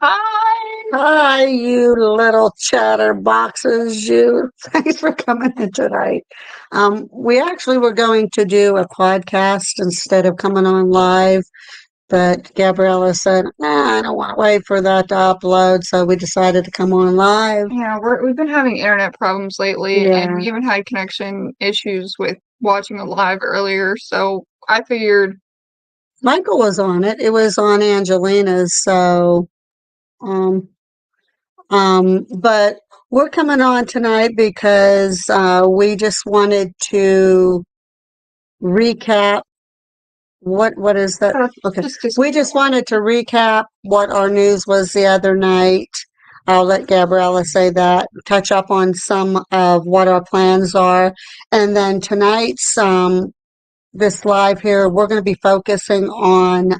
Hi. Hi, you little chatterboxes, you. Thanks for coming in tonight. We actually were going to do a podcast instead of coming on live, but Gabriella said, nah, I don't want to wait for that to upload, so we decided to come on live. Yeah, we've been having internet problems lately, and Yeah. we even had connection issues with watching a live earlier. So I figured, Michael was on it. It was on Angelina's, so um but we're coming on tonight because we just wanted to recap. What is that? Okay. just We just wanted to recap what our news was the other night. I'll let Gabriella say that, touch up on some of what our plans are. And then tonight's this live here, we're going to be focusing on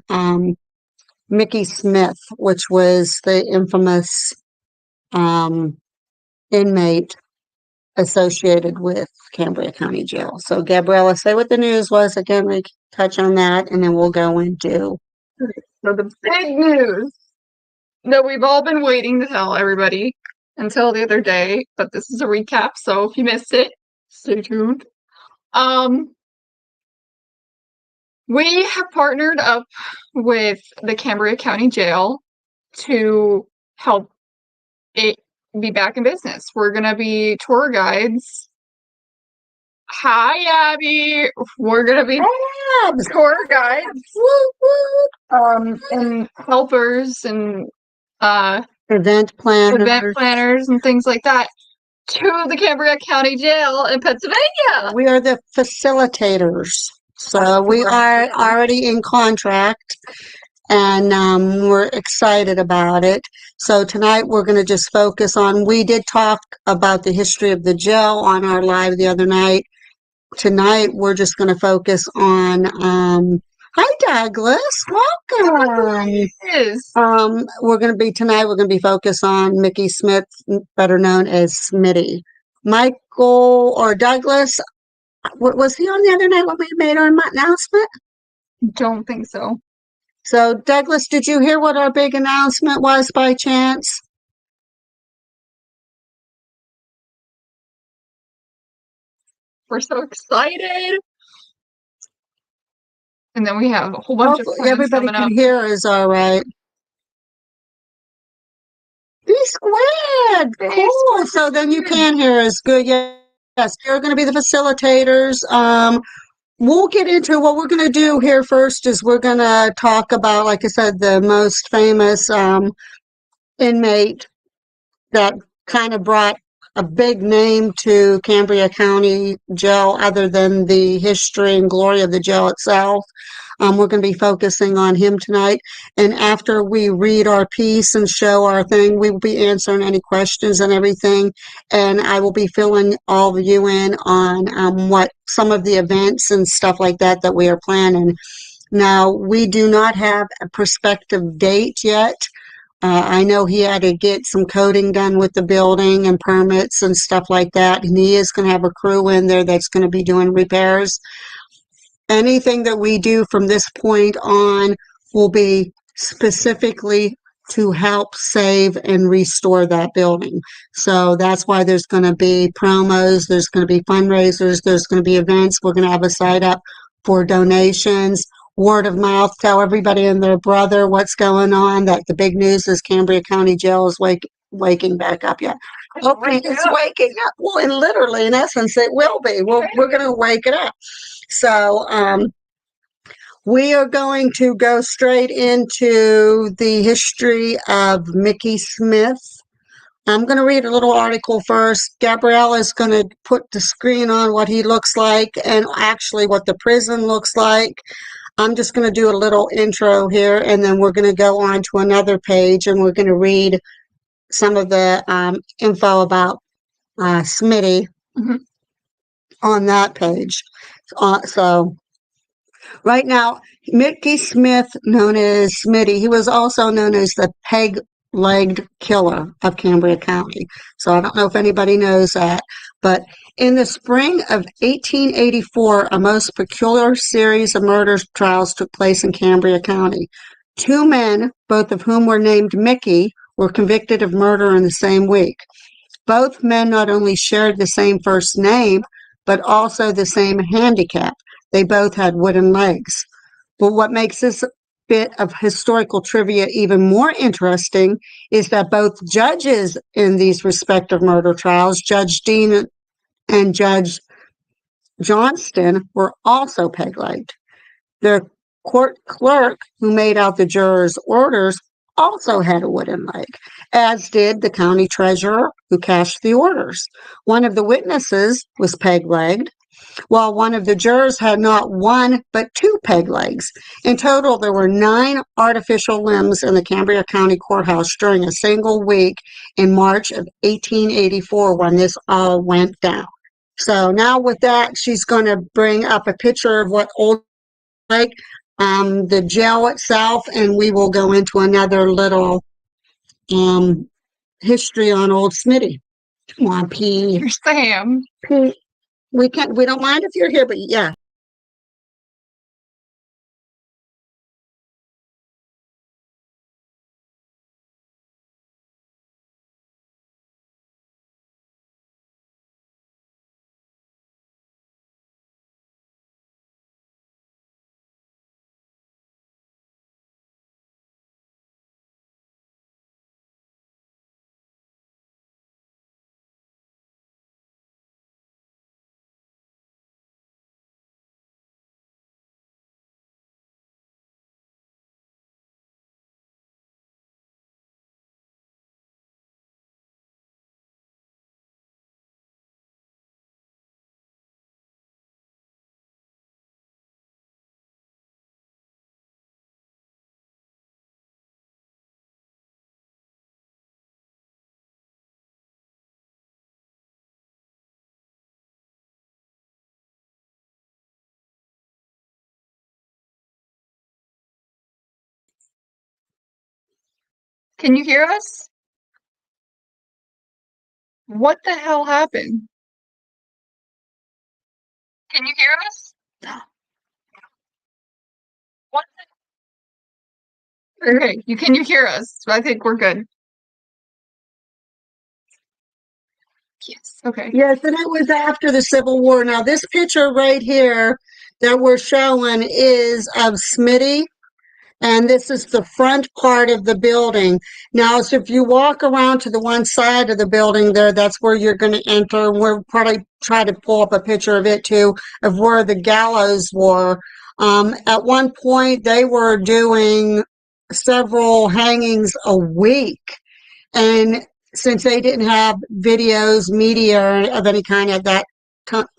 Mickey Smith, which was the infamous um, inmate associated with Cambria County Jail. So, Gabriella, say what the news was again. We can touch on that, and then we'll go into. so the big news that we've all been waiting to tell everybody until the other day, but this is a recap. So if you missed it, stay tuned. Um, we have partnered up with the Cambria County Jail to help it be back in business. We're gonna be tour guides. Hi, Abby. We're gonna be tour guides, and helpers and Event event planners. planners and things like that to the Cambria County Jail in Pennsylvania. We are the facilitators. So we are already in contract and we're excited about it. So tonight we're going to just focus on, we did talk about the history of the jail on our live the other night. Tonight we're just going to focus on, hi Douglas, welcome. Is We're going to be tonight, we're going to be focused on Mickey Smith, better known as Smitty. Michael or Douglas, was he on the other night when we made our announcement? don't think so. So, Douglas, did you hear what our big announcement was by chance? We're so excited. And then we have a whole bunch of Hopefully plans everybody coming can up. hear us all right. Be squared. Cool. So then you can hear us. Good. Yes, you're going to be the facilitators. We'll get into what we're going to do here first is we're going to talk about, like I said, the most famous inmate that kind of brought a big name to Cambria County Jail other than the history and glory of the jail itself. We're going to be focusing on him tonight. And after we read our piece and show our thing, we will be answering any questions and everything. And I will be filling all of you in on what some of the events and stuff like that that we are planning. Now, we do not have a prospective date yet. I know he had to get some coding done with the building and permits and stuff like that. And he is going to have a crew in there that's going to be doing repairs. Anything that we do from this point on will be specifically to help save and restore that building. So that's why there's going to be promos, there's going to be fundraisers, there's going to be events. We're going to have a site up for donations, word of mouth, tell everybody and their brother what's going on. That the big news is Cambria County Jail is waking back up yet. Okay, it's waking up. Well, and literally, in essence, it will be. We're going to wake it up. So, we are going to go straight into the history of Mickey Smith. I'm going to read a little article first. Gabriella is going to put the screen on what he looks like and actually what the prison looks like. I'm just going to do a little intro here, and then we're going to go on to another page, and we're going to read some of the info about Smitty on that page. So right now, Mickey Smith, known as Smitty, he was also known as the peg-legged killer of Cambria County. So I don't know if anybody knows that, but in the spring of 1884, a most peculiar series of murder trials took place in Cambria County. Two men, both of whom were named Mickey, were convicted of murder in the same week. Both men not only shared the same first name, but also the same handicap. They both had wooden legs. But what makes this bit of historical trivia even more interesting is that both judges in these respective murder trials, Judge Dean and Judge Johnston, were also peg-legged. The court clerk who made out the jurors' orders also had a wooden leg, as did the county treasurer who cashed the orders. One of the witnesses was peg-legged, while one of the jurors had not one but two peg legs. In total, there were 9 artificial limbs in the Cambria County Courthouse during a single week in March of 1884 when this all went down. So now with that, she's going to bring up a picture of what old like the jail itself, and we will go into another little history on Old Smitty. Come on, P. Here's Sam. P. We don't mind if you're here, but yeah. Can you hear us? What the hell happened? Can you hear us? What okay, can you hear us? I think we're good. Yes. Okay. Yes, and it was after the Civil War. Now, this picture right here that we're showing is of Smitty, and this is the front part of the building. Now, so if you walk around to the one side of the building there, that's where you're going to enter. We'll probably try to pull up a picture of it too, of where the gallows were. At one point, they were doing several hangings a week. And since they didn't have videos, media of any kind at that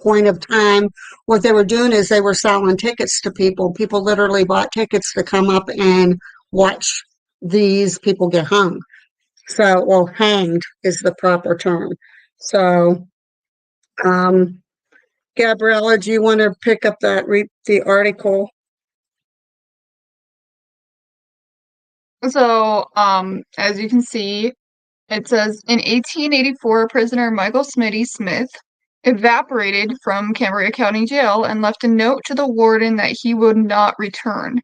point of time, what they were doing is they were selling tickets to people. People literally bought tickets to come up and watch these people get hung. So, well, hanged is the proper term. So, Gabriella, do you want to pick up that, read the article? So, as you can see, it says in 1884, prisoner Michael Smitty Smith evaporated from Cambria County Jail and left a note to the warden that he would not return.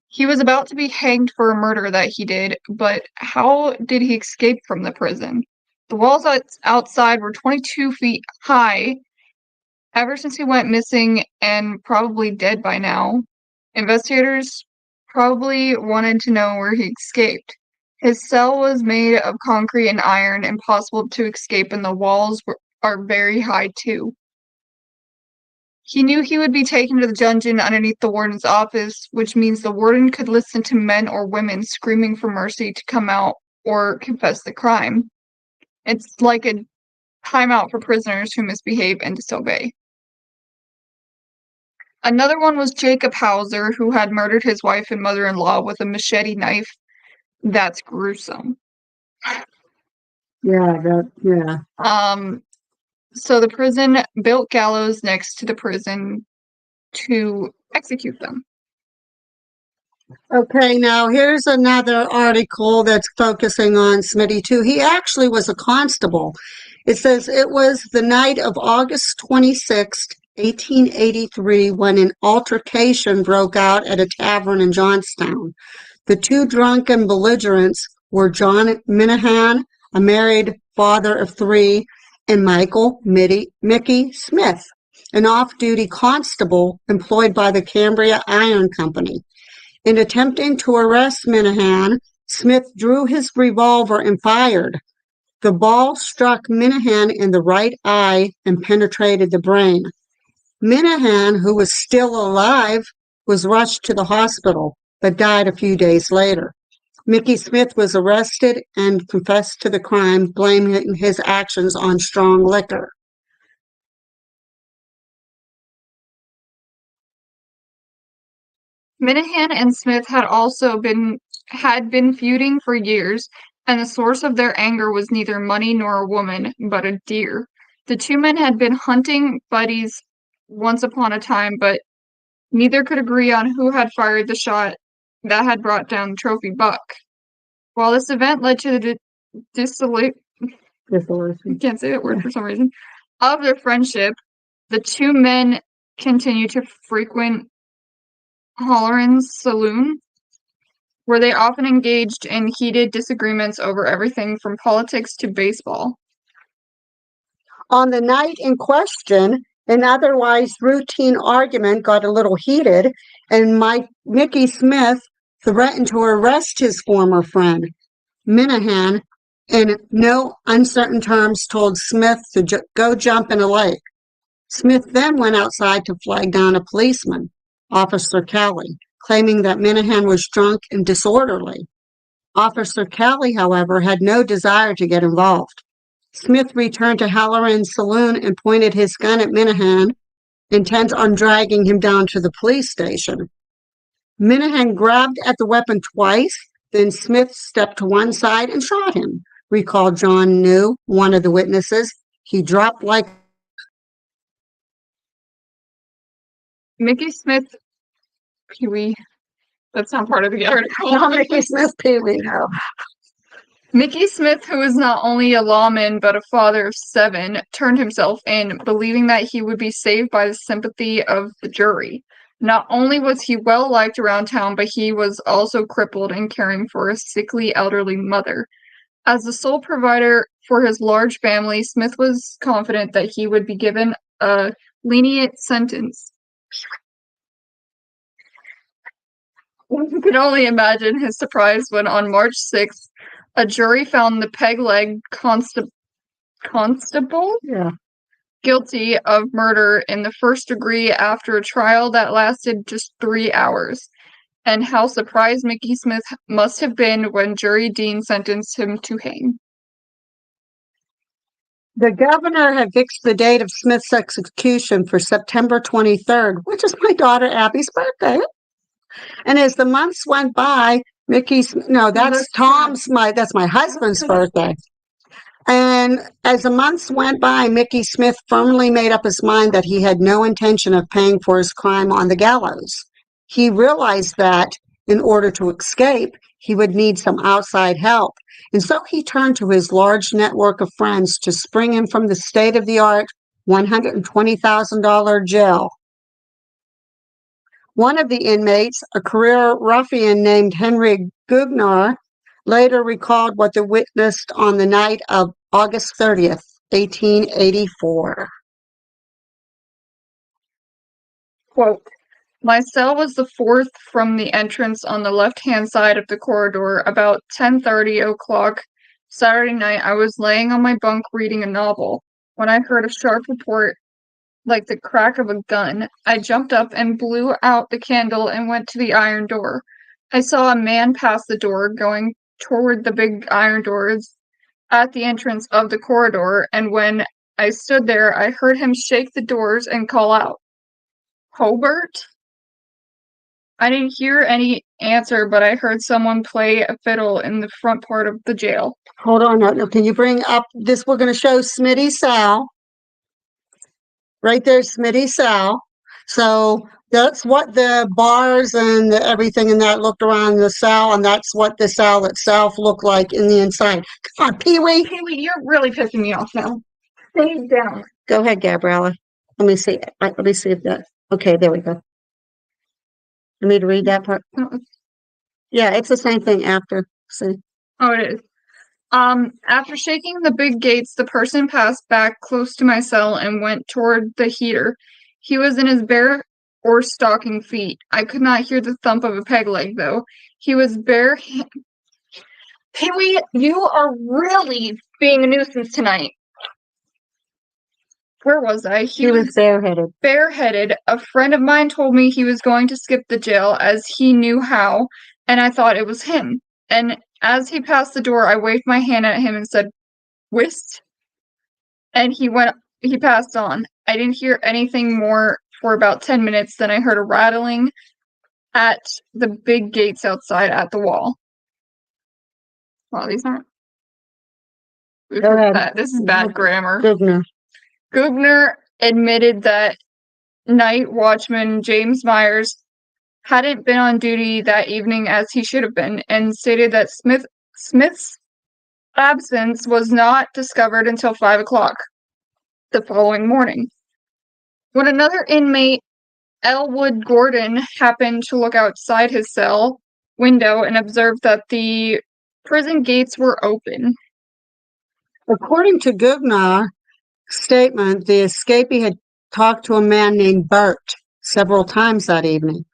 He was about to be hanged for a murder that he did, but how did he escape from the prison? The walls outside were 22 feet high ever since he went missing and probably dead by now. Investigators probably wanted to know where he escaped. His cell was made of concrete and iron, impossible to escape, and the walls are very high too. He knew he would be taken to the dungeon underneath the warden's office, which means the warden could listen to men or women screaming for mercy to come out or confess the crime. It's like a timeout for prisoners who misbehave and disobey. Another one was Jacob Hauser, who had murdered his wife and mother-in-law with a machete knife. That's gruesome. Yeah. So the prison built gallows next to the prison to execute them. Okay, now here's another article that's focusing on Smitty too. He actually was a constable. It says it was the night of August 26th, 1883, when an altercation broke out at a tavern in Johnstown. The two drunken belligerents were John Minahan, a married father of three, and Michael Mickey Smith, an off-duty constable employed by the Cambria Iron Company. In attempting to arrest Minahan, Smith drew his revolver and fired. The ball struck Minahan in the right eye and penetrated the brain. Minahan, who was still alive, was rushed to the hospital, but died a few days later. Mickey Smith was arrested and confessed to the crime, blaming his actions on strong liquor. Minahan and Smith had been feuding for years, and the source of their anger was neither money nor a woman, but a deer. The two men had been hunting buddies once upon a time, but neither could agree on who had fired the shot that had brought down the trophy buck. While this event led to the I can't say that word for some reason, of their friendship, the two men continued to frequent Halloran's saloon, where they often engaged in heated disagreements over everything from politics to baseball. On the night in question, an otherwise routine argument got a little heated, and Mickey Smith threatened to arrest his former friend. Minahan, in no uncertain terms, told Smith to go jump in a lake. Smith then went outside to flag down a policeman, Officer Kelly, claiming that Minahan was drunk and disorderly. Officer Kelly, however, had no desire to get involved. Smith returned to Halloran's saloon and pointed his gun at Minahan, intent on dragging him down to the police station. Minahan grabbed at the weapon twice, then Smith stepped to one side and shot him, recalled John New, one of the witnesses. He dropped like Mickey Smith, Pee-wee. That's not part of the article. Mickey Smith Pee-wee, no. Mickey Smith, who is not only a lawman but a father of 7, turned himself in, believing that he would be saved by the sympathy of the jury. Not only was he well liked around town, but he was also crippled and caring for a sickly elderly mother. As the sole provider for his large family, Smith was confident that he would be given a lenient sentence. One can only imagine his surprise when on March 6th, a jury found the peg-leg constable guilty of murder in the first degree after a trial that lasted just 3 hours. And how surprised Mickey Smith must have been when Jury Dean sentenced him to hang. The governor had fixed the date of Smith's execution for September 23rd, which is my daughter Abby's birthday. And as the months went by, that's my husband's birthday. And as the months went by, Mickey Smith firmly made up his mind that he had no intention of paying for his crime on the gallows. He realized that in order to escape, he would need some outside help. And so he turned to his large network of friends to spring him from the state-of-the-art $120,000 jail. One of the inmates, a career ruffian named Henry Gugnar, later recalled what they witnessed on the night of August 30th, 1884. Quote, "My cell was the fourth from the entrance on the left-hand side of the corridor. About 10:30 o'clock Saturday night, I was laying on my bunk reading a novel when I heard a sharp report like the crack of a gun. I jumped up and blew out the candle and went to the iron door. I saw a man pass the door going toward the big iron doors at the entrance of the corridor, and when I stood there, I heard him shake the doors and call out, 'Hobart?' I didn't hear any answer, but I heard someone play a fiddle in the front part of the jail." Hold on, no, can you bring up this? We're going to show Smitty Sal. Right there, Smitty Sal. So that's what the bars and everything in that looked around the cell, and that's what the cell itself looked like in the inside. Come on, Pee-wee. Pee-wee, you're really pissing me off now. Stay down. Go ahead, Gabriella. Let me see. Let me see if that. Okay, there we go. You need to read that part. Yeah, it's the same thing after. See, Oh, it is. After shaking the big gates, the person passed back close to my cell and went toward the heater. He was in his bare or stocking feet. I could not hear the thump of a peg leg, though. He was bare. Pee-wee, you are really being a nuisance tonight. Where was I? he was bareheaded. Bareheaded. A friend of mine told me he was going to skip the jail as he knew how, and I thought it was him. And as he passed the door, I waved my hand at him and said, "Whist." And he passed on. I didn't hear anything more for about 10 minutes, then I heard a rattling at the big gates outside at the wall. Wow, these aren't. Go ahead. This is bad grammar. Gugner. Gugner admitted that night watchman James Myers hadn't been on duty that evening as he should have been, and stated that Smith's absence was not discovered until 5 o'clock the following morning. When another inmate, Elwood Gordon, happened to look outside his cell window and observed that the prison gates were open. According to Gugner's statement, the escapee had talked to a man named Bert several times that evening.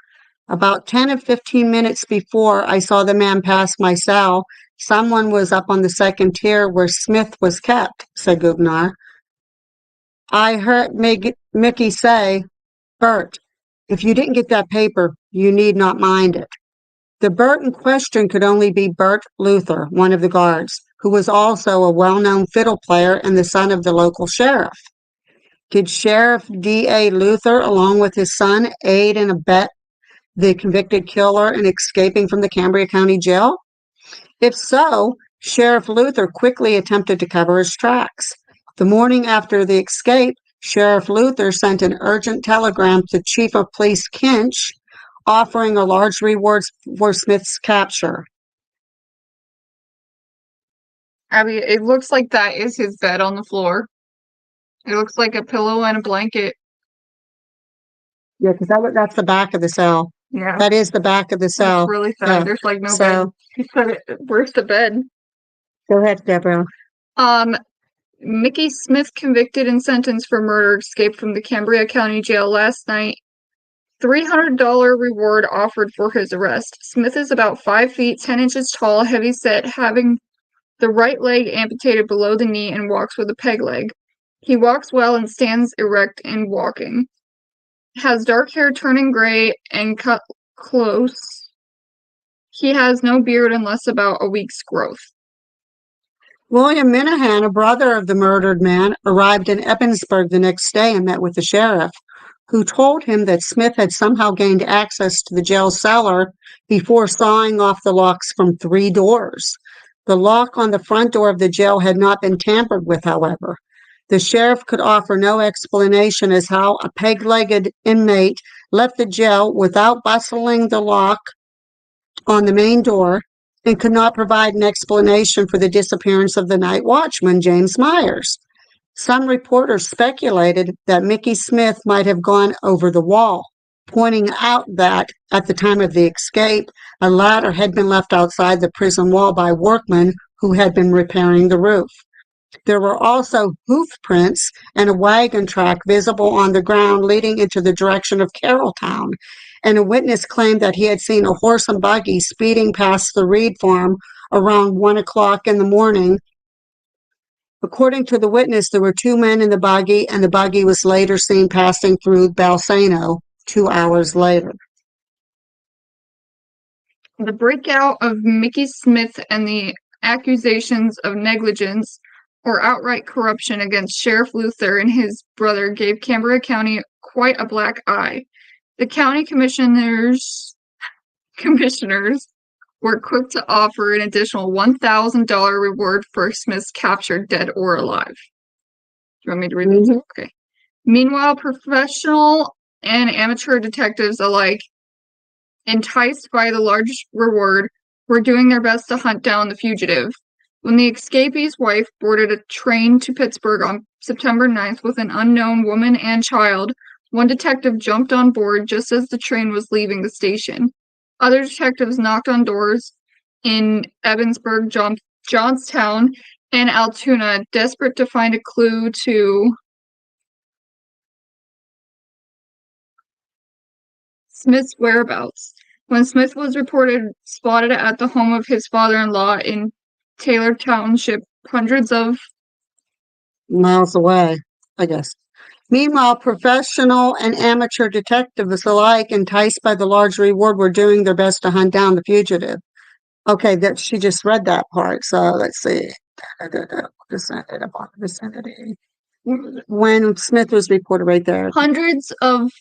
About 10 or 15 minutes before I saw the man pass my cell, someone was up on the second tier where Smith was kept, said Gugner. I heard Mickey say, "Bert, if you didn't get that paper, you need not mind it." The Bert in question could only be Bert Luther, one of the guards, who was also a well-known fiddle player and the son of the local sheriff. Did Sheriff D.A. Luther, along with his son, aid and abet the convicted killer in escaping from the Cambria County Jail? If so, Sheriff Luther quickly attempted to cover his tracks. The morning after the escape, Sheriff Luther sent an urgent telegram to Chief of Police Kinch, offering a large reward for Smith's capture. Abby, it looks like that is his bed on the floor. It looks like a pillow and a blanket. Yeah, because that's the back of the cell. Yeah. That is the back of the cell. It's really sad. Yeah. There's like no So- bed. He said where's the bed? Go ahead, Deborah. Mickey Smith, convicted and sentenced for murder, escaped from the Cambria County Jail last night. $300 reward offered for his arrest. Smith is about 5 feet, 10 inches tall, heavy-set, having the right leg amputated below the knee and walks with a peg leg. He walks well and stands erect in walking. Has dark hair turning gray and cut close. He has no beard unless about a week's growth. William Minahan, a brother of the murdered man, arrived in Evansburg the next day and met with the sheriff, who told him that Smith had somehow gained access to the jail cellar before sawing off the locks from 3 doors. The lock on the front door of the jail had not been tampered with, however. The sheriff could offer no explanation as how a peg-legged inmate left the jail without bustling the lock on the main door, and could not provide an explanation for the disappearance of the night watchman, James Myers. Some reporters speculated that Mickey Smith might have gone over the wall, pointing out that, at the time of the escape, a ladder had been left outside the prison wall by workmen who had been repairing the roof. There were also hoof prints and a wagon track visible on the ground leading into the direction of Carrolltown, and a witness claimed that he had seen a horse and buggy speeding past the Reed farm around 1 o'clock in the morning. According to the witness, there were 2 men in the buggy, and the buggy was later seen passing through Balsano 2 hours later. The breakout of Mickey Smith and the accusations of negligence or outright corruption against Sheriff Luther and his brother gave Cambria County quite a black eye. The county commissioners were quick to offer an additional $1,000 reward for Smith's capture, dead or alive. Do you want me to read this? Okay. Meanwhile, professional and amateur detectives alike, enticed by the large reward, were doing their best to hunt down the fugitive. When the escapee's wife boarded a train to Pittsburgh on September 9th with an unknown woman and child, one detective jumped on board just as the train was leaving the station. Other detectives knocked on doors in Ebensburg, Johnstown, and Altoona, desperate to find a clue to Smith's whereabouts. When Smith was spotted at the home of his father-in-law in Taylor Township, hundreds of miles away, I guess. Meanwhile, professional and amateur detectives alike, enticed by the large reward, were doing their best to hunt down the fugitive. Okay, that she just read that part. So let's see. Vicinity. When Smith was reported right there. Hundreds of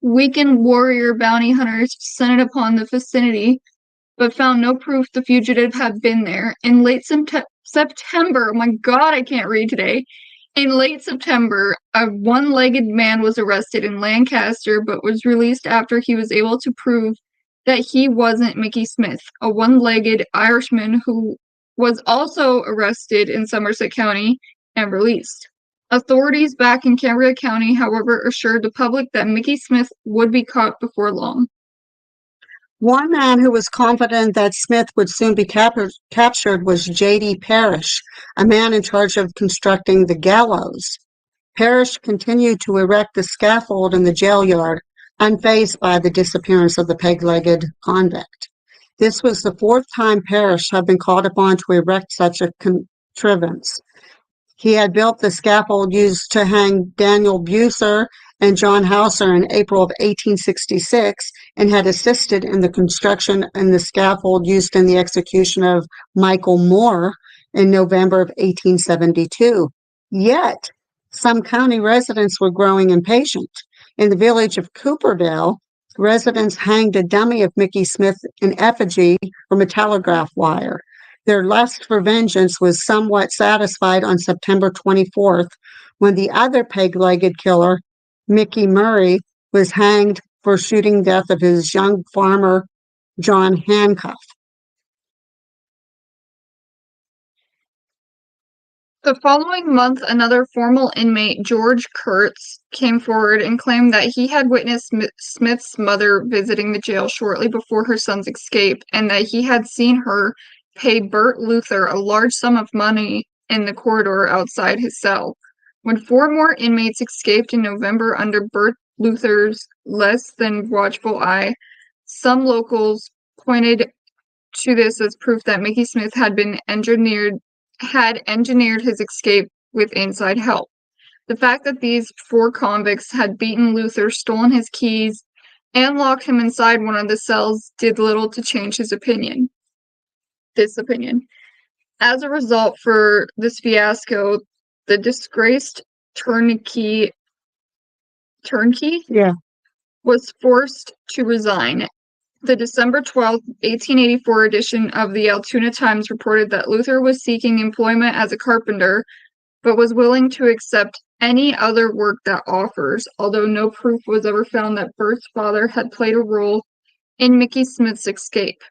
weakened warrior bounty hunters descended upon the vicinity, but found no proof the fugitive had been there. In late September, oh my God, I can't read today. In late September, a one-legged man was arrested in Lancaster, but was released after he was able to prove that he wasn't Mickey Smith, a one-legged Irishman who was also arrested in Somerset County and released. Authorities back in Cambria County, however, assured the public that Mickey Smith would be caught before long. One man who was confident that Smith would soon be captured was J.D. Parrish, a man in charge of constructing the gallows. Parrish continued to erect the scaffold in the jail yard, unfazed by the disappearance of the peg-legged convict. This was the fourth time Parrish had been called upon to erect such a contrivance. He had built the scaffold used to hang Daniel Bucer and John Hauser in April of 1866, and had assisted in the construction and the scaffold used in the execution of Michael Moore in November of 1872. Yet, some county residents were growing impatient. In the village of Cooperville, residents hanged a dummy of Mickey Smith in effigy from a telegraph wire. Their lust for vengeance was somewhat satisfied on September 24th, when the other peg-legged killer, Mickey Murray, was hanged for shooting death of his young farmer, John Hancock. The following month, another former inmate, George Kurtz, came forward and claimed that he had witnessed Smith's mother visiting the jail shortly before her son's escape, and that he had seen her pay Bert Luther a large sum of money in the corridor outside his cell. When 4 more inmates escaped in November under Bert Luther's less than watchful eye, some locals pointed to this as proof that Mickey Smith had engineered his escape with inside help. The fact that these 4 convicts had beaten Luther, stolen his keys, and locked him inside one of the cells did little to change this opinion. As a result for this fiasco, the disgraced turnkey was forced to resign. The December 12, 1884 edition of the Altoona Times reported that Luther was seeking employment as a carpenter, but was willing to accept any other work that offers, although no proof was ever found that Bert's father had played a role in Mickey Smith's escape.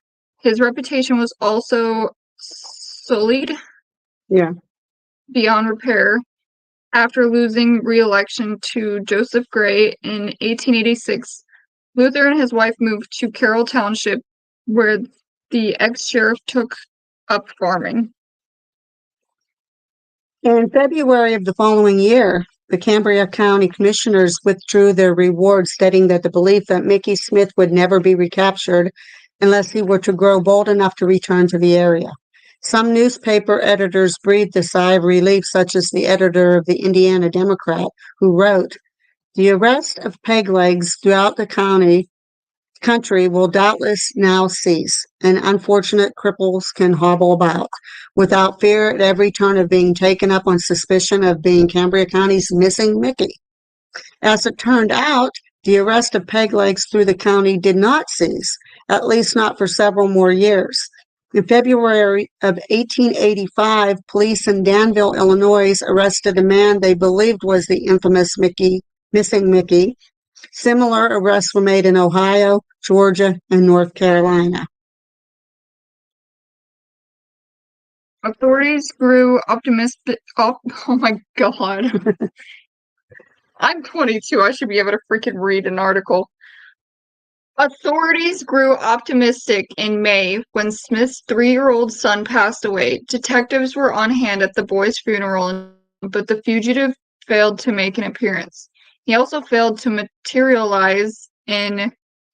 His reputation was also sullied beyond repair after losing re-election to Joseph Gray in 1886. Luther and his wife moved to Carroll Township, where the ex-sheriff took up farming. In February of the following year, the Cambria County Commissioners withdrew their reward, stating that the belief that Mickey Smith would never be recaptured unless he were to grow bold enough to return to the area. Some newspaper editors breathed a sigh of relief, such as the editor of the Indiana Democrat, who wrote, "The arrest of peg-legs throughout the country will doubtless now cease, and unfortunate cripples can hobble about without fear at every turn of being taken up on suspicion of being Cambria County's missing Mickey." As it turned out, the arrest of peg-legs through the county did not cease, at least not for several more years. In February of 1885, police in Danville, Illinois, arrested a man they believed was the infamous missing Mickey. Similar arrests were made in Ohio, Georgia, and North Carolina. Authorities grew optimistic. Oh my God. I'm 22. I should be able to freaking read an article. Authorities grew optimistic in May when Smith's 3-year-old son passed away. Detectives were on hand at the boy's funeral, but the fugitive failed to make an appearance. He also failed to materialize in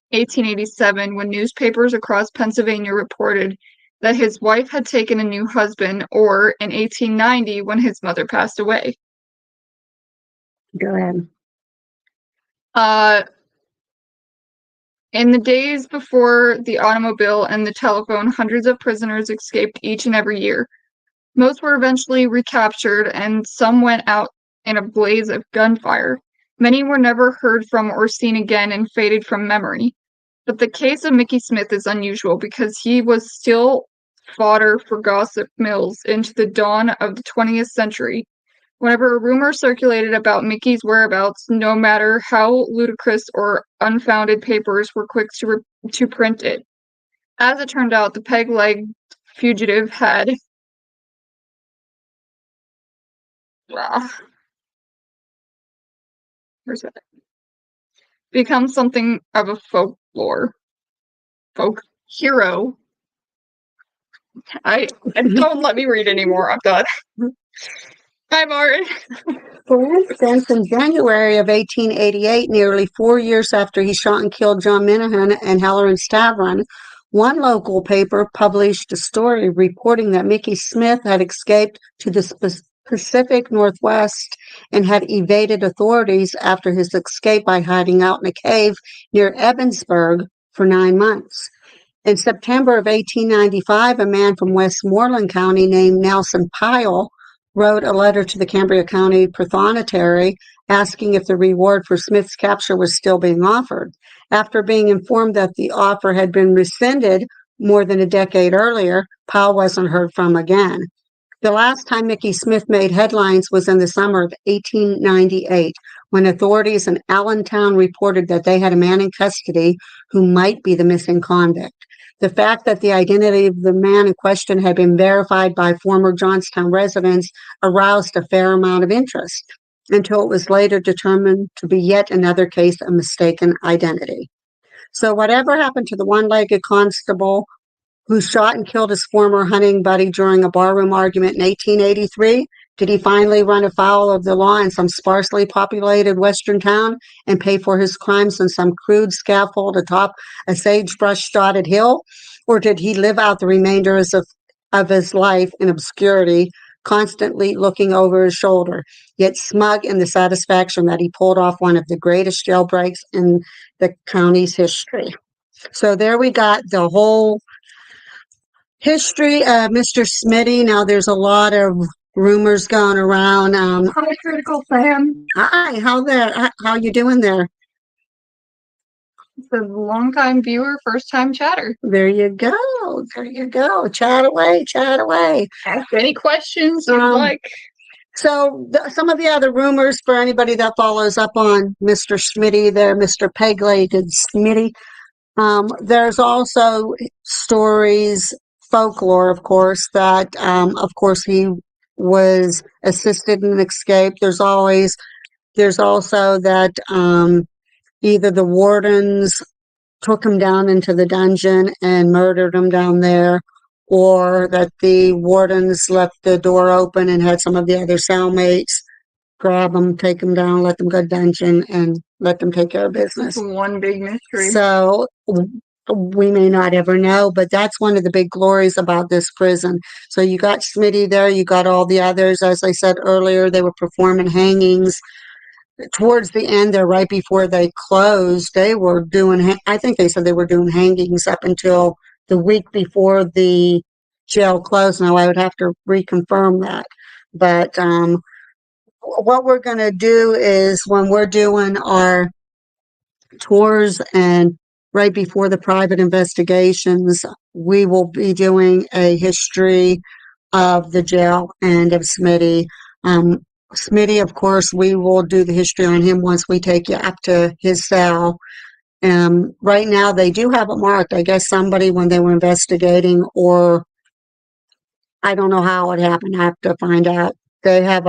1887 when newspapers across Pennsylvania reported that his wife had taken a new husband, or in 1890 when his mother passed away. Go ahead. In the days before the automobile and the telephone, hundreds of prisoners escaped each and every year. Most were eventually recaptured, and some went out in a blaze of gunfire. Many were never heard from or seen again and faded from memory. But the case of Mickey Smith is unusual because he was still fodder for gossip mills into the dawn of the 20th century. Whenever a rumor circulated about Mickey's whereabouts, no matter how ludicrous or unfounded, papers were quick to print it. As it turned out, the peg-legged fugitive had become something of a folk hero. Don't let me read anymore. I'm done. Hi, Martin. For instance, in January of 1888, nearly 4 years after he shot and killed John Minahan and Halloran's Tavern, one local paper published a story reporting that Mickey Smith had escaped to the Pacific Northwest and had evaded authorities after his escape by hiding out in a cave near Ebensburg for 9 months. In September of 1895, a man from Westmoreland County named Nelson Pyle wrote a letter to the Cambria County Prothonotary asking if the reward for Smith's capture was still being offered. After being informed that the offer had been rescinded more than a decade earlier, Pyle wasn't heard from again. The last time Mickey Smith made headlines was in the summer of 1898, when authorities in Allentown reported that they had a man in custody who might be the missing convict. The fact that the identity of the man in question had been verified by former Johnstown residents aroused a fair amount of interest, until it was later determined to be yet another case of mistaken identity. So whatever happened to the one-legged constable who shot and killed his former hunting buddy during a barroom argument in 1883? Did he finally run afoul of the law in some sparsely populated western town and pay for his crimes on some crude scaffold atop a sagebrush-dotted hill? Or did he live out the remainder of his life in obscurity, constantly looking over his shoulder, yet smug in the satisfaction that he pulled off one of the greatest jailbreaks in the county's history? So there we got the whole history of Mr. Smitty. Now, there's a lot of rumors going around. Hi, Critical Sam. Hi, how you doing there? It's a long-time viewer, first-time chatter. There you go. There you go. Chat away. Chat away. Ask any questions you'd like. So some of the other rumors for anybody that follows up on Mr. Smitty there, Mr. Peg-legged Smitty. There's also stories, folklore, of course, that, of course, he was assisted in an escape. There's also that either the wardens took him down into the dungeon and murdered him down there, or that the wardens left the door open and had some of the other cellmates grab them, take them down, let them go to dungeon, and let them take care of business. One big mystery. So we may not ever know, but that's one of the big glories about this prison. So you got Smitty there, you got all the others. As I said earlier, they were performing hangings. Towards the end there, right before they closed, they were doing, I think they said they were doing hangings up until the week before the jail closed. Now, I would have to reconfirm that. But what we're going to do is, when we're doing our tours and right before the private investigations, we will be doing a history of the jail and of Smitty. Smitty, of course, we will do the history on him once we take you up to his cell. Right now, they do have it marked. I guess somebody, when they were investigating, or I don't know how it happened, I have to find out. They have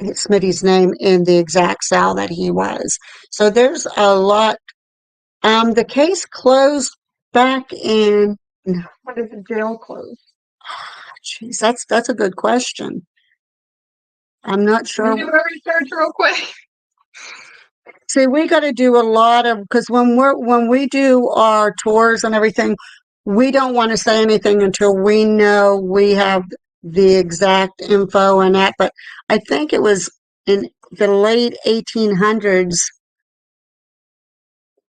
Smitty's name in the exact cell that he was. So there's a lot The case closed back in, When did the jail close? jeez, that's a good question. I'm not Can we sure. do a research real quick? See, we got to do a lot of, because when we do our tours and everything, we don't want to say anything until we know we have the exact info and that. But I think it was in the late 1800s.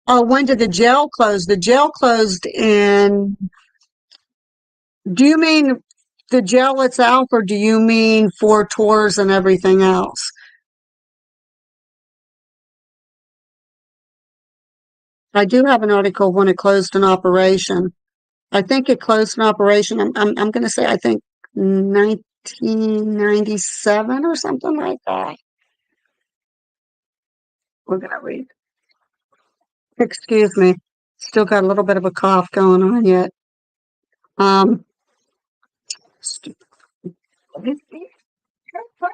Oh, when did the jail close? The jail closed in, do you mean the jail itself, or do you mean for tours and everything else? I do have an article when it closed in operation. I think it closed in operation. I'm going to say I think 1997 or something like that. We're gonna read. Excuse me. Still got a little bit of a cough going on yet. Um, Let me see. That's fine.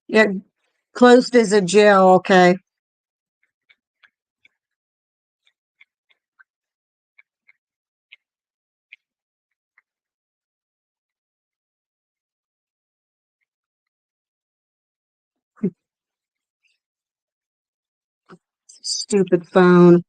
yeah, closed as a jail. Okay. Stupid phone.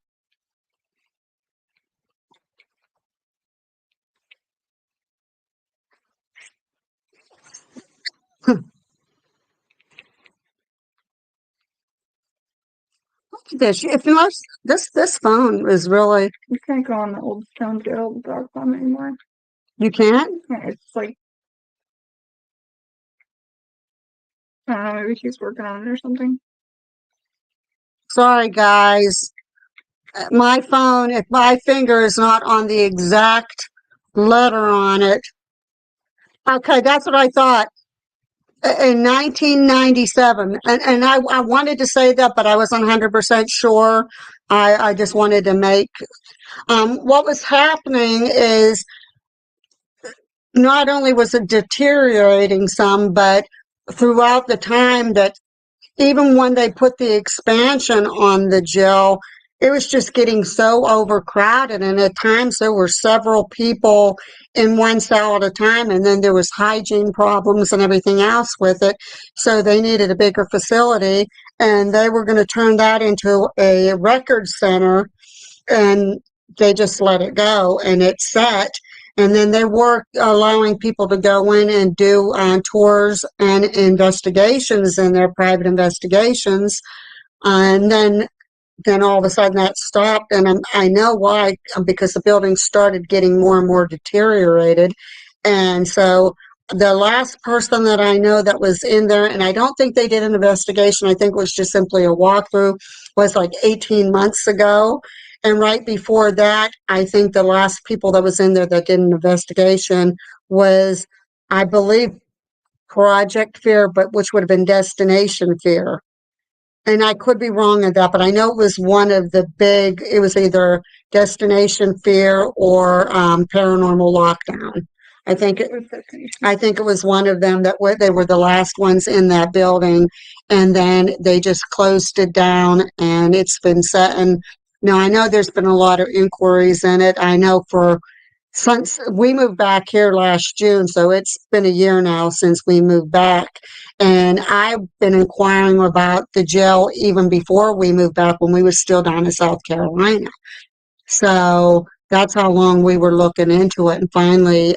This if most this phone is really, You can't go on the old stone jail.com anymore. you can't. Yeah, it's like, I don't know, maybe she's working on it or something. Sorry, guys. My phone, if my finger is not on the exact letter on it. Okay, that's what I thought. In 1997, and I wanted to say that, but I wasn't 100% sure. I just wanted to make, what was happening is not only was it deteriorating some, but throughout the time that even when they put the expansion on the jail, it was just getting so overcrowded. And at times there were several people in one cell at a time. And then there was hygiene problems and everything else with it. So they needed a bigger facility, and they were going to turn that into a record center, and they just let it go and it's set. And then they were allowing people to go in and do tours and investigations in their private investigations. And then all of a sudden that stopped. And I know why, because the building started getting more and more deteriorated. And so the last person that I know that was in there, and I don't think they did an investigation, I think it was just simply a walkthrough, was like 18 months ago. And right before that, I think the last people that was in there that did an investigation was, I believe, Project Fear, but which would have been Destination Fear. And I could be wrong on that, but I know it was one of the big, it was either Destination Fear or Paranormal Lockdown. I think it, I think it was one of them that they were the last ones in that building, and then they just closed it down, and it's been set. And now I know there's been a lot of inquiries in it. I know since we moved back here last June, so it's been a year now since we moved back. And I've been inquiring about the jail even before we moved back, when we were still down in South Carolina. So that's how long we were looking into it. And finally,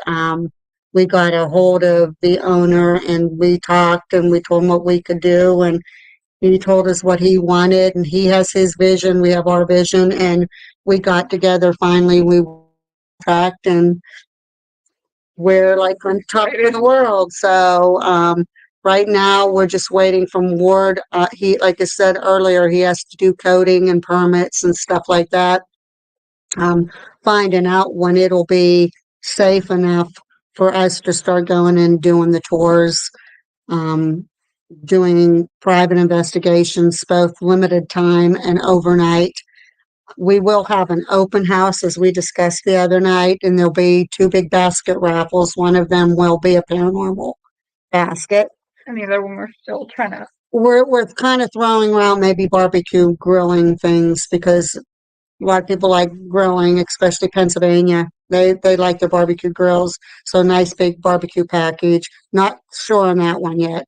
we got a hold of the owner, and we talked, and we told him what we could do. And he told us what he wanted, and he has his vision, we have our vision. And we got together finally. We talked, and we're like on top of the world. So right now we're just waiting from Ward. He, like I said earlier, he has to do coding and permits and stuff like that. Finding out when it'll be safe enough for us to start going and doing the tours, doing private investigations, both limited time and overnight. We will have an open house, as we discussed the other night, and there'll be 2 big basket raffles. One of them will be a paranormal basket. And the other one we're still trying to. We're kind of throwing around maybe barbecue grilling things, because A lot of people like grilling, especially Pennsylvania. They like their barbecue grills. So nice big barbecue package. Not sure on that one yet.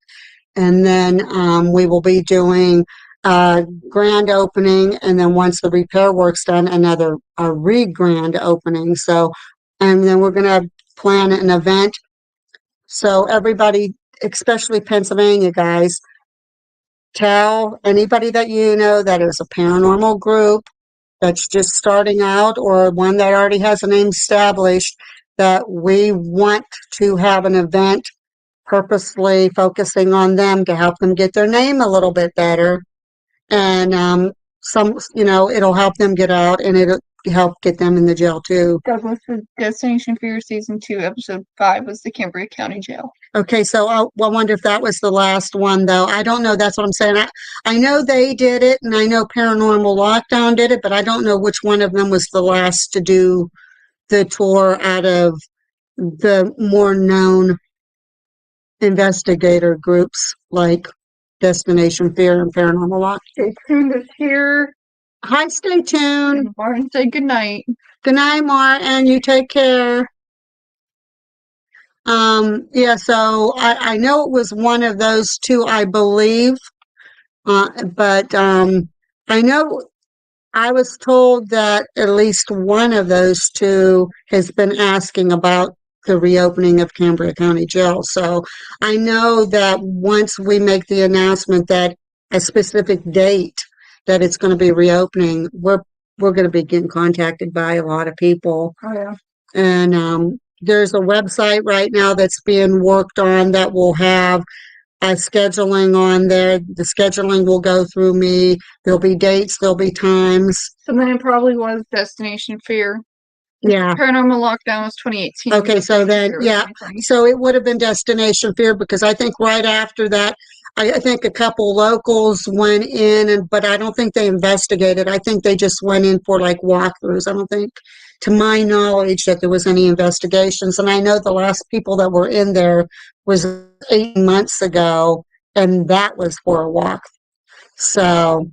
And then we will be doing a grand opening, and then once the repair work's done, another a re-grand opening. So, and then we're going to plan an event. So everybody, especially Pennsylvania guys, tell anybody that you know that is a paranormal group that's just starting out or one that already has a name established that we want to have an event purposely focusing on them to help them get their name a little bit better. And it'll help them get out and it'll help get them in the jail too. Douglas, for Destination Fear Season 2, Episode 5 was the Cambria County Jail. Okay, so I wonder if that was the last one, though. I don't know. That's what I'm saying. I know they did it, and I know Paranormal Lockdown did it, but I don't know which one of them was the last to do the tour out of the more known investigator groups like Destination Fear and Paranormal Lockdown. Stay tuned is here. Hi, stay tuned. Martin, say goodnight. Good night, Mar, and you take care. Yeah, so I know it was one of those two, I believe. But I know I was told that at least one of those two has been asking about the reopening of Cambria County Jail. So I know that once we make the announcement that a specific date that it's going to be reopening, we're going to be getting contacted by a lot of people. Oh, yeah. And there's a website right now that's being worked on that will have scheduling on there. The scheduling will go through me. There'll be dates, there'll be times. So then it probably was Destination Fear. Yeah. Paranormal Lockdown was 2018. Okay, so then, Fear was yeah. 2020. So it would have been Destination Fear because I think right after that, I think a couple locals went in, but I don't think they investigated. I think they just went in for like walkthroughs. I don't think, to my knowledge, that there was any investigations. And I know the last people that were in there was 8 months ago, and that was for a walk. So,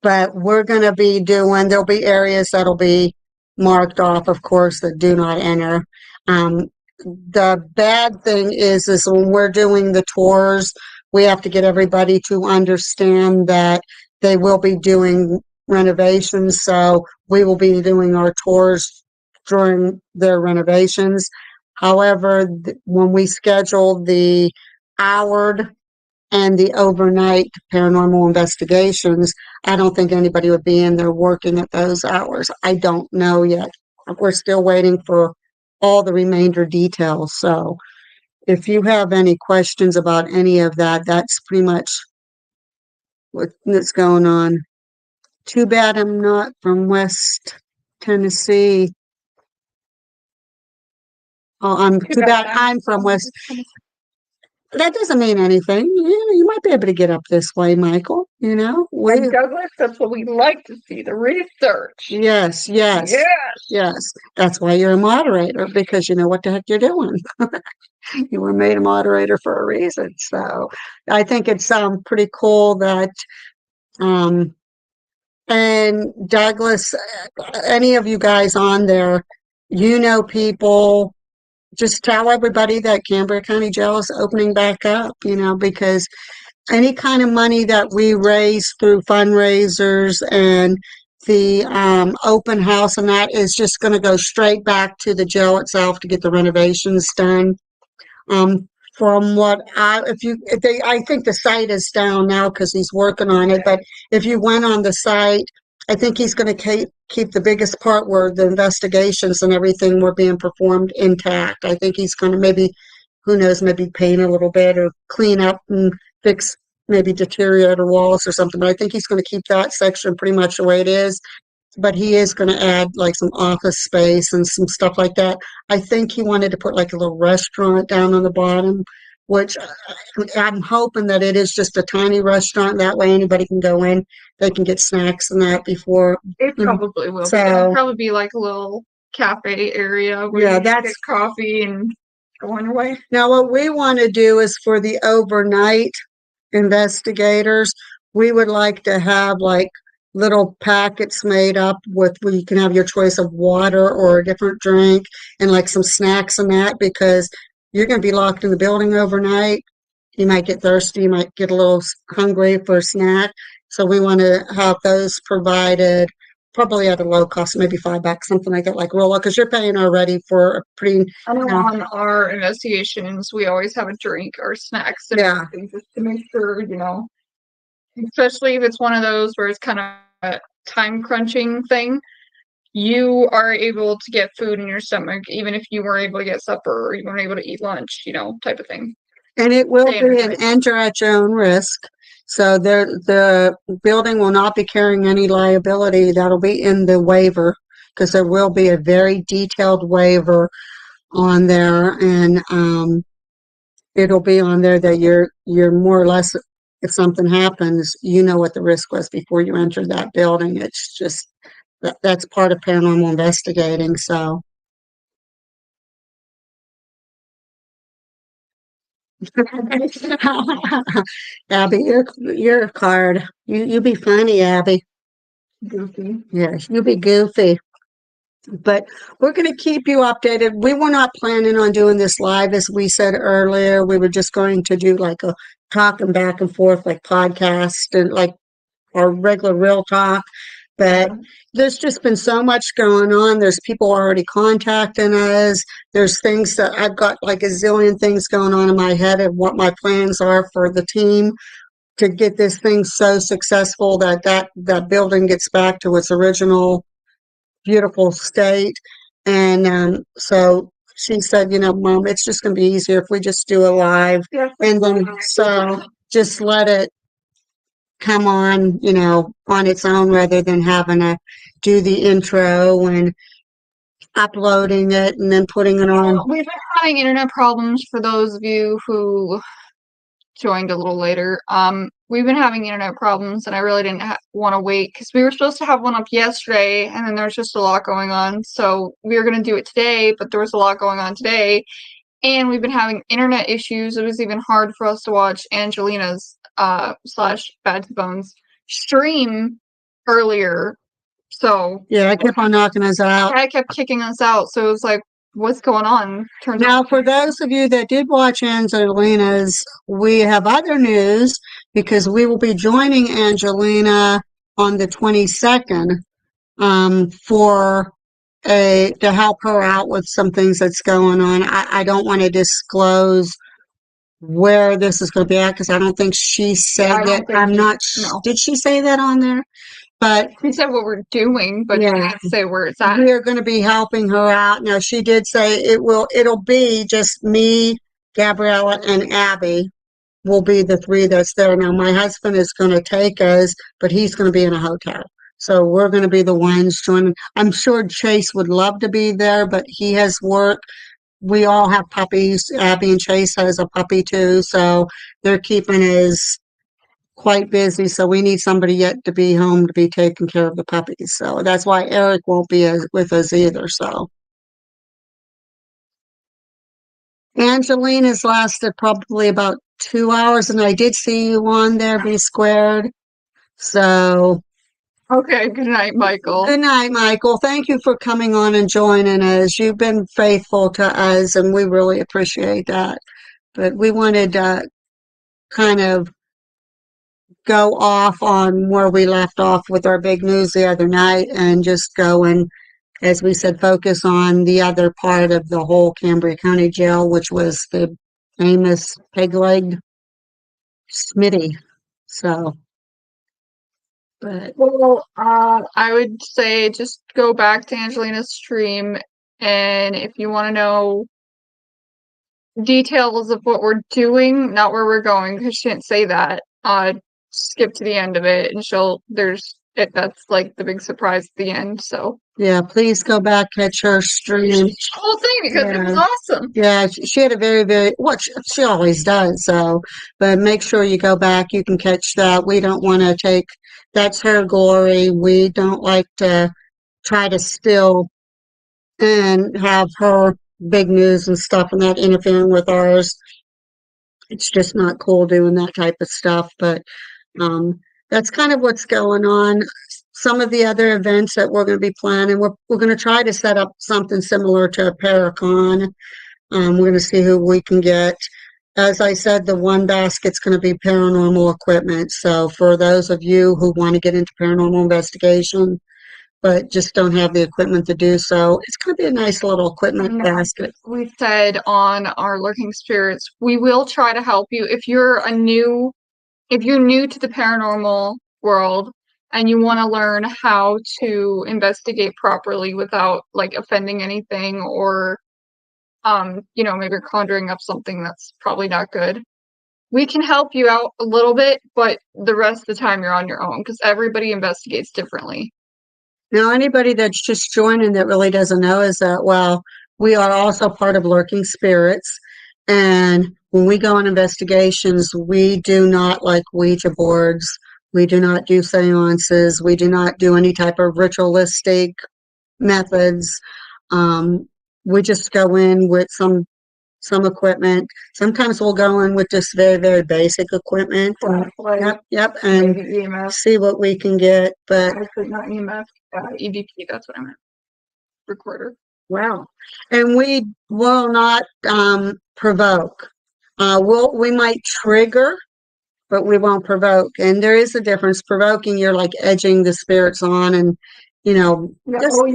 but we're going to be there'll be areas that'll be marked off, of course, that do not enter. The bad thing is when we're doing the tours, we have to get everybody to understand that they will be doing renovations. So we will be doing our tours during their renovations. However, when we schedule the hour and the overnight paranormal investigations, I don't think anybody would be in there working at those hours. I don't know yet. We're still waiting for all the remainder details. So if you have any questions about any of that, that's pretty much what's going on. Too bad I'm not from West Tennessee. Oh, I'm too bad I'm from West. That doesn't mean anything. You might be able to get up this way, Michael. And Douglas, that's what we like to see, the research. Yes. Yes. That's why you're a moderator, because you know what the heck you're doing. You were made a moderator for a reason. So I think it's pretty cool that and Douglas, any of you guys on there, people, just tell everybody that Cambria County Jail is opening back up, because any kind of money that we raise through fundraisers and the open house and that is just going to go straight back to the jail itself to get the renovations done. From what I think the site is down now because he's working on it, but if you went on the site, I think he's going to keep the biggest part where the investigations and everything were being performed intact. I think he's going to maybe paint a little bit or clean up and fix maybe deteriorated walls or something, but I think he's going to keep that section pretty much the way it is. But he is going to add like some office space and some stuff like that. I think he wanted to put like a little restaurant down on the bottom, which I'm hoping that it is just a tiny restaurant. That way anybody can go in, they can get snacks and that before. It probably will. So, it'll probably be like a little cafe area where you get coffee and go on your way. Now what we want to do is for the overnight investigators, we would like to have like little packets made up with where you can have your choice of water or a different drink and like some snacks and that because you're going to be locked in the building overnight. You might get thirsty, you might get a little hungry for a snack. So we want to have those provided probably at a low cost, maybe $5, something like that, like Rolla, because you're paying already for a pretty. I know on our investigations, we always have a drink or snacks and Yeah. everything just to make sure, especially if it's one of those where it's kind of a time crunching thing, you are able to get food in your stomach, even if you weren't able to get supper or you weren't able to eat lunch, type of thing. And it will Stay be an energized. enter at your own risk. So the building will not be carrying any liability. That'll be in the waiver because there will be a very detailed waiver on there, and it'll be on there that you're more or less, if something happens, you know what the risk was before you entered that building. It's just that's part of paranormal investigating. So. Abby, you're a card. You be funny, Abby. Goofy. Yes, you be goofy. But we're going to keep you updated. We were not planning on doing this live, as we said earlier. We were just going to do like a talking back and forth, like podcast and like our regular real talk. But there's just been so much going on. There's people already contacting us. There's things that I've got like a zillion things going on in my head of what my plans are for the team to get this thing so successful that building gets back to its original beautiful state. And so she said, Mom, it's just going to be easier if we just do a live. Yeah. And then so just let it come on, on its own rather than having to do the intro and uploading it and then putting it on. We've been having internet problems for those of you who joined a little later. We've been having internet problems, and I really didn't want to wait because we were supposed to have one up yesterday, and then there's just a lot going on. So we were going to do it today, but there was a lot going on today, and we've been having internet issues. It was even hard for us to watch Angelina's slash Bad to Bones stream earlier. So yeah, I kept on knocking us out. I kept kicking us out. So it was like, what's going on? Turns Now, out for those of you that did watch Angelina's, we have other news because we will be joining Angelina on the 22nd for to help her out with some things that's going on. I don't want to disclose where this is going to be at because I don't think she said that. I'm not. no. Did she say that on there? But she said what we're doing, but she didn't say where it's at. we are going to be helping her out. Now, she did say it'll be just me, Gabriella, and Abby will be the three that's there. Now, my husband is going to take us, but he's going to be in a hotel. So we're going to be the ones joining. I'm sure Chase would love to be there, but he has work. We all have puppies. Abby and Chase has a puppy too. So they're keeping us quite busy, so we need somebody yet to be home to be taking care of the puppies. So that's why Eric won't be with us either. So Angelina's lasted probably about 2 hours, and I did see you on there, B Squared. So okay, good night, Michael. Good night, Michael. Thank you for coming on and joining us. You've been faithful to us, and we really appreciate that. But we wanted to kind of go off on where we left off with our big news the other night and just go and, as we said, focus on the other part of the whole Cambria County Jail, which was the famous peg-legged Smitty. So, but well, I would say just go back to Angelina's stream, and if you want to know details of what we're doing, not where we're going, because she didn't say that, skip to the end of it, and that's like the big surprise at the end. So yeah, please go back, catch her stream. Whole thing because it was awesome. Yeah, she had a very, very she always does. So, but make sure you go back. You can catch that. We don't want to take that's her glory. We don't like to try to steal and have her big news and stuff and that interfering with ours. It's just not cool doing that type of stuff. But that's kind of what's going on. some of the other events that we're going to be planning. We're going to try to set up something similar to a Paracon. We're going to see who we can get. As I said, the one basket's going to be paranormal equipment. So for those of you who want to get into paranormal investigation, but just don't have the equipment to do so, it's going to be a nice little equipment basket. We said on our Lurking Spirits, we will try to help you if you're new to the paranormal world and you want to learn how to investigate properly without like offending anything or maybe conjuring up something that's probably not good. We can help you out a little bit, but the rest of the time you're on your own because everybody investigates differently. Now, anybody that's just joining that really doesn't know is that, well, we are also part of Lurking Spirits. And when we go on investigations, we do not like Ouija boards. We do not do seances. We do not do any type of ritualistic methods. We just go in with some equipment. Sometimes we'll go in with just very, very basic equipment. Yep, and EMF. See what we can get. But actually, not EMF, EVP. That's what I meant. Recorder. Wow. And we will not provoke. We might trigger, but we won't provoke. And there is a difference. Provoking, you're like edging the spirits on and you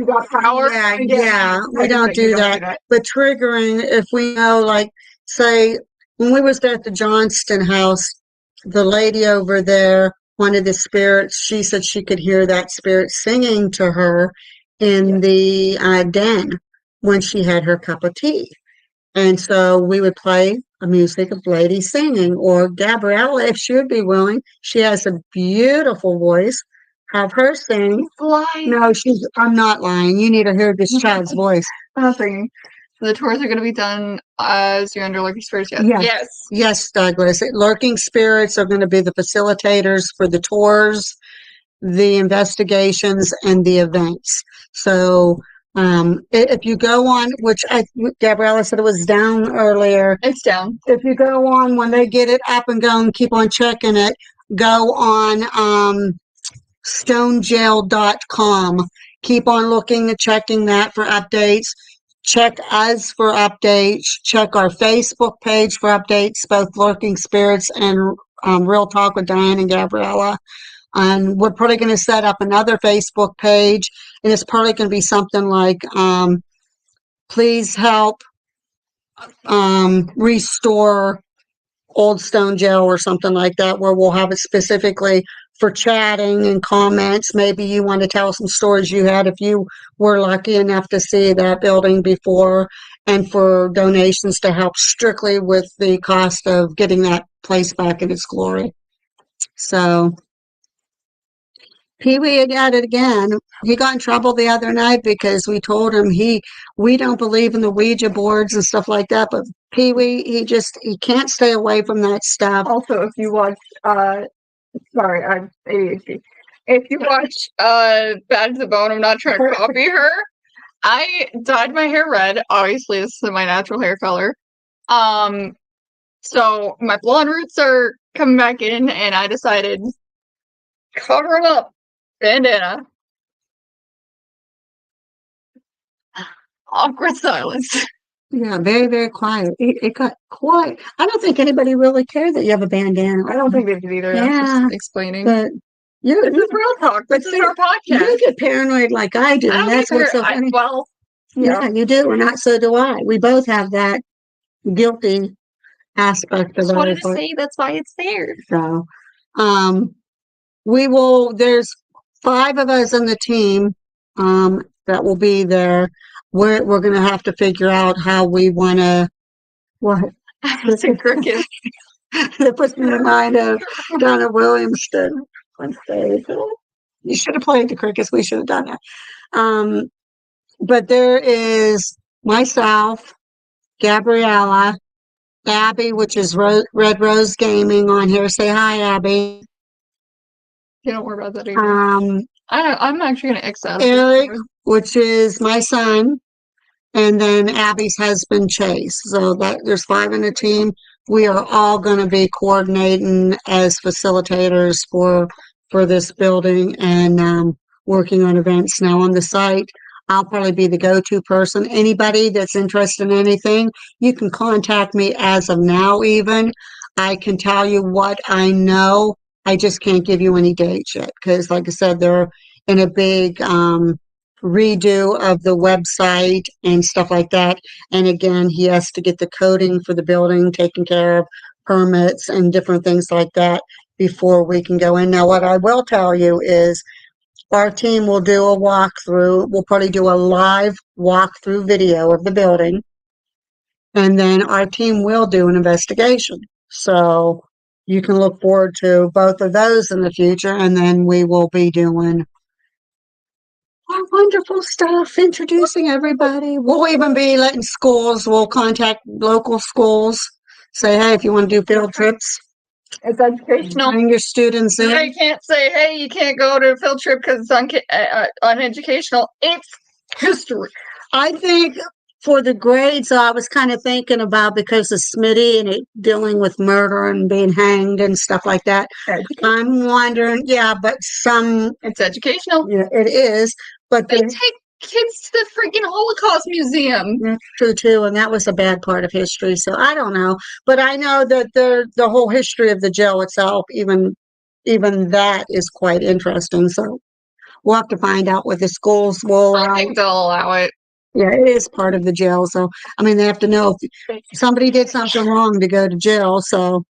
got power. Yeah, we don't do that. But triggering, if we know, like, say, when we was at the Johnston house, the lady over there, one of the spirits, she said she could hear that spirit singing to her in the den when she had her cup of tea. And so we would play a music of lady singing, or Gabriella, if she would be willing. She has a beautiful voice. Have her sing. Lying. No, I'm not lying. You need to hear this child's voice. Nothing. So the tours are going to be done as you're under Lurking Spirits. Yes. Yes, Douglas. Lurking Spirits are going to be the facilitators for the tours, the investigations, and the events. So if you go on, which Gabriella said it was down earlier. It's down. If you go on, when they get it up and going, keep on checking it. Go on stonejail.com. Keep on looking and checking that for updates. Check us for updates. Check our Facebook page for updates, both Lurking Spirits and Real Talk with Diane and Gabriella. And we're probably going to set up another Facebook page, and it's probably going to be something like, please help restore Old Stone Jail or something like that, where we'll have it specifically for chatting and comments. Maybe you want to tell some stories you had if you were lucky enough to see that building before, and for donations to help strictly with the cost of getting that place back in its glory. So Pee-wee had at it again. He got in trouble the other night because we told him we don't believe in the Ouija boards and stuff like that, but Pee-wee, he can't stay away from that stuff. Also, if you watch, sorry, I'm ADHD. If you watch Bad to the Bone, I'm not trying to copy her. I dyed my hair red. Obviously, this is my natural hair color. So my blonde roots are coming back in, and I decided cover them up. Bandana. Awkward silence. Yeah, very, very quiet. It got quiet. I don't think anybody really cared that you have a bandana. I don't think they did either. Yeah, just explaining. But this is Real Talk. This is our podcast. You get paranoid like I do. And that's what's so funny. Yeah, you do, and so do I. We both have that guilty aspect of it. I wanted to say that's why it's there. So, there's 5 of us on the team that will be there. We're going to have to figure out how we want to. What? Crickets. That puts me in mind of Donna Williamston on stage. You should have played the crickets. We should have done that. But there is myself, Gabriella, Abby, which is Red Rose Gaming on here. Say hi, Abby. You don't worry about that either. I'm actually going to X out. Eric, which is my son, and then Abby's husband, Chase. So there's 5 in the team. We are all going to be coordinating as facilitators for this building, and working on events now on the site. I'll probably be the go-to person. Anybody that's interested in anything, you can contact me as of now even. I can tell you what I know. I just can't give you any dates yet because, like I said, they're in a big redo of the website and stuff like that. And again, he has to get the coding for the building taken care of, permits and different things like that before we can go in. Now, what I will tell you is our team will do a walkthrough. We'll probably do a live walkthrough video of the building. And then our team will do an investigation. So you can look forward to both of those in the future. And then we will be doing our wonderful stuff, introducing everybody. We'll even be letting schools, we'll contact local schools, say, hey, if you want to do field trips, It's educational. bring your students in. I can't say, hey, you can't go to a field trip because it's uneducational. It's history. I think for the grades, I was kind of thinking about because of Smitty and it dealing with murder and being hanged and stuff like that. I'm wondering, yeah, but It's educational. yeah, it is, but They take kids to the freaking Holocaust Museum. that's true too, and that was a bad part of history. So I don't know, but I know that the whole history of the jail itself, even that is quite interesting. So we'll have to find out what the schools will I allow. think they'll allow it. Yeah, it is part of the jail. So, I mean, they have to know if somebody did something wrong to go to jail. So,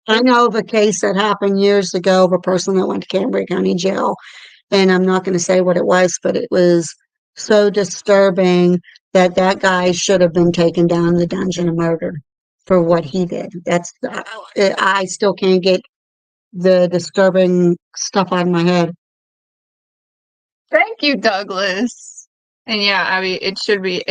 I know of a case that happened years ago of a person that went to Cambria County Jail. And I'm not going to say what it was, but it was so disturbing that that guy should have been taken down in the dungeon and murdered for what he did. I still can't get the disturbing stuff out of my head. Thank you, Douglas. And yeah, I mean, it should be.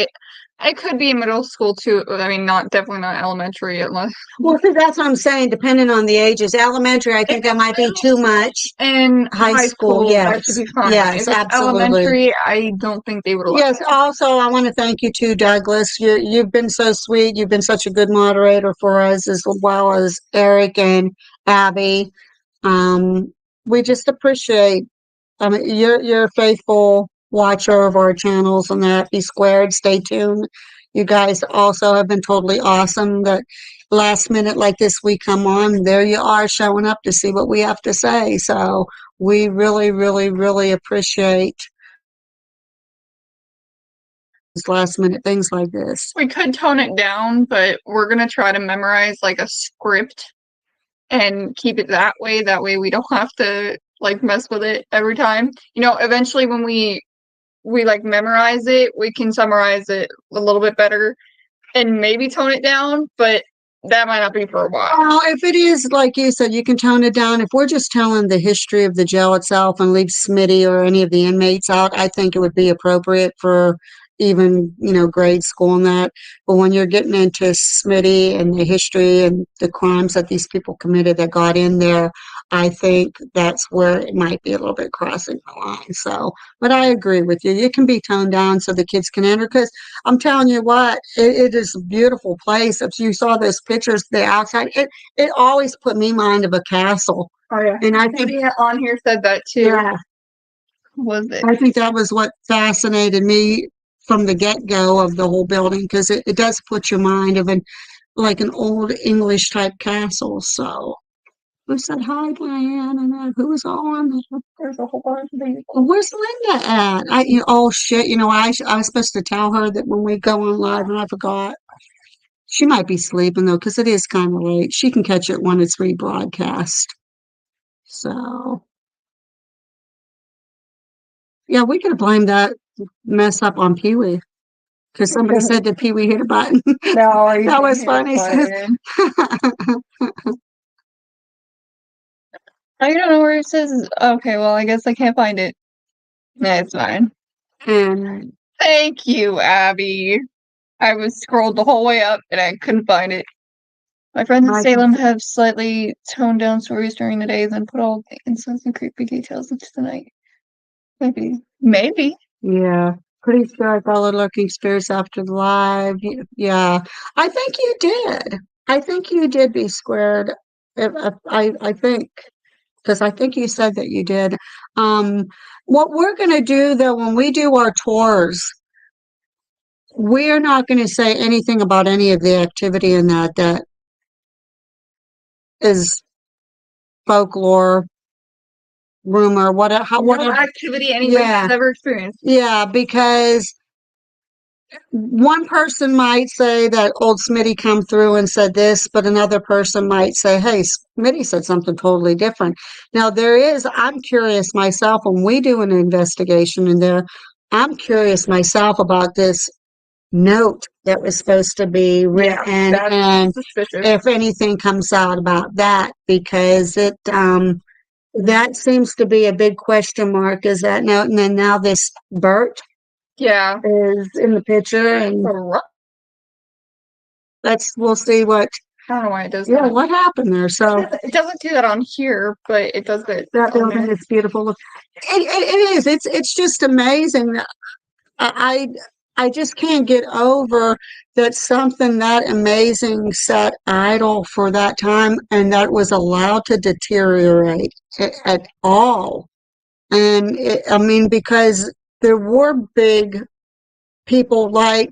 It could be middle school too. I mean, definitely not elementary unless. Well, that's what I'm saying, depending on the ages. Elementary, I think that might be too much. And High school, that yes. should be fine. Yes, If it's absolutely. elementary, I don't think they would allow Yes, it. also, I want to thank you too, Douglas. You've been so sweet. You've been such a good moderator for us, as well as Eric and Abby. We just appreciate, you're a faithful watcher of our channels and that. Be squared. Stay tuned. You guys also have been totally awesome. That last minute like this, we come on, there you are showing up to see what we have to say. So we really, really, really appreciate these last minute things like this. We could tone it down, but we're gonna try to memorize like a script and keep it that way. That way we don't have to like mess with it every time. You know, eventually when we like memorize it, we can summarize it a little bit better and maybe tone it down, but that might not be for a while. Well, if it is, like you said, you can tone it down. If we're just telling the history of the jail itself and leave Smitty or any of the inmates out, I think it would be appropriate for even, grade school and that. But when you're getting into Smitty and the history and the crimes that these people committed that got in there, I think that's where it might be a little bit crossing the line. So, but I agree with you. It can be toned down so the kids can enter, because I'm telling you what, it is a beautiful place. If you saw those pictures, the outside, it always put me in mind of a castle. Oh yeah, and I think somebody on here said that too. Yeah, Was it? I think that was what fascinated me from the get-go of the whole building, because it does put your mind of like an old English type castle. So who said hi, Diane? And who was on? There's a whole bunch of things. Where's Linda at? Oh shit! I was supposed to tell her that when we go on live, and I forgot. She might be sleeping though, because it is kind of late. She can catch it when it's rebroadcast. So yeah, we could blame that mess up on Pee Wee, because somebody said that Pee Wee hit a button. No, That was funny. I don't know where it says. Okay, well, I guess I can't find it. Nah, it's fine. And Thank you, Abby. I was scrolled the whole way up and I couldn't find it. My friends in Salem have slightly toned down stories during the day, then put all the insults and creepy details into the night. Maybe. Yeah, pretty sure I followed Lurking Spirits after the live. Yeah, I think you did. I think you did be squared. I think. Because I think you said that you did. What we're going to do though, when we do our tours, we're not going to say anything about any of the activity in that is folklore, rumor, whatever. Activity anybody's Yeah. ever experienced. Yeah, because one person might say that old Smitty come through and said this, but another person might say, hey, Smitty said something totally different. Now, I'm curious myself when we do an investigation in there, I'm curious myself about this note that was supposed to be written and Suspicious. if anything comes out about that, because that seems to be a big question mark, is that note. And then now this Bert Yeah. is in the picture, and we'll see what. I don't know why it does Yeah, that. what happened there? So It doesn't do that on here, but it does it. that building is beautiful. It is. It's just amazing. I I just can't get over that something that amazing sat idle for that time and that was allowed to deteriorate at all. And I mean, because there were big people like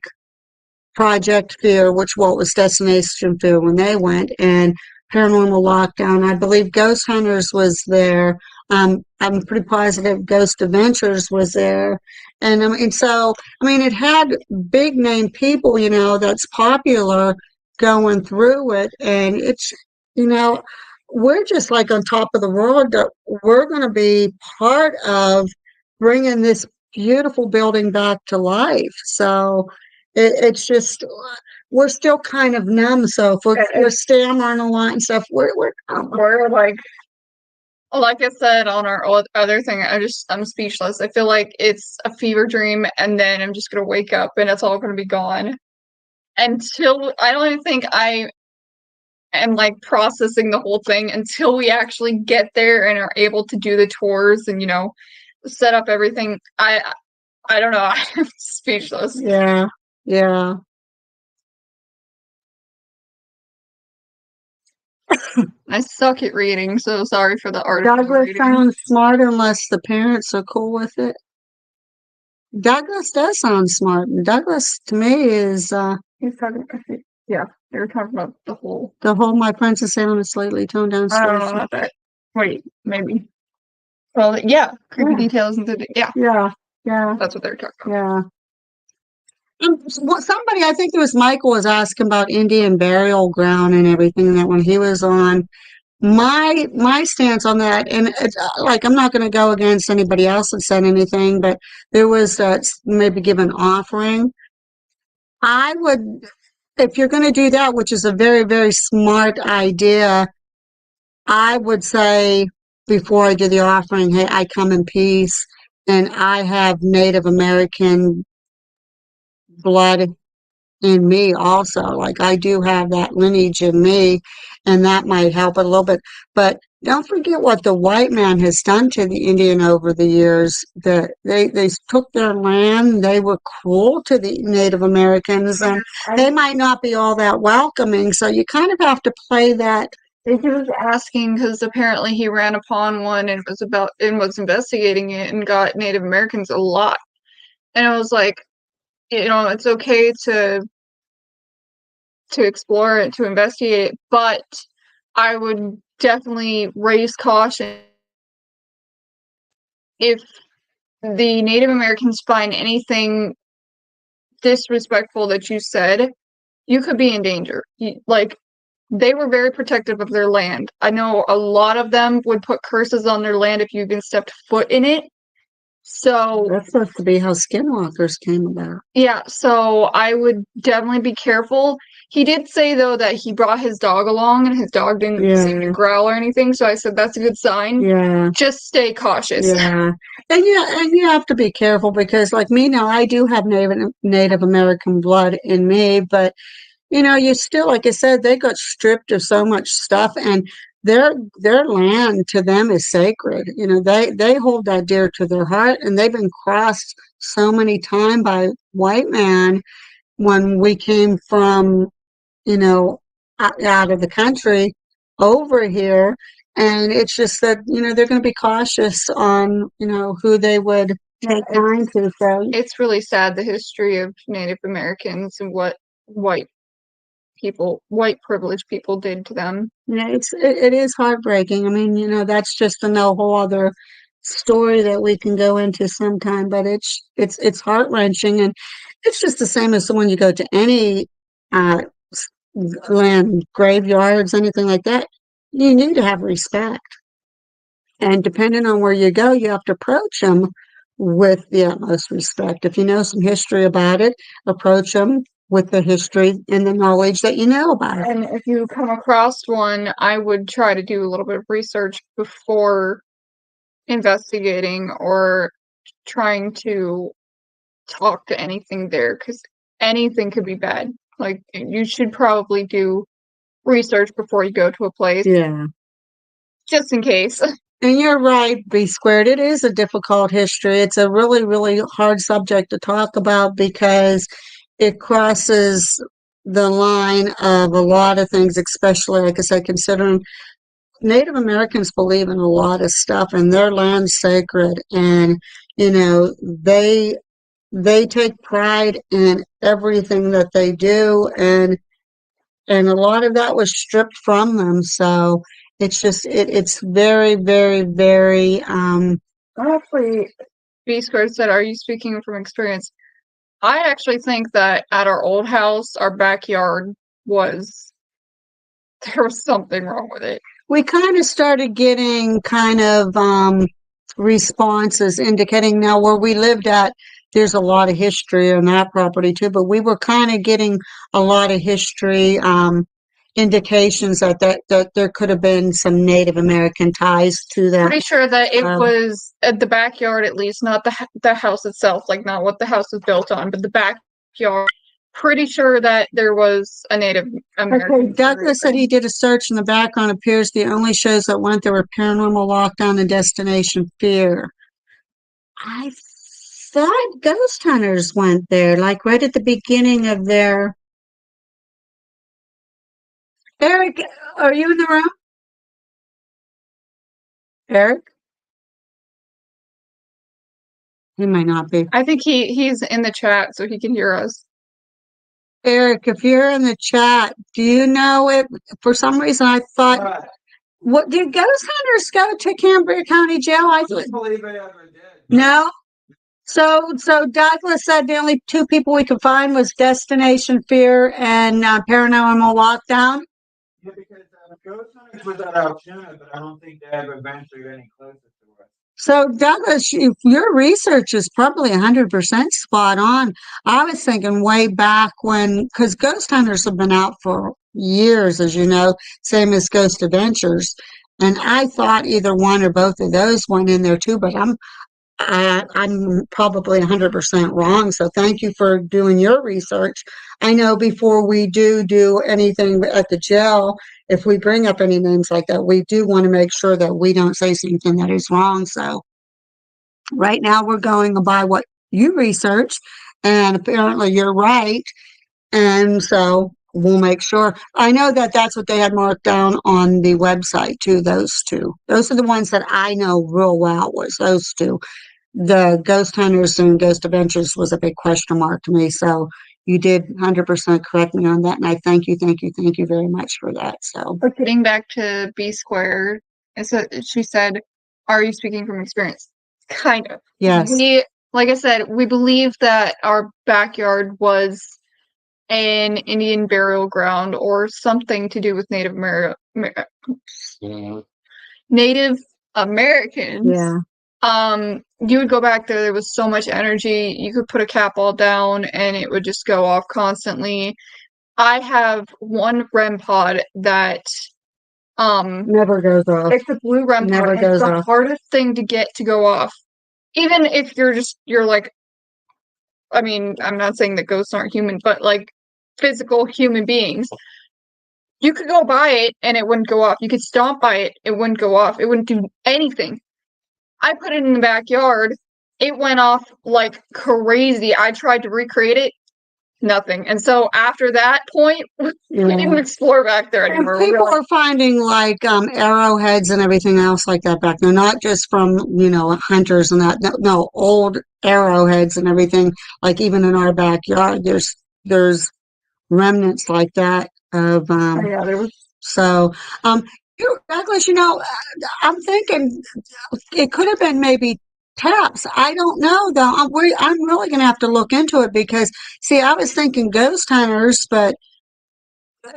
Project Fear, which was Destination Fear when they went, and Paranormal Lockdown. I believe Ghost Hunters was there. I'm pretty positive Ghost Adventures was there. And so, I mean, it had big name people, that's popular going through it. And it's, we're just like on top of the world. That we're going to be part of bringing this beautiful building back to life. So, it's just we're still kind of numb. So if we're stammering a lot and stuff, we're like I said on our other thing, I'm speechless. I feel like it's a fever dream, and then I'm just gonna wake up and it's all gonna be gone. Until I don't even think I am like processing the whole thing until we actually get there and are able to do the tours and set up everything. I don't know. I'm speechless. Yeah. I suck at reading, so sorry for the article. Douglas sounds smart unless the parents are cool with it. Douglas does sound smart. Douglas to me is he's talking. Yeah, they were talking about the whole My Princess Salem is slightly toned down. I don't know about that. Wait, maybe. Well, yeah, creepy details and yeah, that's what they're talking about. Yeah. And somebody, I think it was Michael, was asking about Indian burial ground and everything. That when he was on, my stance on that, and it's like I'm not going to go against anybody else that said anything, but there was maybe give an offering. I would, if you're going to do that, which is a very, very smart idea, I would say before I do the offering, hey, I come in peace, and I have Native American blood in me also. Like I do have that lineage in me, and that might help it a little bit. But don't forget what the white man has done to the Indian over the years. That they took their land. They were cruel to the Native Americans, and they might not be all that welcoming. So you kind of have to play that. He was asking because apparently he ran upon one and was investigating it and got Native Americans a lot. And I was like, it's okay to explore it, to investigate it, but I would definitely raise caution if the Native Americans find anything disrespectful that you said, you could be in danger. They were very protective of their land. I know a lot of them would put curses on their land if you even stepped foot in it. So that's supposed to be how skinwalkers came about. Yeah, so I would definitely be careful. He did say though that he brought his dog along and his dog didn't seem to growl or anything, so I said that's a good sign. Yeah. Just stay cautious. Yeah. And you have to be careful because like me now, I do have Native American blood in me, but you still, like I said, they got stripped of so much stuff, and their land to them is sacred. They hold that dear to their heart, and they've been crossed so many times by white man when we came from, out of the country over here. And it's just that, they're going to be cautious on, who they would take time to. So, It's really sad, the history of Native Americans and what white privileged people did to them. it is heartbreaking. I mean, that's just a whole other story that we can go into sometime, but it's heart-wrenching, and it's just the same as when you go to any uh, land graveyards, anything like that. You need to have respect, and depending on where you go, you have to approach them with the utmost respect. If you know some history about it, approach them with the history and the knowledge that you know about it. And if you come across one, I would try to do a little bit of research before investigating or trying to talk to anything there, because anything could be bad. Like, you should probably do research before you go to a place, Yeah. just in case. And you're right, B squared. It is a difficult history. It's a really, really hard subject to talk about because it crosses the line of a lot of things, especially, like I said, considering Native Americans believe in a lot of stuff and their land's sacred. And, they take pride in everything that they do. And a lot of that was stripped from them. So it's just it's very, very, very Actually, B Squared said, "Are you speaking from experience?" I actually think that at our old house, our backyard there was something wrong with it. we kind of started getting kind of responses indicating now where we lived at, there's a lot of history on that property too, but we were kind of getting a lot of history indications that there could have been some Native American ties to that. Pretty sure that it was at the backyard, at least, not the house itself, like not what the house was built on, but the backyard. Pretty sure that there was a Native American. Okay, Douglas said he did a search in the background. Appears the only shows that went there were Paranormal Lockdown and Destination Fear. I thought Ghost Hunters went there, like right at the beginning of their. Eric, are you in the room? Eric? He might not be. I think he's in the chat, so he can hear us. Eric, if you're in the chat, do you know it? For some reason, I thought, what did Ghost Hunters go to Cambria County Jail? I don't believe I ever did. No. So Douglas said the only two people we could find was Destination Fear and Paranormal Lockdown. Yeah, because Ghost Hunters was at Altoona, but I don't think they ever ventured any closer to us. So Douglas, your research is probably 100% spot on. I was thinking way back when, because Ghost Hunters have been out for years, as you know, same as Ghost Adventures. And I thought either one or both of those went in there too, but I'm probably 100% wrong. So thank you for doing your research. I know before we do anything at the jail, if we bring up any names like that, we do want to make sure that we don't say something that is wrong. So right now we're going by what you researched, and apparently you're right. And so we'll make sure. I know that that's what they had marked down on the website too, those two. Those are the ones that I know real well, was those two. The Ghost Hunters and Ghost Adventures was a big question mark to me. So you did 100% correct me on that. And I thank you very much for that. So, but getting back to B Square, she said, "Are you speaking from experience?" Kind of. Yes. Like I said, we believe that our backyard was an Indian burial ground or something to do with Native Americans. Yeah. You would go back there was so much energy. You could put a cat ball down and it would just go off constantly. I have one REM pod that never goes off. It's a blue REM pod. Never goes off. The off. hardest thing to get to go off. Even if you're like, I mean, I'm not saying that ghosts aren't human, but like physical human beings. You could go by it and it wouldn't go off. You could stomp by it, it wouldn't go off. It wouldn't do anything. I put it in the backyard. It went off like crazy. I tried to recreate it. nothing. And so after that point, we didn't Yeah. explore back there And anymore. We people were like, are finding like arrowheads and everything else like that back there, not just from, hunters and that. No, no, old arrowheads and everything. Like even in our backyard, there's remnants like that of oh yeah, there was so Douglas, I'm thinking it could have been maybe taps. I don't know though. I'm really going to have to look into it because see, I was thinking ghost hunters, but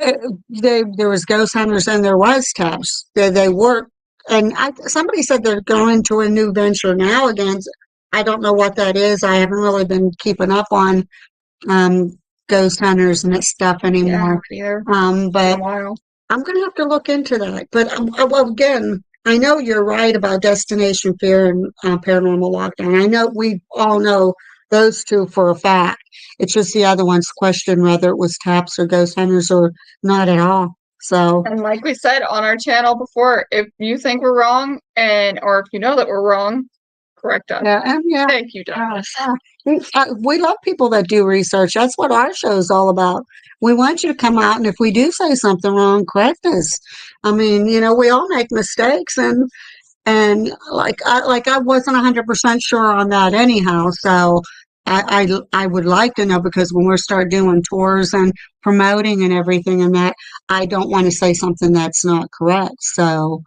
uh, there was ghost hunters and there was taps. They work, and somebody said they're going to a new venture now again. I don't know what that is. I haven't really been keeping up on um, ghost hunters and that stuff anymore. either. But a while. I'm going to have to look into that. But well, again, I know you're right about destination fear and paranormal lockdown. I know we all know those two for a fact. It's just the other one's question whether it was taps or ghost hunters or not at all. So And like we said on our channel before, if you think we're wrong or if you know that we're wrong, correct us. yeah. Thank you, Douglas. We love people that do research. That's what our show is all about. We want you to come out, and if we do say something wrong, correct us. I mean, we all make mistakes, and I wasn't 100% sure on that anyhow. So I would like to know because when we start doing tours and promoting and everything and that, I don't want to say something that's not correct. So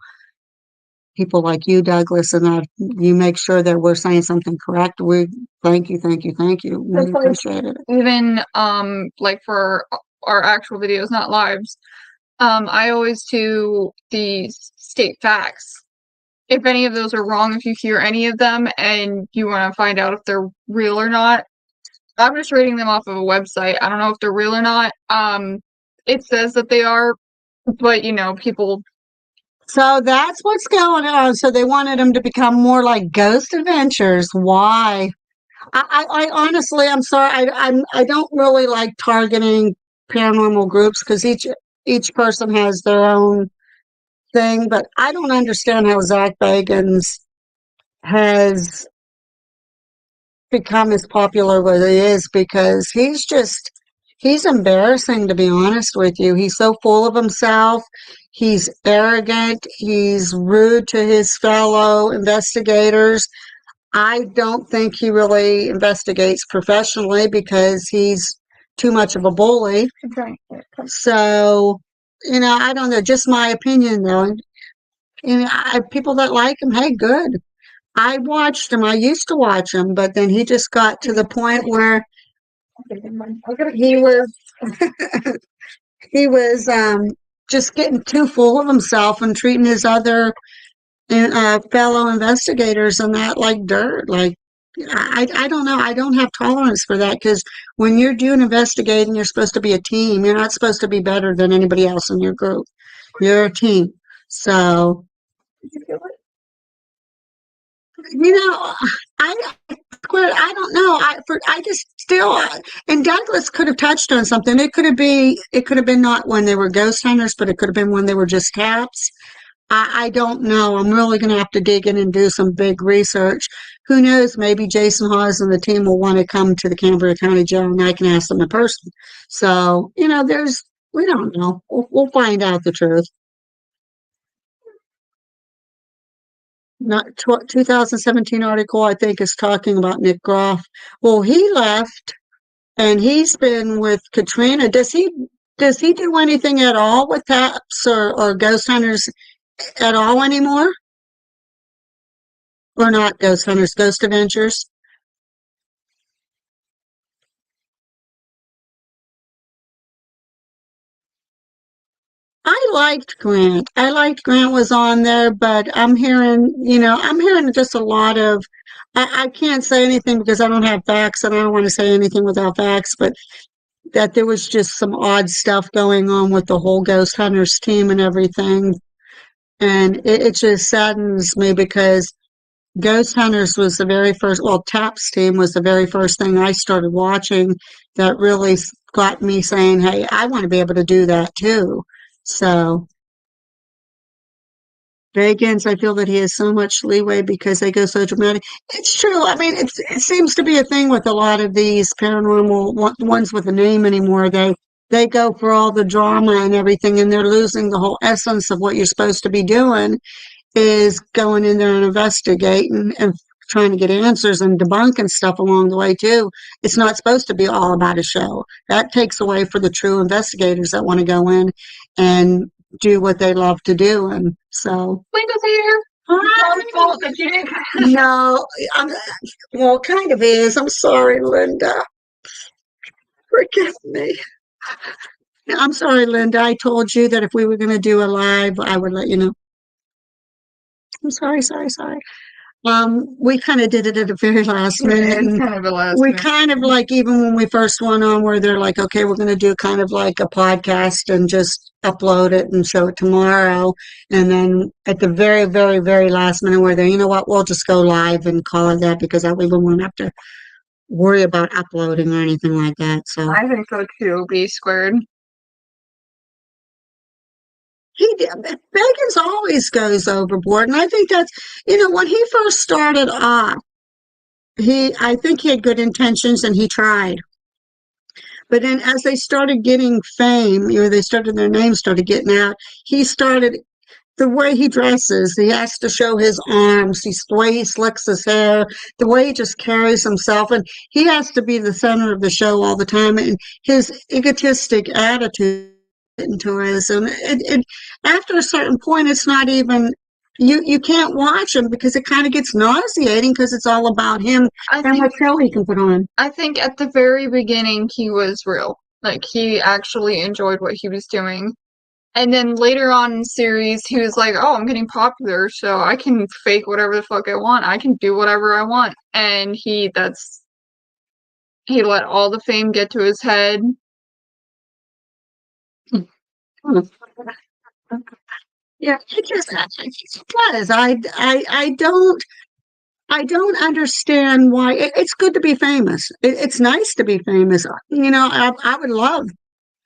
people like you, Douglas, and that you make sure that we're saying something correct. We thank you, thank you, thank you. We It's like appreciate it. even like for our actual videos, not lives, I always do the state facts. If any of those are wrong, if you hear any of them and you want to find out if they're real or not, I'm just reading them off of a website. I don't know if they're real or not. It says that they are, but people. So that's what's going on. So they wanted them to become more like Ghost Adventures. Why? I honestly, I'm sorry. I don't really like targeting paranormal groups because each person has their own thing. But I don't understand how Zach Bagans has become as popular as he is because he's embarrassing, to be honest with you. He's so full of himself. He's arrogant. He's rude to his fellow investigators. I don't think he really investigates professionally because he's too much of a bully. So, I don't know, just my opinion though. People that like him, hey, good. I watched him. I used to watch him, but then he just got to the point where he was he was just getting too full of himself and treating his other fellow investigators and that like dirt. Like I don't know. I don't have tolerance for that because when you're doing investigating, you're supposed to be a team. You're not supposed to be better than anybody else in your group. You're a team. So I I don't know. I just still, and Douglas could have touched on something. It could have been not when they were ghost hunters, but it could have been when they were just taps. I don't know. I'm really going to have to dig in and do some big research. Who knows? Maybe Jason Hawes and the team will want to come to the Canberra County Jail and I can ask them in person. So, we don't know. We'll find out the truth. Not 2017 article, I think, is talking about Nick Groff. Well, he left and he's been with Katrina. Does he do anything at all with taps or ghost hunters at all anymore? Or not ghost hunters, ghost adventures? I liked Grant. Was on there, but I'm hearing just a lot of, I can't say anything because I don't have facts and I don't want to say anything without facts, but that there was just some odd stuff going on with the whole Ghost Hunters team and everything. And it just saddens me because Ghost Hunters was the very first, well, TAPS team was the very first thing I started watching that really got me saying, hey, I want to be able to do that too. So Vegans, I feel that he has so much leeway because they go so dramatic. It's true. I mean, it seems to be a thing with a lot of these paranormal ones with a name anymore. They go for all the drama and everything, and they're losing the whole essence of what you're supposed to be doing is going in there and investigating and trying to get answers and debunking stuff along the way too. It's not supposed to be all about a show. That takes away for the true investigators that want to go in and do what they love to do. And so, Linda's here. It's my fault that you didn't. no, well, it kind of is. I'm sorry, Linda. Forgive me. I'm sorry, Linda. I told you that if we were going to do a live, I would let you know. I'm sorry. We kind of did it at the very last minute. It's And kind of a last we minute. kind of like, even when we first went on, where they're like, okay, we're going to do kind of like a podcast and just upload it and show it tomorrow. And then at the very, very, very last minute, where they're, you know what, we'll just go live and call it that because that way we won't have to worry about uploading or anything like that. So I think so too. B squared. Bacons always goes overboard. And I think that's, when he first started off, I think he had good intentions and he tried. But then as they started getting fame, their names started getting out, he started, the way he dresses, he has to show his arms, the way he slicks his hair, the way he just carries himself, and he has to be the center of the show all the time, and his egotistic attitude into it. And after a certain point, it's not even, you can't watch him because it kind of gets nauseating because it's all about him and what show he can put on. I think at the very beginning he was real. Like he actually enjoyed what he was doing. And then later on in the series, he was like, oh, I'm getting popular, so I can fake whatever the fuck I want. I can do whatever I want. And he let all the fame get to his head. Yeah, it just does. I don't understand why. It's good to be famous. It's nice to be famous. I would love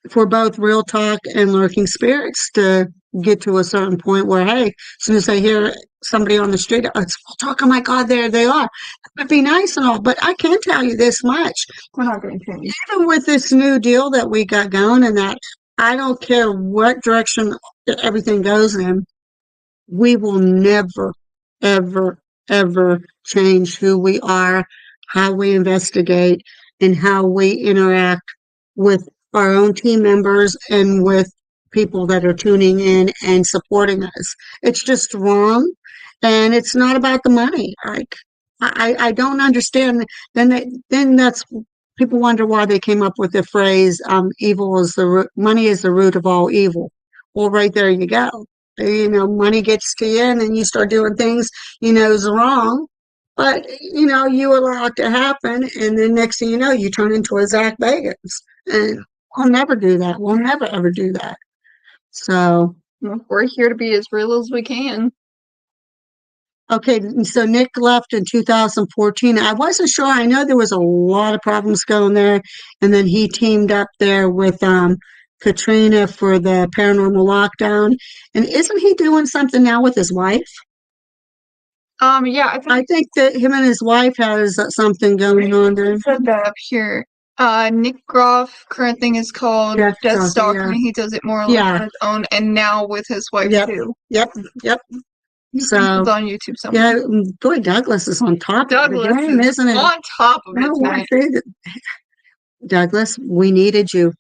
for both Real Talk and Lurking Spirits to get to a certain point where, hey, as soon as I hear somebody on the street, it's Real Talk, oh my God, there they are. That would be nice and all, but I can tell you this much. We're not going to change. Even with this new deal that we got going, and that I don't care what direction everything goes in, we will never, ever, ever change who we are, how we investigate, and how we interact with our own team members and with people that are tuning in and supporting us. It's just wrong, and it's not about the money. Like I don't understand. Then that's people wonder why they came up with the phrase "evil is the root, money is the root of all evil." Well, right there you go. Money gets to you, and then you start doing things is wrong. But you allow it to happen, and then next thing you know, you turn into a Zach Bagans, and we'll never do that. We'll never ever do that. So we're here to be as real as we can. Okay, so Nick left in 2014. I wasn't sure. I know there was a lot of problems going there, and then he teamed up there with Katrina for the paranormal lockdown. And isn't he doing something now with his wife? Yeah, I think that him and his wife has something going on there. Said that up here. Nick Groff, current thing is called Death Stalker, and he does it more or less on his own, and now with his wife too. Yep. So it's on YouTube somewhere. Yeah, boy, Douglas is on top Douglas of the game, isn't it? On top of it. No, I say that, Douglas, we needed you.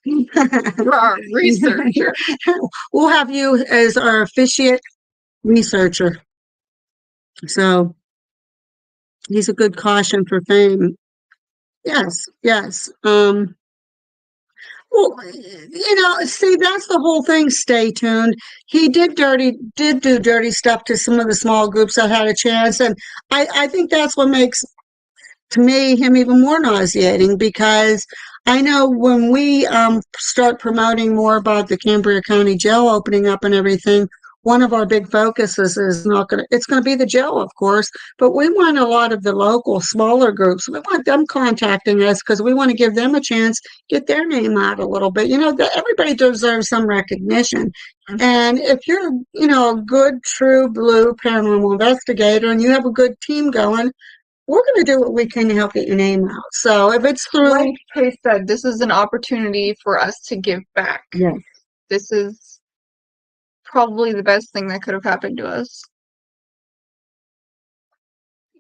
You're our researcher. We'll have you as our officiate researcher. So he's a good caution for fame. Yes. Well, see, that's the whole thing. Stay tuned. He did do dirty stuff to some of the small groups that had a chance. And I think that's what makes, to me, him even more nauseating, because I know when we start promoting more about the Cambria County Jail opening up and everything, one of our big focuses is it's going to be the jail, of course, but we want a lot of the local smaller groups. We want them contacting us because we want to give them a chance, get their name out a little bit. Everybody deserves some recognition. And if you're, a good, true blue paranormal investigator and you have a good team going, we're going to do what we can to help get your name out. So if it's through, Like Kay said, this is an opportunity for us to give back. yes. This is probably the best thing that could have happened to us.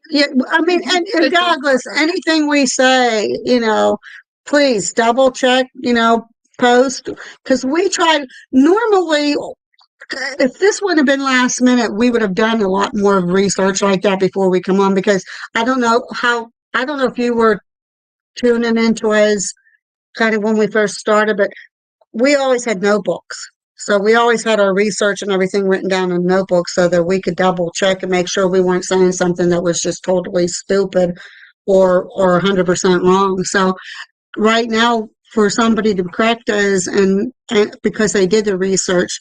Yeah, I mean, and Douglas, anything we say, please double check, post, because we tried. Normally, if this would have been last minute, we would have done a lot more research like that before we come on, because I don't know if you were tuning into us kind of when we first started, but we always had notebooks. So we always had our research and everything written down in notebooks so that we could double check and make sure we weren't saying something that was just totally stupid or 100% wrong. So right now, for somebody to correct us and because they did the research,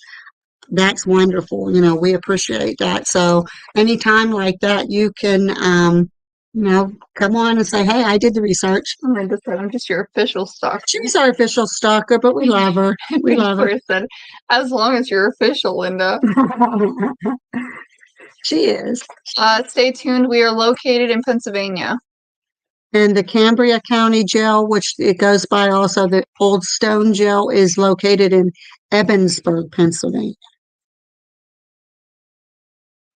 that's wonderful. We appreciate that. So anytime like that, you can, come on and say, hey, I did the research. I just said, I'm just your official stalker. She's our official stalker, but we love her. We love her. Said, as long as you're official, Linda. She is. Stay tuned. We are located in Pennsylvania. And the Cambria County Jail, which it goes by also the Old Stone Jail, is located in Ebensburg, Pennsylvania.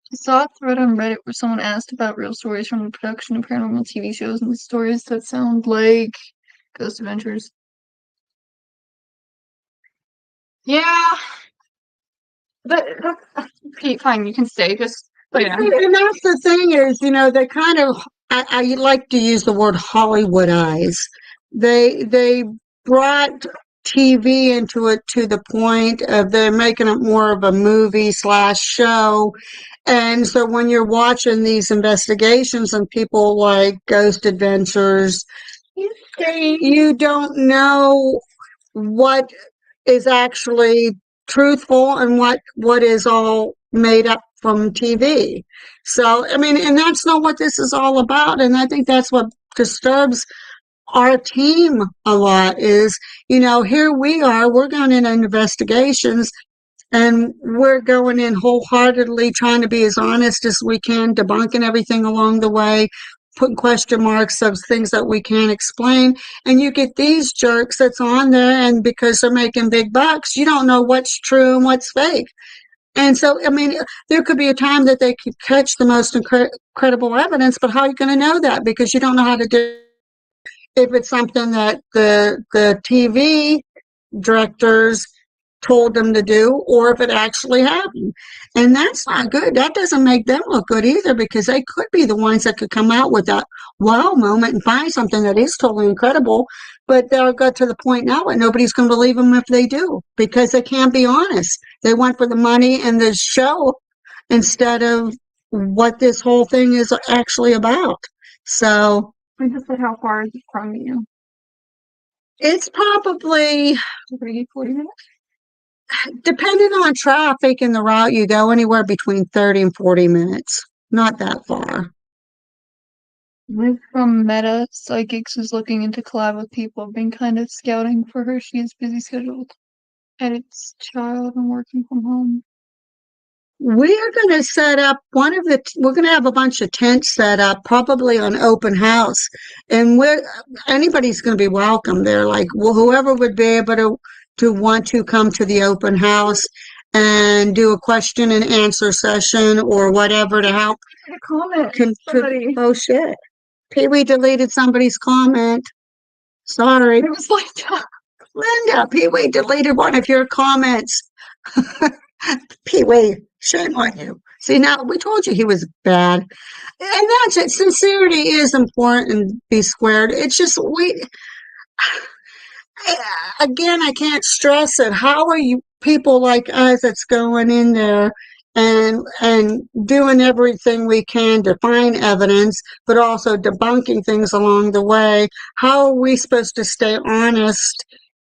I saw a thread on Reddit where someone asked about real stories from the production of paranormal TV shows and the stories that sound like Ghost Adventures. Yeah. But Pete, fine, you can stay. Just And that's the thing is, they kind of, I like to use the word Hollywoodize. They brought TV into it to the point of they're making it more of a movie / show. And so when you're watching these investigations and people like Ghost Adventures, you don't know what is actually truthful and what is all made up from TV. So, I mean, and that's not what this is all about. And I think that's what disturbs our team a lot is, here we are, we're going in investigations and we're going in wholeheartedly trying to be as honest as we can, debunking everything along the way, putting question marks of things that we can't explain. And you get these jerks that's on there, and because they're making big bucks, you don't know what's true and what's fake. And so, I mean, there could be a time that they could catch the most incredible evidence, but how are you going to know that? Because you don't know how to do if it's something that the TV directors told them to do, or if it actually happened. And that's not good. That doesn't make them look good either, because they could be the ones that could come out with that wow moment and find something that is totally incredible, but they'll get to the point now where nobody's going to believe them if they do, because they can't be honest. They went for the money and the show instead of what this whole thing is actually about. So I just said, how far is it from you? it's probably 40 minutes? depending on traffic and the route you go, anywhere between 30 and 40 minutes. Not that far. Liv from Meta Psychics is looking into collab with people. I've been kind of scouting for her. She is busy scheduled. Edits child and working from home. We're going to set up we're going to have a bunch of tents set up, probably on open house. And anybody's going to be welcome there. Like, whoever would be able to want to come to the open house and do a question and answer session or whatever to help. A comment. Somebody. Oh, shit. Pee-wee deleted somebody's comment. Sorry. It was like, Linda, Pee-wee deleted one of your comments. Pee-wee, shame on you. See, now we told you he was bad. And that's it. Sincerity is important and be squared. It's just, again, I can't stress it. How are you people like us that's going in there and doing everything we can to find evidence, but also debunking things along the way? How are we supposed to stay honest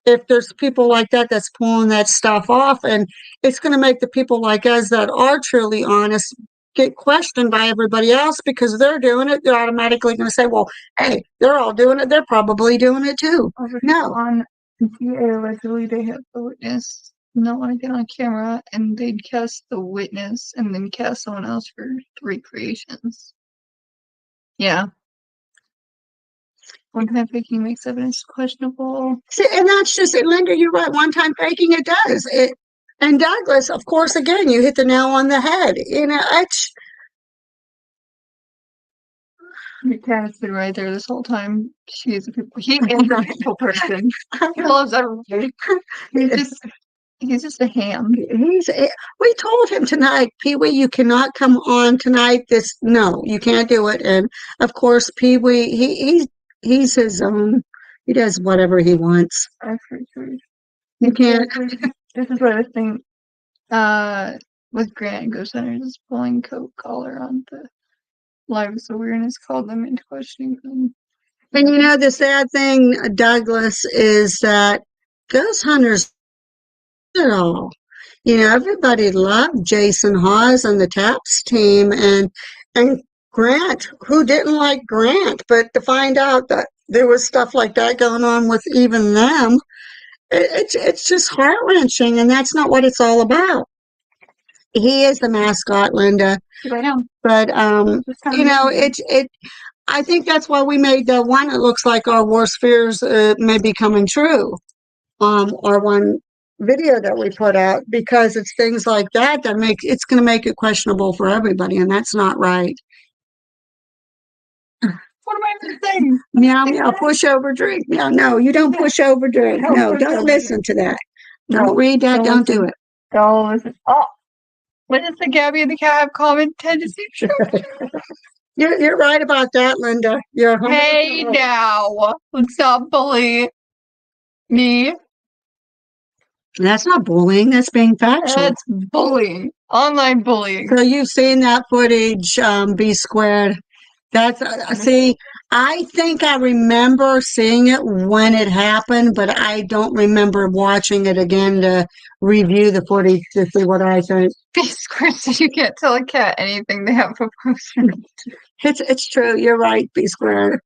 if there's people like that that's pulling that stuff off, and it's going to make the people like us that are truly honest get questioned by everybody else because they're doing it. They're automatically going to say, well, hey, they're all doing it. They're probably doing it too. No. On PA, allegedly they have the witness not want to get on camera, and they'd cast the witness and then cast someone else for 3 creations. Yeah. One-time faking makes evidence questionable. See, and that's just it, Linda. You're right. One-time faking, it does it. And Douglas, of course, again, you hit the nail on the head. You know, it's The cat has been right there this whole time. He is a people person. He loves everybody. He's just a ham. We told him tonight, Pee Wee, you cannot come on tonight. No, you can't do it. And of course, Pee Wee, he's his own. He does whatever he wants. You can't. This is what I think. With Grant Ghost Hunters is pulling coat collar on the lives awareness called them into questioning them. And you know, the sad thing, Douglas, is that Ghost Hunters did it all. You know, everybody loved Jason Hawes and the TAPS team, and Grant, who didn't like Grant, but to find out that there was stuff like that going on with even them, it's just heart-wrenching, and that's not what it's all about. He is the mascot, Linda. I know. But you know, I think that's why we made the one that looks like our worst fears may be coming true. Our one video that we put out, because it's things like that it's going to make it questionable for everybody, and that's not right. What am I saying? Meow meow, push over drink. No, you don't push over drink. No, don't listen to that. Don't read that. Don't do it. Don't listen. Oh, what is the Gabby and the Cat have common tendency? You're right about that, Linda. Hey now, let's not bully me. That's not bullying. That's being factual. That's bullying. Online bullying. So you've seen that footage, B squared. That's see, I think I remember seeing it when it happened, but I don't remember watching it again to review the footage to see what I think. B squared said you can't tell a cat anything they have a poster. It's true. You're right, B squared.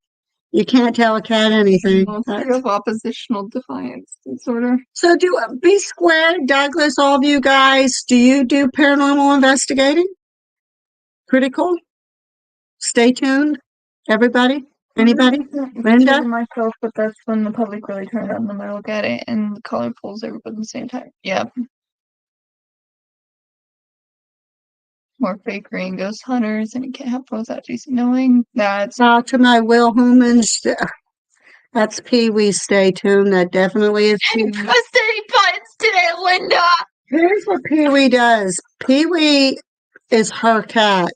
You can't tell a cat anything. Mostly of oppositional defiance disorder. So do B squared, Douglas, all of you guys, do you do paranormal investigating? Pretty cool. Stay tuned, everybody. Anybody? Linda? Myself, but that's when the public really turned on them. I look at it and the color pulls everybody at the same time. Yep. More fake green ghost hunters, and you can't have pros without Jason knowing. That's Talk to my Will Humans. That's Pee Wee. Stay tuned. That definitely is Pee Wee. pressed any buttons today, Linda. Here's what Pee Wee does. Pee Wee is her cat.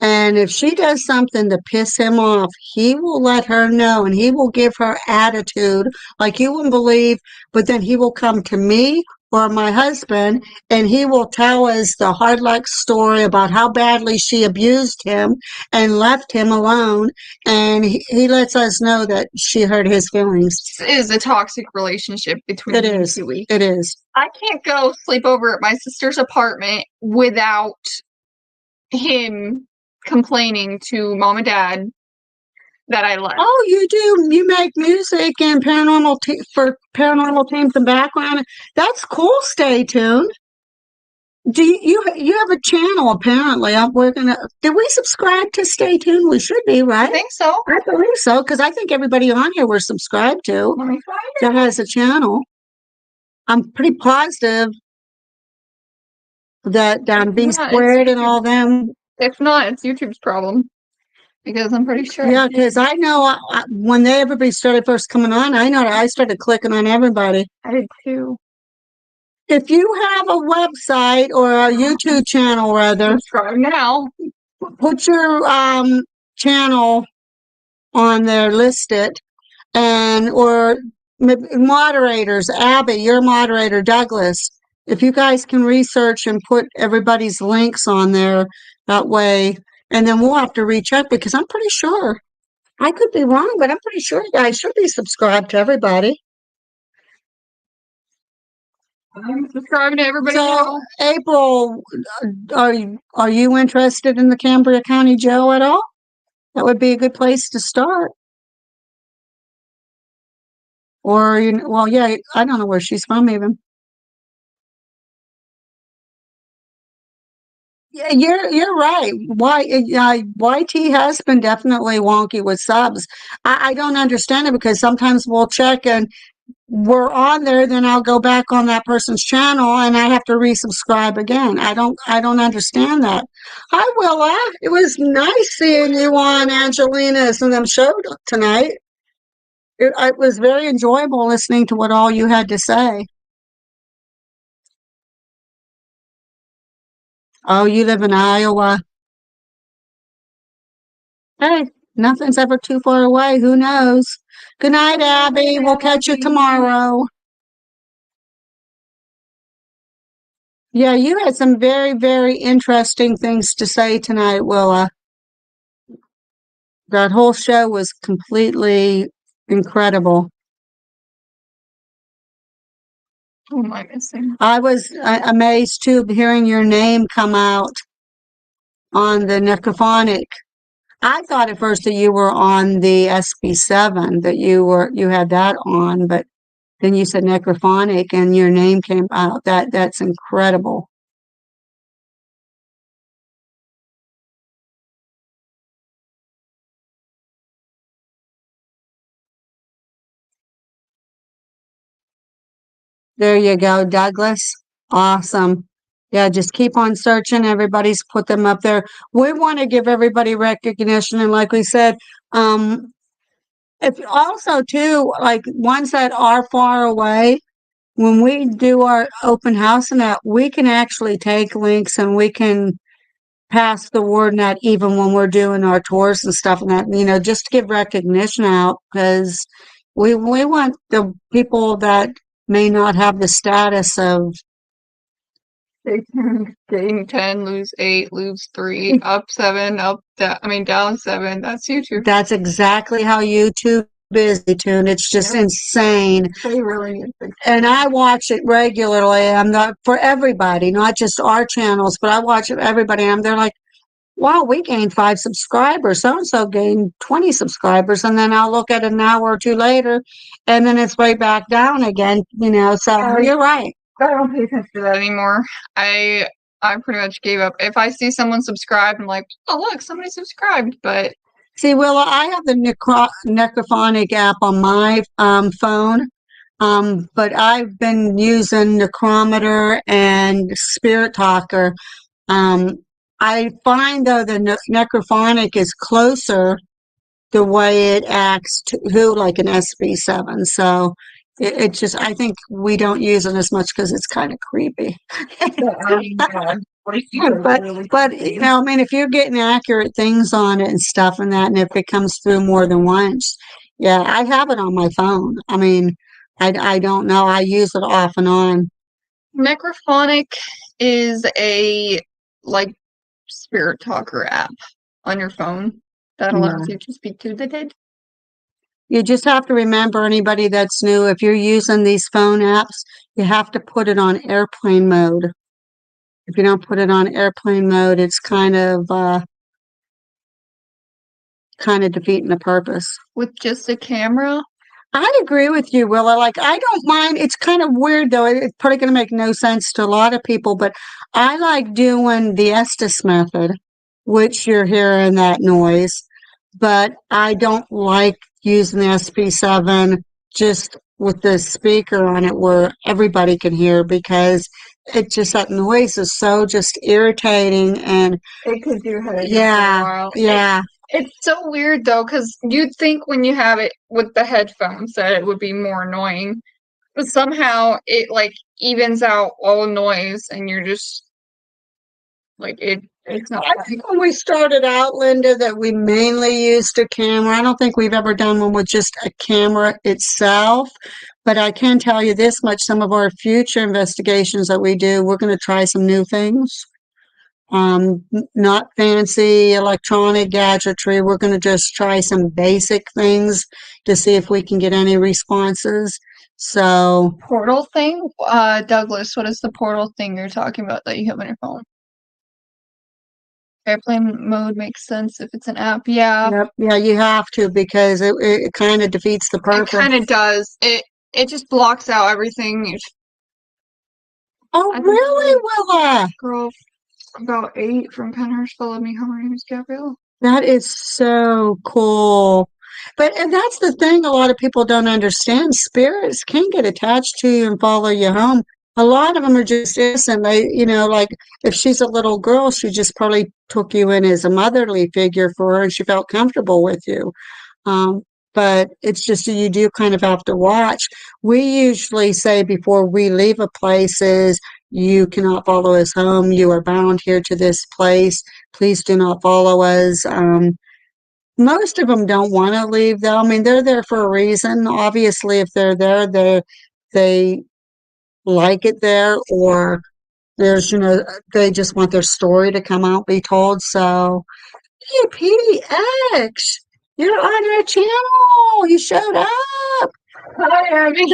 And if she does something to piss him off, he will let her know, and he will give her attitude like you wouldn't believe. But then he will come to me or my husband, and he will tell us the hard luck story about how badly she abused him and left him alone. And he lets us know that she hurt his feelings. This is a toxic relationship between It me and is. Pee Wee. It is. I can't go sleep over at my sister's apartment without him complaining to mom and dad that I left. Oh, you do. You make music and for paranormal teams and background. That's cool. Stay tuned. Do you have a channel? Apparently, Did we subscribe to Stay Tuned? We should be, I right? think so. I believe so, because I think everybody on here we're subscribed to Let me find it. that has a channel. I'm pretty positive that B Yeah, squared and all them. If not, it's YouTube's problem. Because I'm pretty sure. Yeah, because I know when everybody started first coming on, I know I started clicking on everybody. I did too. If you have a website or a YouTube channel, rather, Subscribe now. put your channel on there, list it, or moderators. Abby, your moderator, Douglas. If you guys can research and put everybody's links on there, that way. And then we'll have to reach out, because I'm pretty sure, I could be wrong, but I'm pretty sure you guys should be subscribed to everybody. I'm subscribing to everybody So, now. April, are you interested in the Cambria County Jail at all? That would be a good place to start. Or well, yeah, I don't know where she's from even. Yeah, you're right. YT has been definitely wonky with subs. I don't understand it because sometimes we'll check and we're on there, then I'll go back on that person's channel and I have to resubscribe again. I don't understand that. Hi Willa. It was nice seeing you on Angelina's and them show tonight. It was very enjoyable listening to what all you had to say. Oh, you live in Iowa. Hey, nothing's ever too far away. Who knows? Good night, Abby. We'll catch you tomorrow. Yeah, you had some very, very interesting things to say tonight, Willa. That whole show was completely incredible. Who am I missing? I was amazed too hearing your name come out on the Necrophonic. I thought at first that you were on the SB7, that you had that on, but then you said Necrophonic and your name came out. That's incredible. There you go, Douglas. Awesome. Yeah, just keep on searching. Everybody's put them up there. We want to give everybody recognition. And like we said, if also too, like ones that are far away, when we do our open house and that, we can actually take links and we can pass the word and that even when we're doing our tours and stuff and that, just to give recognition out because we want the people that may not have the status of Gain 10, lose 8, lose 3, up 7, down 7. That's YouTube. That's exactly how YouTube is, Tune. It's just insane. They really need to. And I watch it regularly. I'm not for everybody, not just our channels, but I watch it everybody. And they're like, wow, we gained 5 subscribers. So and so gained 20 subscribers. And then I'll look at it an hour or two later, and then it's way back down again, So you're right. I don't pay attention to that anymore. I pretty much gave up. If I see someone subscribed, I'm like, oh look, somebody subscribed. But See, Willa, I have the Necrophonic app on my phone, but I've been using Necrometer and Spirit Talker. I find though the Necrophonic is closer the way it acts to like an SB7. So it just, I think we don't use it as much because it's kind of creepy. But I mean, if you're getting accurate things on it and stuff and that, and if it comes through more than once, yeah, I have it on my phone. I mean, I don't know. I use it off and on. Necrophonic is a spirit talker app on your phone that allows you to speak to the dead. You just have to remember, anybody that's new, if you're using these phone apps, you have to put it on airplane mode. If you don't put it on airplane mode, it's kind of defeating the purpose. With just a camera? I'd agree with you, Willa. Like, I don't mind. It's kind of weird, though. It's probably going to make no sense to a lot of people, but I like doing the Estes method, which you're hearing that noise, but I don't like using the SB7 just with the speaker on it where everybody can hear because it just, that noise is so just irritating and it could do headache. Yeah. It's so weird though, because you'd think when you have it with the headphones that it would be more annoying, but somehow it evens out all the noise, and you're just it's not. I think when we started out, Linda, that we mainly used a camera. I don't think we've ever done one with just a camera itself, but I can tell you this much: some of our future investigations that we do, we're going to try some new things. Not fancy electronic gadgetry. We're going to just try some basic things to see if we can get any responses. So Portal thing? Douglas, what is the portal thing you're talking about that you have on your phone? Airplane mode makes sense if it's an app. Yeah, yep, yeah, you have to because it kind of defeats the it purpose. kind of does. It just blocks out everything. Oh, I think really, Willa? Girl about 8 from Penhurst followed me home. Her name is Gabrielle. That is so cool. But and that's the thing a lot of people don't understand. Spirits can get attached to you and follow you home. A lot of them are just innocent. They, like if she's a little girl, she just probably took you in as a motherly figure for her and she felt comfortable with you. Um, but it's just you do kind of have to watch. We usually say before we leave a place is you cannot follow us home. You are bound here to this place. Please do not follow us. Most of them don't want to leave though. I mean, they're there for a reason. Obviously, if they're there, they like it there, or there's, they just want their story to come out, be told. So, hey, PDX, you're on our channel. You showed up. Hi, Abby.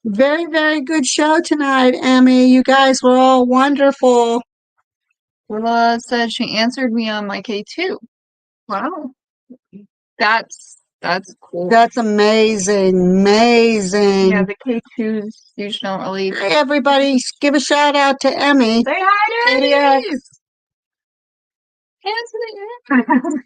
Very, very good show tonight, Emmy. You guys were all wonderful. Willa said she answered me on my K2. Wow. That's cool. That's amazing, amazing. Yeah, the K2s usually don't really. Hey, everybody, give a shout out to Emmy. Say hi to PDX. Emmy! Answer the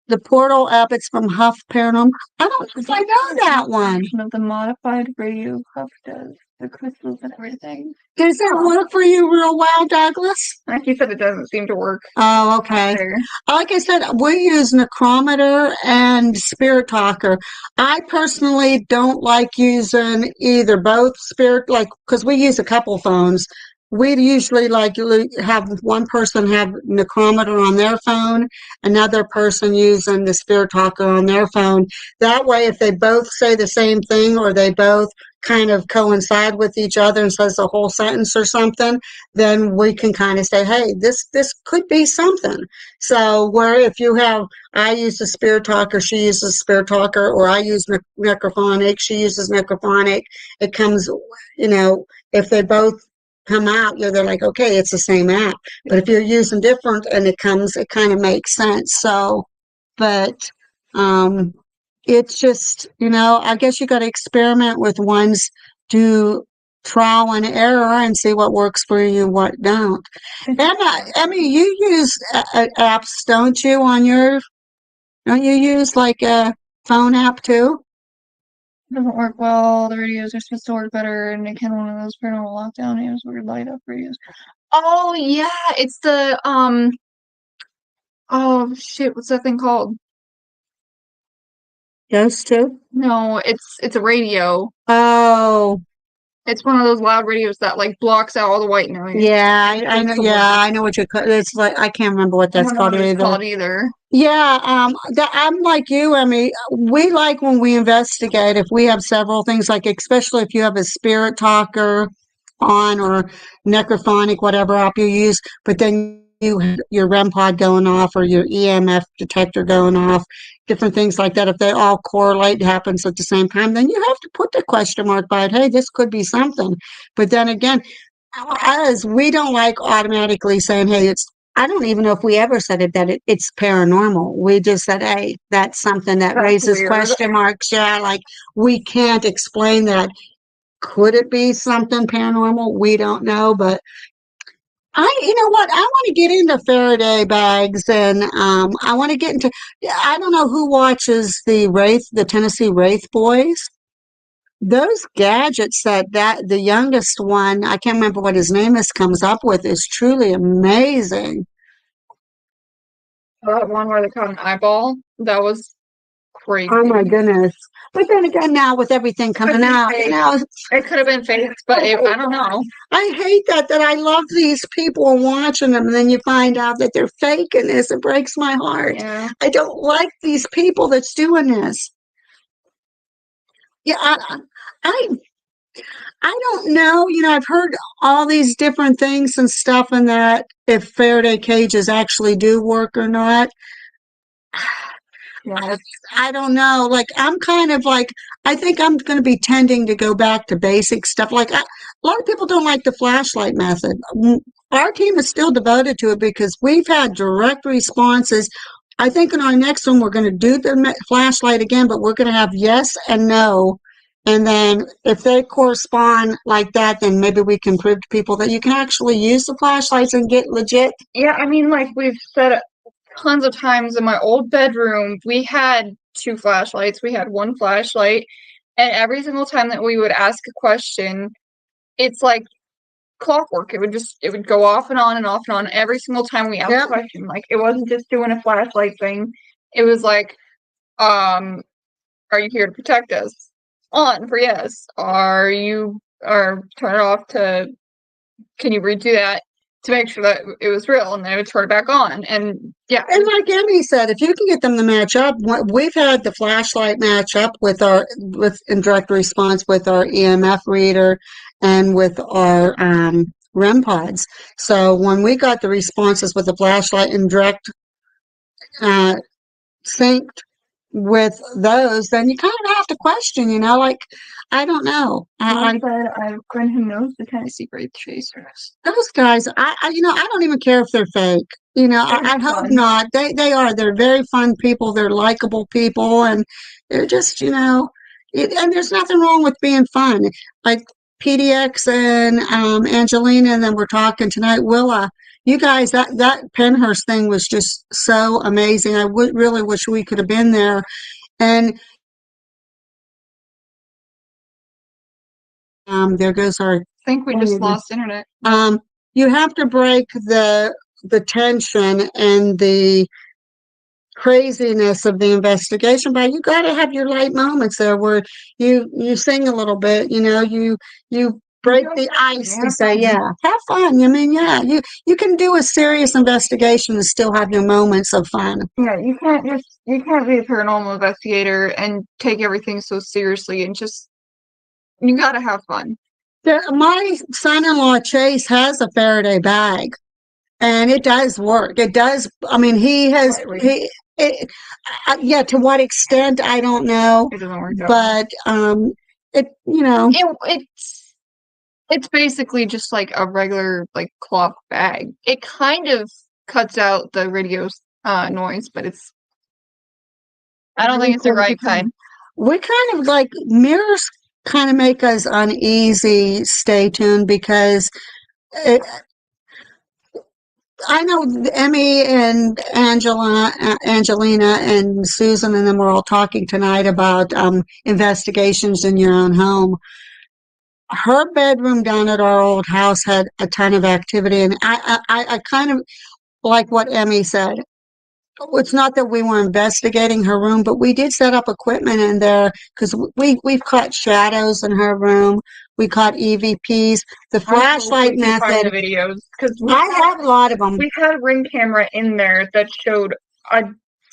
The Portal app, it's from Huff Paranormal. I don't know if I know that one. of the modified radio Huff does. The crystals and everything. Does that work for you real well, Douglas? Like you said, it doesn't seem to work. Oh, okay. There. Like I said, we use Necrometer and Spirit Talker. I personally don't like using either both because we use a couple phones. We usually have one person have Necrometer on their phone, another person using the Spirit Talker on their phone. That way, if they both say the same thing or they both kind of coincide with each other and says a whole sentence or something, then we can kind of say, hey, this could be something. So where if you have, I use the Spirit Talker, she uses Spirit Talker, or I use Necrophonic, she uses Necrophonic, it comes, if they both come out, they're like, okay, it's the same app. But if you're using different and it kind of makes sense. So, but, it's just, I guess you got to experiment with ones, do trial and error and see what works for you, what don't. Emmy, you use apps, don't you, don't you use like a phone app too? Doesn't work well. The radios are supposed to work better, and it can one of those paranormal lockdown names weird light up radios. Oh yeah, it's the oh shit, what's that thing called? Those two? No, it's a radio. Oh, It's one of those loud radios that like blocks out all the white noise. yeah, I know. Yeah, I know what you're. It's like I can't remember what that's called either. Yeah, I'm like you, Emmy. We like when we investigate if we have several things, like especially if you have a Spirit Talker on or Necrophonic, whatever app you use, but then you have your REM pod going off or your EMF detector going off, different things like that. If they all correlate, happens at the same time, then you have to put the question mark by it. Hey, this could be something. But then again, us, we don't like automatically saying, hey, I don't even know if we ever said it that it's paranormal. We just said, hey, that's something that raises weird. question marks. Yeah, like we can't explain that. Could it be something paranormal? We don't know, but you know what? I want to get into Faraday bags, and I want to get into. I don't know who watches the Tennessee Wraith Boys. Those gadgets that the youngest one, I can't remember what his name is, comes up with is truly amazing. That one where they caught an eyeball, that was crazy. Oh my goodness. But then again, now with everything coming out, it could have been fake, but I don't know. I hate that I love these people and watching them, and then you find out that they're faking this. It breaks my heart. Yeah. I don't like these people that's doing this. Yeah, I don't know. I've heard all these different things and stuff, and that if Faraday cages actually do work or not. Yeah, I don't know. Like, I'm kind of like, I think I'm going to be tending to go back to basic stuff. Like, a lot of people don't like the flashlight method. Our team is still devoted to it because we've had direct responses. I think in our next one, we're going to do the flashlight again, but we're going to have yes and no. And then if they correspond like that, then maybe we can prove to people that you can actually use the flashlights and get legit. yeah, I mean, like we've said it tons of times in my old bedroom, we had 2 flashlights. We had 1 flashlight, and every single time that we would ask a question, it's like clockwork. It would go off and on and off and on every single time we asked Yep. a question. Like, it wasn't just doing a flashlight thing. It was like, are you here to protect us? On for yes. Or turn it off to, can you redo that to make sure that it was real? And then it would turn it back on. And yeah. And like Emmy said, if you can get them to match up, we've had the flashlight match up with in direct response with our EMF reader and with our REM pods. So when we got the responses with the flashlight in direct synced with those, then you kind of have to question, like, I don't know. I've got friend who knows the Tennessee Wraith Chasers. Those guys, I don't even care if they're fake. I hope fun. not. They are. They're very fun people. They're likable people, and they're just, and there's nothing wrong with being fun. Like PDX and Angelina, and then we're talking tonight. Willa, you guys, that Penhurst thing was just so amazing. I really wish we could have been there. And there goes our. I think we just lost internet. You have to break the tension and the craziness of the investigation, but you got to have your light moments there where you sing a little bit, you break the ice and say, yeah, have fun. I mean, yeah, you can do a serious investigation and still have your moments of fun. Yeah, you can't be a paranormal investigator and take everything so seriously, and you gotta have fun. My son-in-law Chase has a Faraday bag, and it does work. It does. I mean, yeah. To what extent, I don't know. It doesn't work out. But it's basically just like a regular like cloth bag. It kind of cuts out the radio noise, but I don't think it's the right kind. We kind of like mirrors kind of make us uneasy. Stay tuned because I know Emmy and Angelina and Susan and them were all talking tonight about investigations in your own home. Her bedroom down at our old house had a ton of activity, and I kind of like what Emmy said. It's not that we were investigating her room, but we did set up equipment in there because we've caught shadows in her room. We caught EVPs. The flashlight method. Videos because I have a lot of them. We had a Ring camera in there that showed a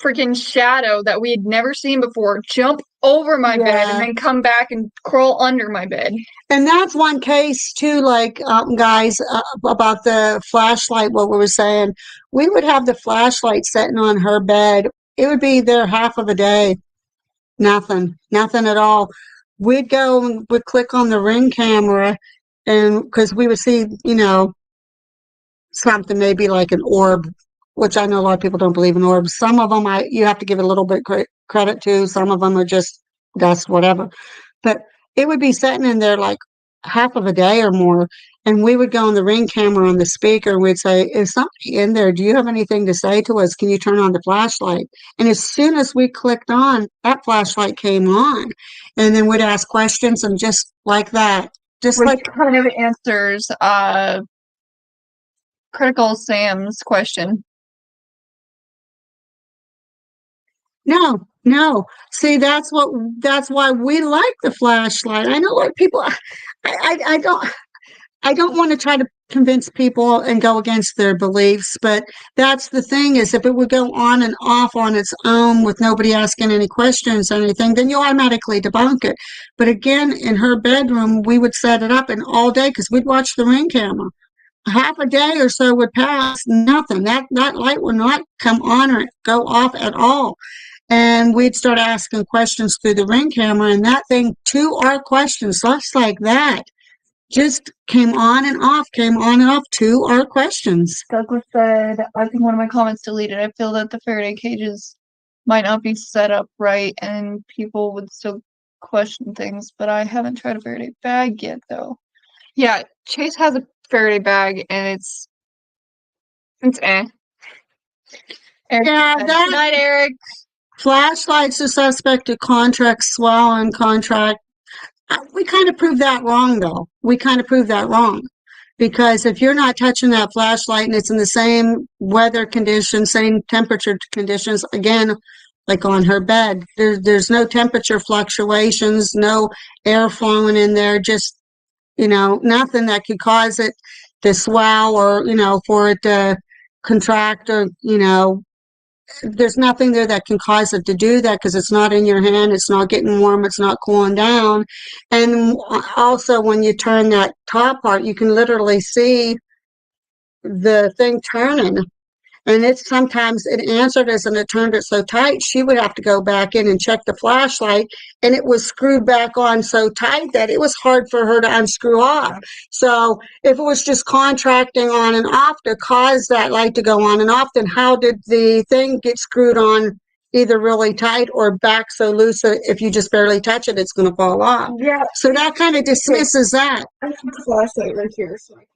freaking shadow that we had never seen before jump over my bed and then come back and crawl under my bed. And that's one case too, like guys, about the flashlight. What we were saying, we would have the flashlight sitting on her bed. It would be there half of a day, nothing at all. We'd go and we'd click on the Ring camera, and because we would see, something maybe like an orb, which I know a lot of people don't believe in orbs. Some of them you have to give a little bit credit to. Some of them are just dust, whatever. But it would be sitting in there like half of a day or more, and we would go on the Ring camera on the speaker, and we'd say, is somebody in there? Do you have anything to say to us? Can you turn on the flashlight? And as soon as we clicked on, that flashlight came on, and then we'd ask questions, and just like that, Which kind of answers Critical Sam's question. No. See, that's why we like the flashlight. I know a lot of people. I don't want to try to convince people and go against their beliefs, but that's the thing is if it would go on and off on its own with nobody asking any questions or anything, then you automatically debunk it. But again, in her bedroom, we would set it up and all day because we'd watch the Ring camera. Half a day or so would pass, nothing. That light would not come on or go off at all. and we'd start asking questions through the Ring camera, and that thing, to our questions, just like that, just came on and off, to our questions. Douglas said, I think one of my comments deleted. I feel that the Faraday cages might not be set up right and people would still question things, but I haven't tried a Faraday bag yet, though. Yeah, Chase has a Faraday bag and it's eh. Eric Yeah, said, that- Good night, Eric. Flashlights are suspected contract swell and contract. We kind of proved that wrong, though. We kind of proved that wrong. Because if you're not touching that flashlight and it's in the same weather conditions, same temperature conditions, again, like on her bed, there's no temperature fluctuations, no air flowing in there, just, nothing that could cause it to swell or, for it to contract or, there's nothing there that can cause it to do that because it's not in your hand, it's not getting warm, it's not cooling down. And also when you turn that top part, you can literally see the thing turning. And it's sometimes it answered us and it turned it so tight, she would have to go back in and check the flashlight, and it was screwed back on so tight that it was hard for her to unscrew off. So if it was just contracting on and off to cause that light to go on and off, then how did the thing get screwed on either really tight or back so loose that if you just barely touch it, it's going to fall off? Yeah. So that kind of dismisses that. I have the flashlight right here, so I can.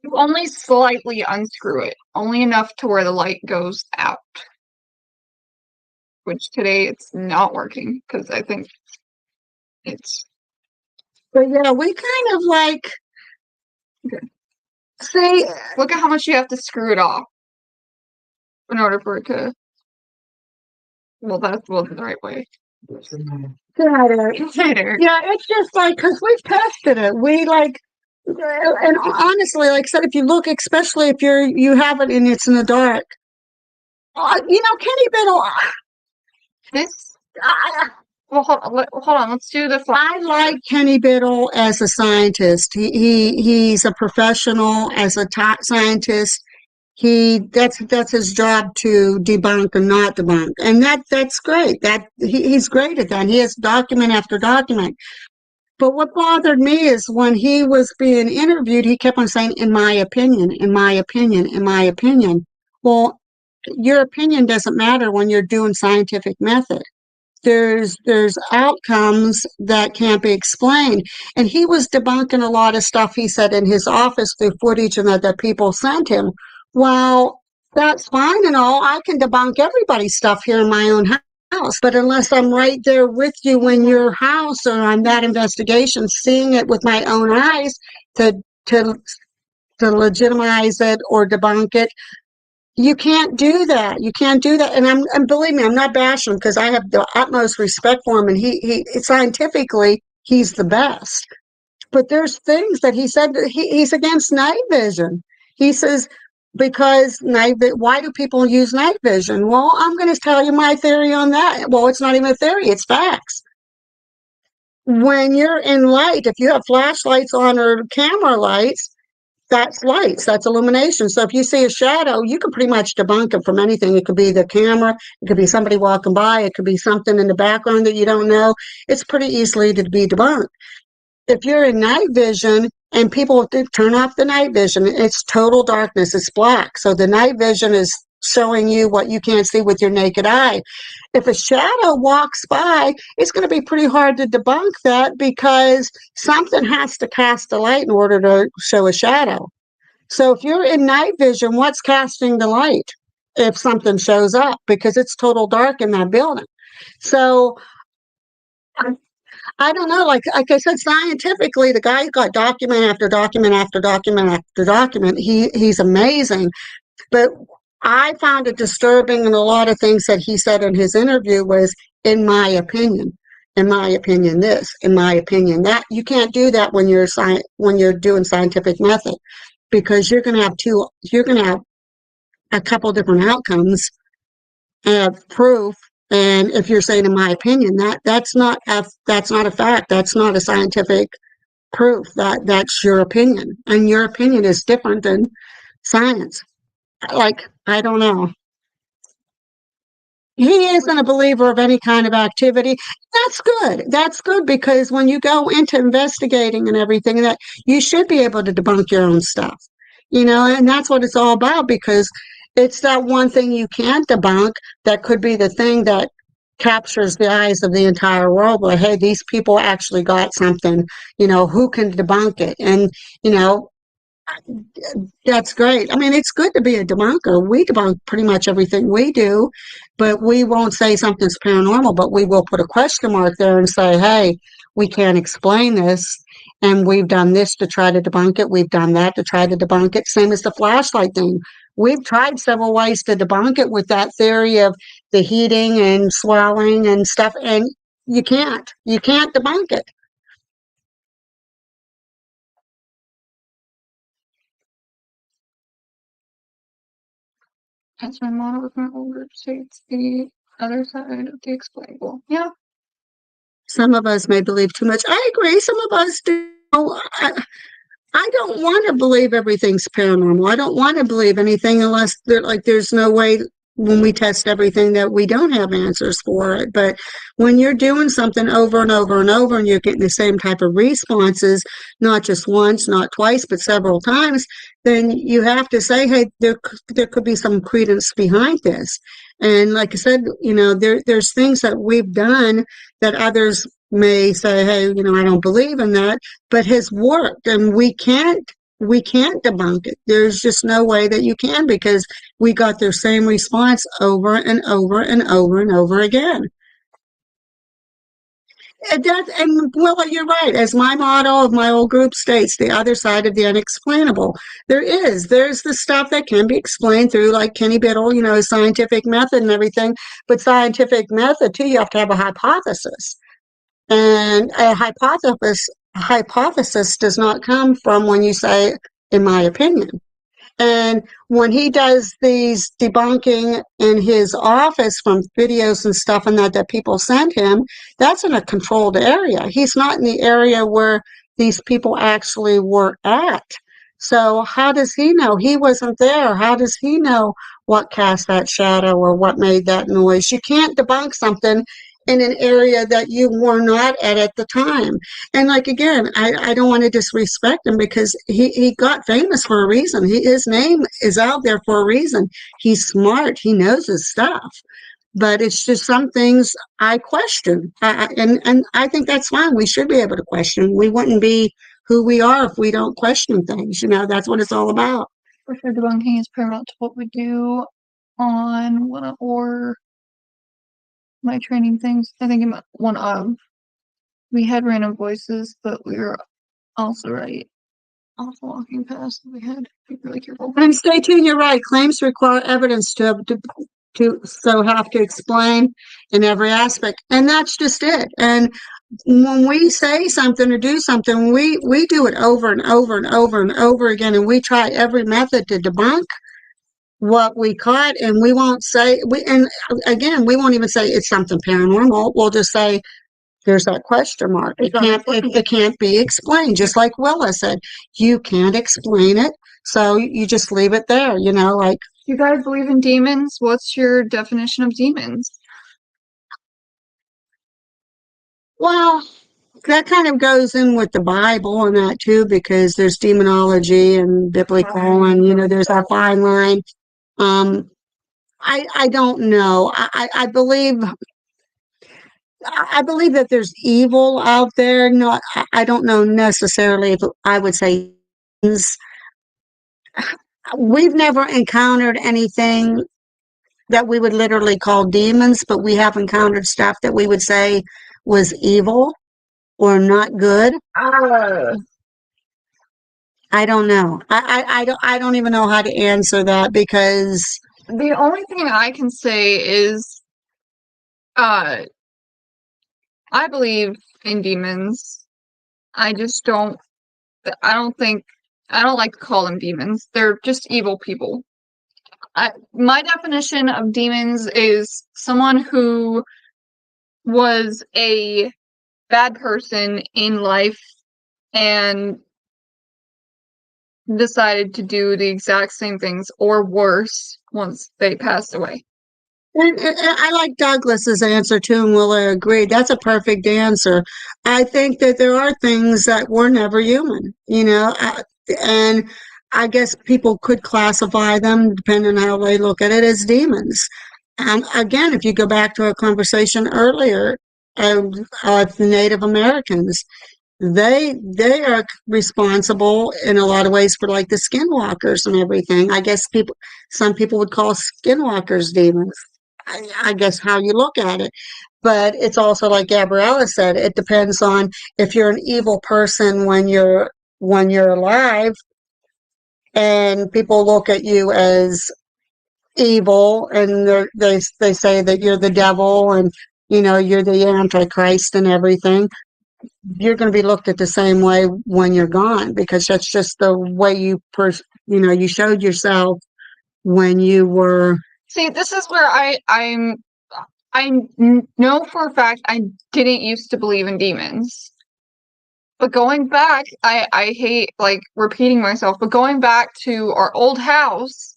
You only slightly unscrew it, only enough to where the light goes out. Which today it's not working because I think it's. But yeah, we kind of like. Okay. See, Look at how much you have to screw it off in order for it to. Well, that wasn't the right way. good night, Eric. Later. Yeah, it's just like, because we've tested it. We like, and honestly, like I said, if you look, especially if you have it and it's in the dark, Kenny Biddle, This. Well, hold on. Let's do the. I like Kenny Biddle as a scientist. He's a professional as a top scientist. That's his job to debunk and not debunk, and that's great. He's great at that. He has document after document. But what bothered me is when he was being interviewed, he kept on saying, in my opinion, in my opinion, in my opinion. Well, your opinion doesn't matter when you're doing scientific method. There's outcomes that can't be explained. And he was debunking a lot of stuff he said in his office through footage and that people sent him. Well, that's fine and all. I can debunk everybody's stuff here in my own house, but unless I'm right there with you in your house or on that investigation, seeing it with my own eyes to legitimize it or debunk it, you can't do that. You can't do that. And believe me, I'm not bashing him because I have the utmost respect for him, and he scientifically he's the best. But there's things that he said that he's against night vision. He says, because why do people use night vision? Well, I'm going to tell you my theory on that. Well, it's not even a theory, it's facts. When you're in light, if you have flashlights on or camera lights, that's lights, that's illumination. So if you see a shadow, you can pretty much debunk it from anything. It could be the camera, it could be somebody walking by, it could be something in the background that you don't know. It's pretty easily to be debunked. If you're in night vision and people turn off the night vision, it's total darkness, it's black. So the night vision is showing you what you can't see with your naked eye. If a shadow walks by, it's going to be pretty hard to debunk that because something has to cast the light in order to show a shadow. So if you're in night vision, what's casting the light if something shows up? Because it's total dark in that building. So I don't know, like I said, scientifically, the guy's got document after document after document after document. He's amazing. But I found it disturbing, and a lot of things that he said in his interview was, in my opinion this, in my opinion that. You can't do that when you're doing scientific method, because you're going to have a couple different outcomes of proof. And if you're saying, in my opinion, that's not a fact. That's not a scientific proof. That's your opinion, and your opinion is different than science. Like, I don't know. he isn't a believer of any kind of activity. That's good. That's good because when you go into investigating and everything, that you should be able to debunk your own stuff, and that's what it's all about because it's that one thing you can't debunk that could be the thing that captures the eyes of the entire world where, hey, these people actually got something, who can debunk it? And, that's great. I mean, it's good to be a debunker. We debunk pretty much everything we do, but we won't say something's paranormal, but we will put a question mark there and say, hey, we can't explain this. And we've done this to try to debunk it. We've done that to try to debunk it. Same as the flashlight thing. We've tried several ways to debunk it with that theory of the heating and swelling and stuff. And you can't. You can't debunk it. As my motto with my older states, the other side of the explainable. Yeah. Some of us may believe too much. I agree. Some of us do. I don't want to believe everything's paranormal. I don't want to believe anything unless there's no way when we test everything that we don't have answers for it. But when you're doing something over and over and over and you're getting the same type of responses, not just once, not twice, but several times, then you have to say, hey, there could be some credence behind this. And like I said, there's things that we've done that others may say, hey, I don't believe in that, but has worked and we can't debunk it. There's just no way that you can because we got their same response over and over and over and over again. And well, you're right. As my motto of my old group states, the other side of the unexplainable. There's the stuff that can be explained through like Kenny Biddle, scientific method and everything. But scientific method too, you have to have a hypothesis. And a hypothesis does not come from when you say, in my opinion. And when he does these debunking in his office from videos and stuff and that people send him, that's in a controlled area. He's not in the area where these people actually were at. So how does he know? He wasn't there. How does he know what cast that shadow or what made that noise? You can't debunk something in an area that you were not at the time. And like, again, I don't want to disrespect him because he got famous for a reason. His name is out there for a reason. He's smart. He knows his stuff. But it's just some things I question. And I think that's fine. We should be able to question. We wouldn't be who we are if we don't question things. That's what it's all about. For sure, debunking is paramount to what we do on one or my training things. I think one of we had random voices, but we were also right. Also walking past, we had to be really careful. And stay tuned. You're right. Claims require evidence to have to explain in every aspect, and that's just it. And when we say something or do something, we do it over and over and over and over again, and we try every method to debunk what we caught, and we won't say and again, we won't even say it's something paranormal. We'll just say there's that question mark. It can't be explained. Just like Willa said, you can't explain it, so you just leave it there. Like, you guys believe in demons? What's your definition of demons? Well, that kind of goes in with the Bible and that too, because there's demonology and biblical, and there's that fine line. I don't know. I believe that there's evil out there. No, I don't know necessarily if I would say we've never encountered anything that we would literally call demons, but we have encountered stuff that we would say was evil or not good. I don't know. I don't even know how to answer that because the only thing I can say is I believe in demons. I don't like to call them demons. They're just evil people. My definition of demons is someone who was a bad person in life and decided to do the exact same things or worse once they passed away. And I like Douglas's answer too, and we'll agree. That's a perfect answer. I think that there are things that were never human, and I guess people could classify them, depending on how they look at it, as demons. Again, if you go back to a conversation earlier of the Native Americans, they are responsible in a lot of ways for like the skinwalkers and everything. I guess some people would call skinwalkers demons. I guess how you look at it. But it's also like Gabriella said, it depends on if you're an evil person when you're alive and people look at you as evil and they say that you're the devil and you're the antichrist and everything. You're going to be looked at the same way when you're gone, because that's just the way you showed yourself when you were. See, this is where I know for a fact I didn't used to believe in demons. But going back, I hate like repeating myself, but going back to our old house,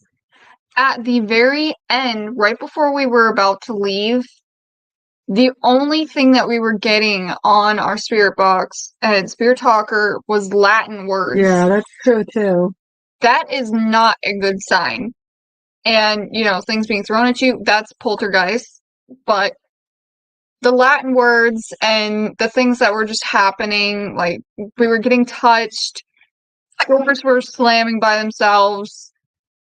at the very end, right before we were about to leave, the only thing that we were getting on our spirit box and spirit talker was Latin words. Yeah, that's true too. That is not a good sign. And, things being thrown at you, that's poltergeist. But the Latin words and the things that were just happening, like we were getting touched, doors were slamming by themselves.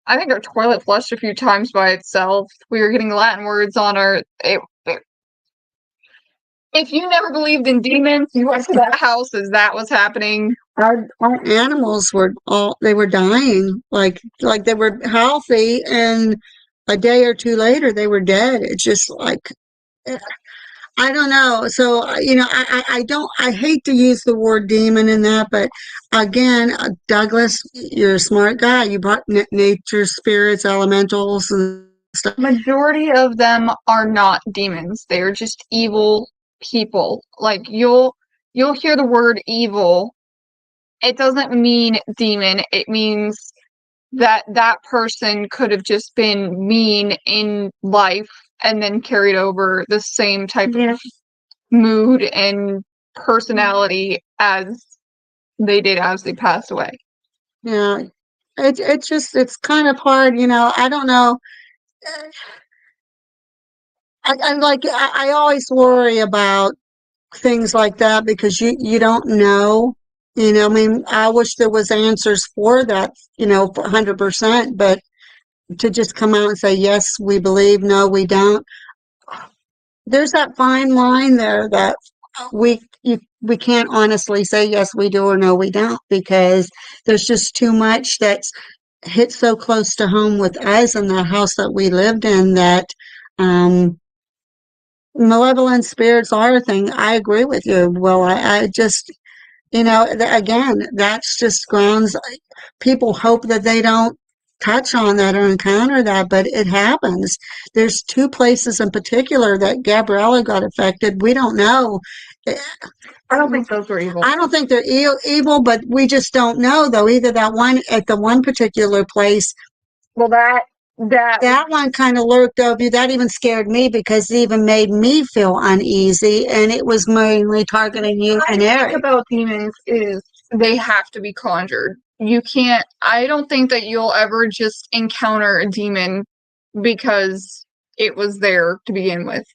I think our toilet flushed a few times by itself. We were getting Latin words on our. If you never believed in demons, you went to that house as that was happening. Our animals were dying, like they were healthy, and a day or two later they were dead. It's just like, I don't know. So I hate to use the word demon in that, but again, Douglas, you're a smart guy. You brought nature, spirits, elementals, and stuff. Majority of them are not demons. They're just evil people. Like you'll hear the word evil. It doesn't mean demon. It means that person could have just been mean in life and then carried over the same type of mood and personality as they did as they passed away. Yeah. It's kind of hard, I don't know. I always worry about things like that because you don't know. I mean, I wish there was answers for that, for 100%, but to just come out and say, yes, we believe, no, we don't. There's that fine line there that we can't honestly say, yes, we do or no, we don't, because there's just too much that's hit so close to home with us in the house that we lived in that, malevolent spirits are a thing. I agree with you. Well, I just, again, that's just grounds. People hope that they don't touch on that or encounter that, but it happens. There's two places in particular that Gabriella got affected. We don't know. I don't think those were evil. I don't think they're evil, but we just don't know, though. Either that one at the one particular place. Well, that one kind of lurked over you. That even scared me because it even made me feel uneasy, and it was mainly targeting you and Eric. The thing about demons is they have to be conjured. You can't. I don't think that you'll ever just encounter a demon because it was there to begin with.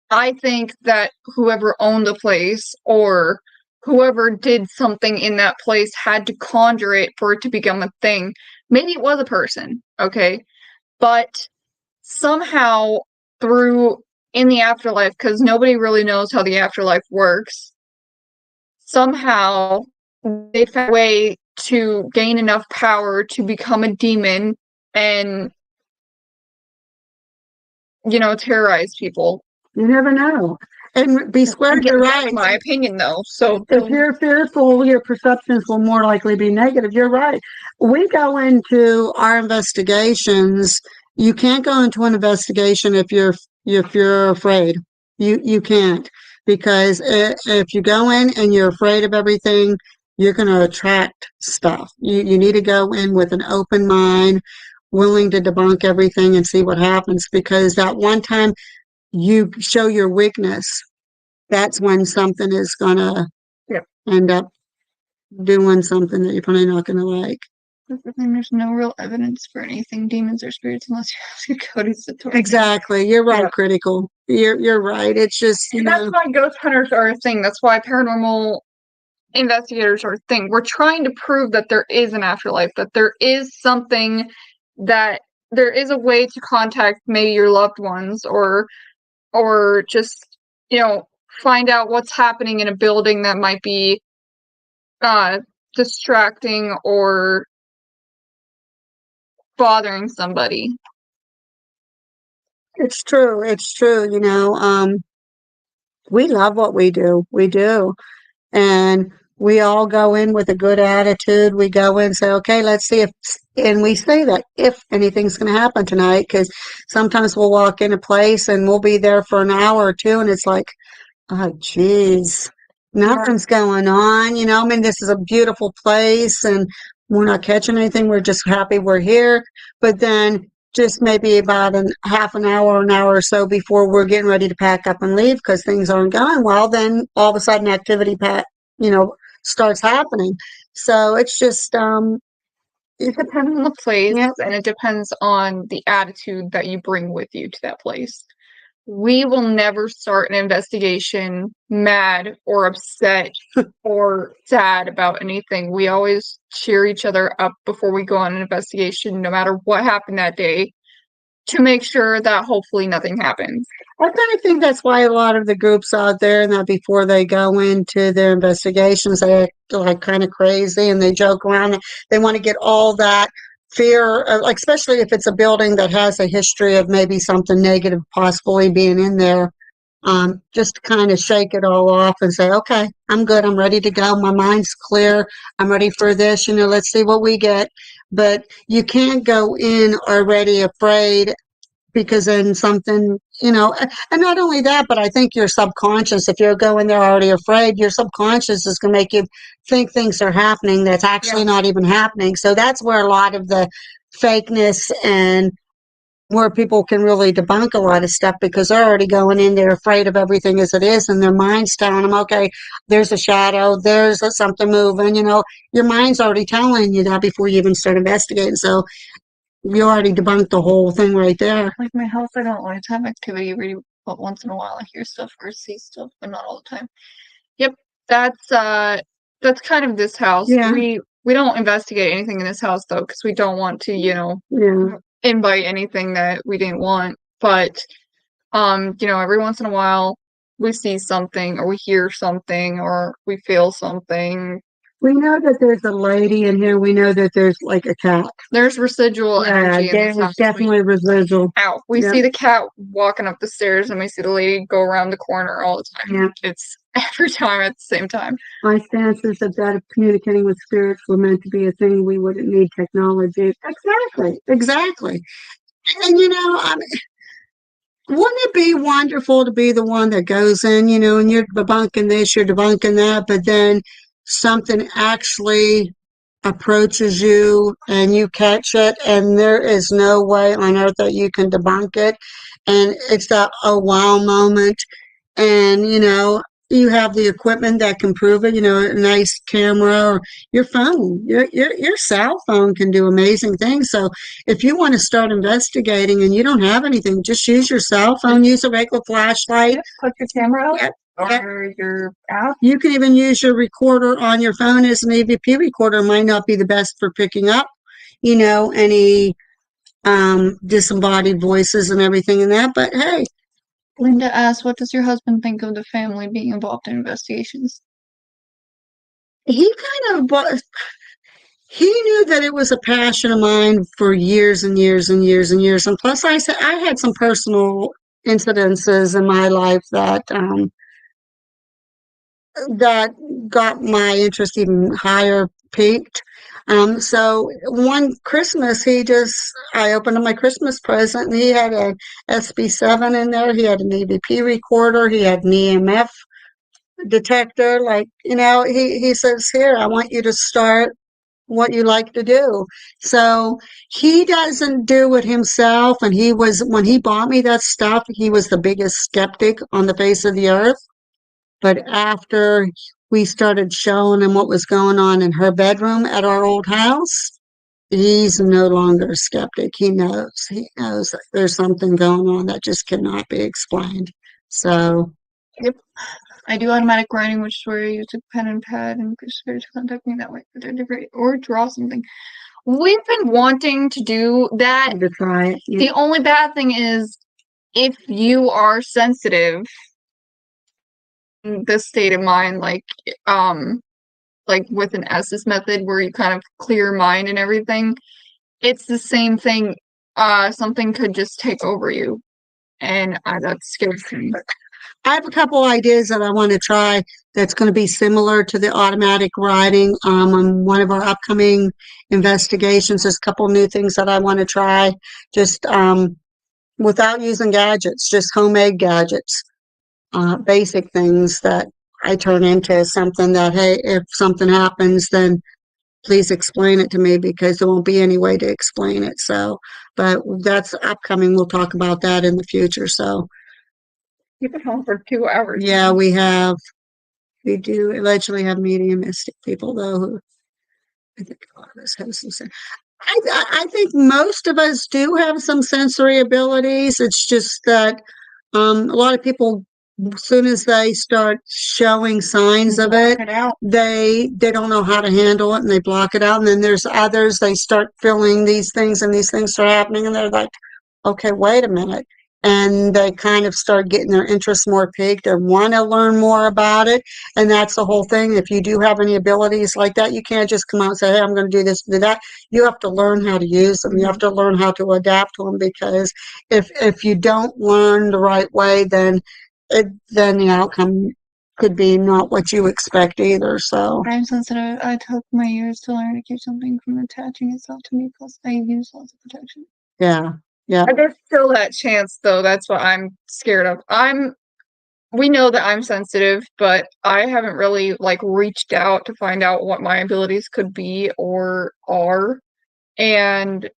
I think that whoever owned the place or whoever did something in that place had to conjure it for it to become a thing. Maybe it was a person, okay? But somehow in the afterlife, because nobody really knows how the afterlife works, somehow they found a way to gain enough power to become a demon and, terrorize people. You never know. And be squared, you're right. That's my opinion, though. So if you're fearful, your perceptions will more likely be negative. You're right. We go into our investigations. You can't go into an investigation if you're afraid. You can't, because if you go in and you're afraid of everything, you're going to attract stuff. You need to go in with an open mind, willing to debunk everything and see what happens, because that one time you show your weakness, that's when something is gonna Yep. end up doing something that you're probably not gonna like. That's the thing, there's no real evidence for anything, demons or spirits, unless you ask Cody Satori. Exactly. You're right, Yeah. Critical. You're right. It's just, you And that's know, why ghost hunters are a thing. That's why paranormal investigators are a thing. We're trying to prove that there is an afterlife, that there is something, that there is a way to contact maybe your loved ones, or just, find out what's happening in a building that might be distracting or bothering somebody. it's true. It's true. We love what we do. We do. And we all go in with a good attitude. We go in and say, okay, let's see and we say that if anything's going to happen tonight, because sometimes we'll walk in a place and we'll be there for an hour or two, and it's like, oh, geez, nothing's going on. I mean, this is a beautiful place and we're not catching anything. We're just happy we're here. But then just maybe about half an hour or so before we're getting ready to pack up and leave because things aren't going well, then all of a sudden activity, starts happening. So it's just, It depends on the place, Yeah. and it depends on the attitude that you bring with you to that place. We will never start an investigation mad or upset or sad about anything. We always cheer each other up before we go on an investigation, no matter what happened that day, to make sure that hopefully nothing happens. I kind of think that's why a lot of the groups out there, and that before they go into their investigations, they act like kind of crazy and they joke around. They want to get all that fear, like especially if it's a building that has a history of maybe something negative possibly being in there. Just to kind of shake it all off and say, okay, I'm good. I'm ready to go. My mind's clear. I'm ready for this. Let's see what we get. But you can't go in already afraid, because then something, and not only that, but I think your subconscious, if you're going there already afraid, your subconscious is going to make you think things are happening that's actually not even happening. So that's where a lot of the fakeness and where people can really debunk a lot of stuff, because they're already going in there afraid of everything as it is, and their mind's telling them, okay, there's a shadow, there's something moving, your mind's already telling you that before you even start investigating. So you already debunked the whole thing right there. Like my house, I don't always have activity every, but once in a while I hear stuff or see stuff, but not all the time. Yep, that's kind of this house. Yeah. We don't investigate anything in this house though, because we don't want to, Yeah. invite anything that we didn't want. But every once in a while we see something or we hear something or we feel something. We know that there's a lady in here. We know that there's like a cat. There's residual energy in this there's house. definitely residual. We Yeah. see the cat walking up the stairs and we see the lady go around the corner all the time. Yeah. It's every time at the same time. My stance is that if communicating with spirits were meant to be a thing, we wouldn't need technology. Exactly. And wouldn't it be wonderful to be the one that goes in, and you're debunking this, you're debunking that, but then something actually approaches you and you catch it, and there is no way on earth that you can debunk it, and it's that oh wow moment, and you have the equipment that can prove it, a nice camera, or your phone, your cell phone can do amazing things. So if you want to start investigating and you don't have anything, just use your cell phone, use a regular flashlight. Put your camera out. Yep. Or your app. You can even use your recorder on your phone as an EVP recorder. Might not be the best for picking up, any disembodied voices and everything in that. But hey, Linda asks, what does your husband think of the family being involved in investigations? he knew that it was a passion of mine for years and years and years and years. And plus, I had some personal incidences in my life that got my interest even higher, peaked. So one Christmas, I opened up my Christmas present and he had a SB7 in there. He had an EVP recorder. He had an EMF detector. He says, here, I want you to start what you like to do. So he doesn't do it himself. And when he bought me that stuff, he was the biggest skeptic on the face of the earth. But after we started showing him what was going on in her bedroom at our old house, he's no longer a skeptic. He knows that there's something going on that just cannot be explained. So I do automatic writing, which is where you use a pen and pad and spirit to contact me that way. Or draw something. We've been wanting to do that. to try it. The only bad thing is if you are sensitive in this state of mind, like with an Estes method where you kind of clear your mind and everything, it's the same thing. Something could just take over you. And that scares me. I have a couple ideas that I want to try that's going to be similar to the automatic writing. On one of our upcoming investigations, there's a couple new things that I want to try just without using gadgets, just homemade gadgets, basic things that I turn into something that, hey, if something happens, then please explain it to me because there won't be any way to explain it. So, but that's upcoming. We'll talk about that in the future. So, Keep it home for 2 hours. yeah, we do allegedly have mediumistic people though who I think a lot of us have some I think most of us do have some sensory abilities. It's just that a lot of people, as soon as they start showing signs of it, they don't know how to handle it and they block it out. And then there's others, they start feeling these things and these things start happening and they're like, okay, wait a minute. And they kind of start getting their interest more piqued and want to learn more about it. And that's the whole thing. If you do have any abilities like that, you can't just come out and say, hey, I'm going to do this, do that. You have to learn how to use them. You have to learn how to adapt to them because if you don't learn the right way, then the outcome could be not what you expect either. So I'm sensitive. I took my years to learn to keep something from attaching itself to me, plus I use lots of protection. yeah. There's still that chance, though. That's what I'm scared of. We know that I'm sensitive, but I haven't really reached out to find out what my abilities could be or are. But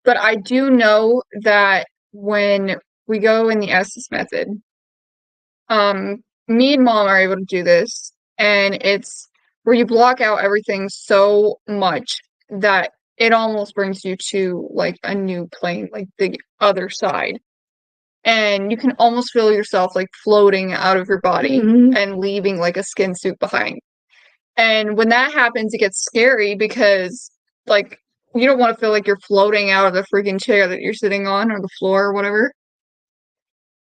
I do know that when we go in the Estes method, me and Mom are able to do this, and it's where you block out everything so much that it almost brings you to a new plane, like the other side. And you can almost feel yourself floating out of your body and leaving a skin suit behind. And when that happens, it gets scary because you don't want to feel like you're floating out of the freaking chair that you're sitting on or the floor or whatever.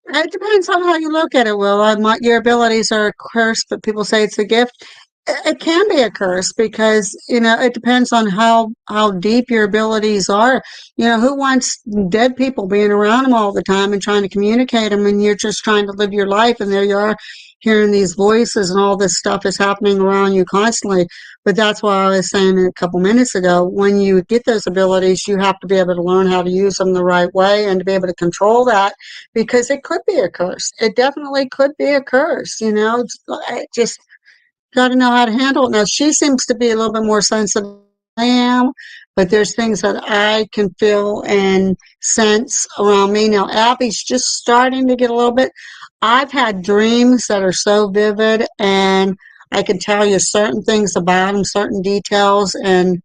It depends on how you look at it, Will. Your abilities are a curse, but people say it's a gift. It can be a curse because, it depends on how deep your abilities are. Who wants dead people being around them all the time and trying to communicate them and you're just trying to live your life and there you are hearing these voices and all this stuff is happening around you constantly. But that's why I was saying a couple minutes ago, when you get those abilities, you have to be able to learn how to use them the right way and to be able to control that because it could be a curse. It definitely could be a curse, just got to know how to handle it. Now, she seems to be a little bit more sensitive than I am, but there's things that I can feel and sense around me. Now, Abby's just starting to get a little bit. I've had dreams that are so vivid, and I can tell you certain things about them, certain details, and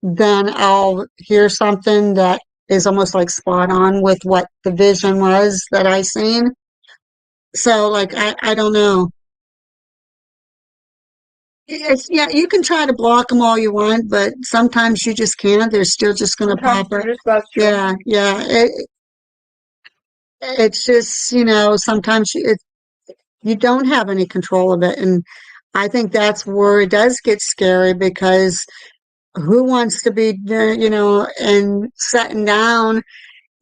then I'll hear something that is almost like spot on with what the vision was that I seen. So, I don't know. Yeah, you can try to block them all you want, but sometimes you just can't. They're still just going to pop up. Yeah. It's just, sometimes you don't have any control of it. And I think that's where it does get scary because who wants to be there, and sitting down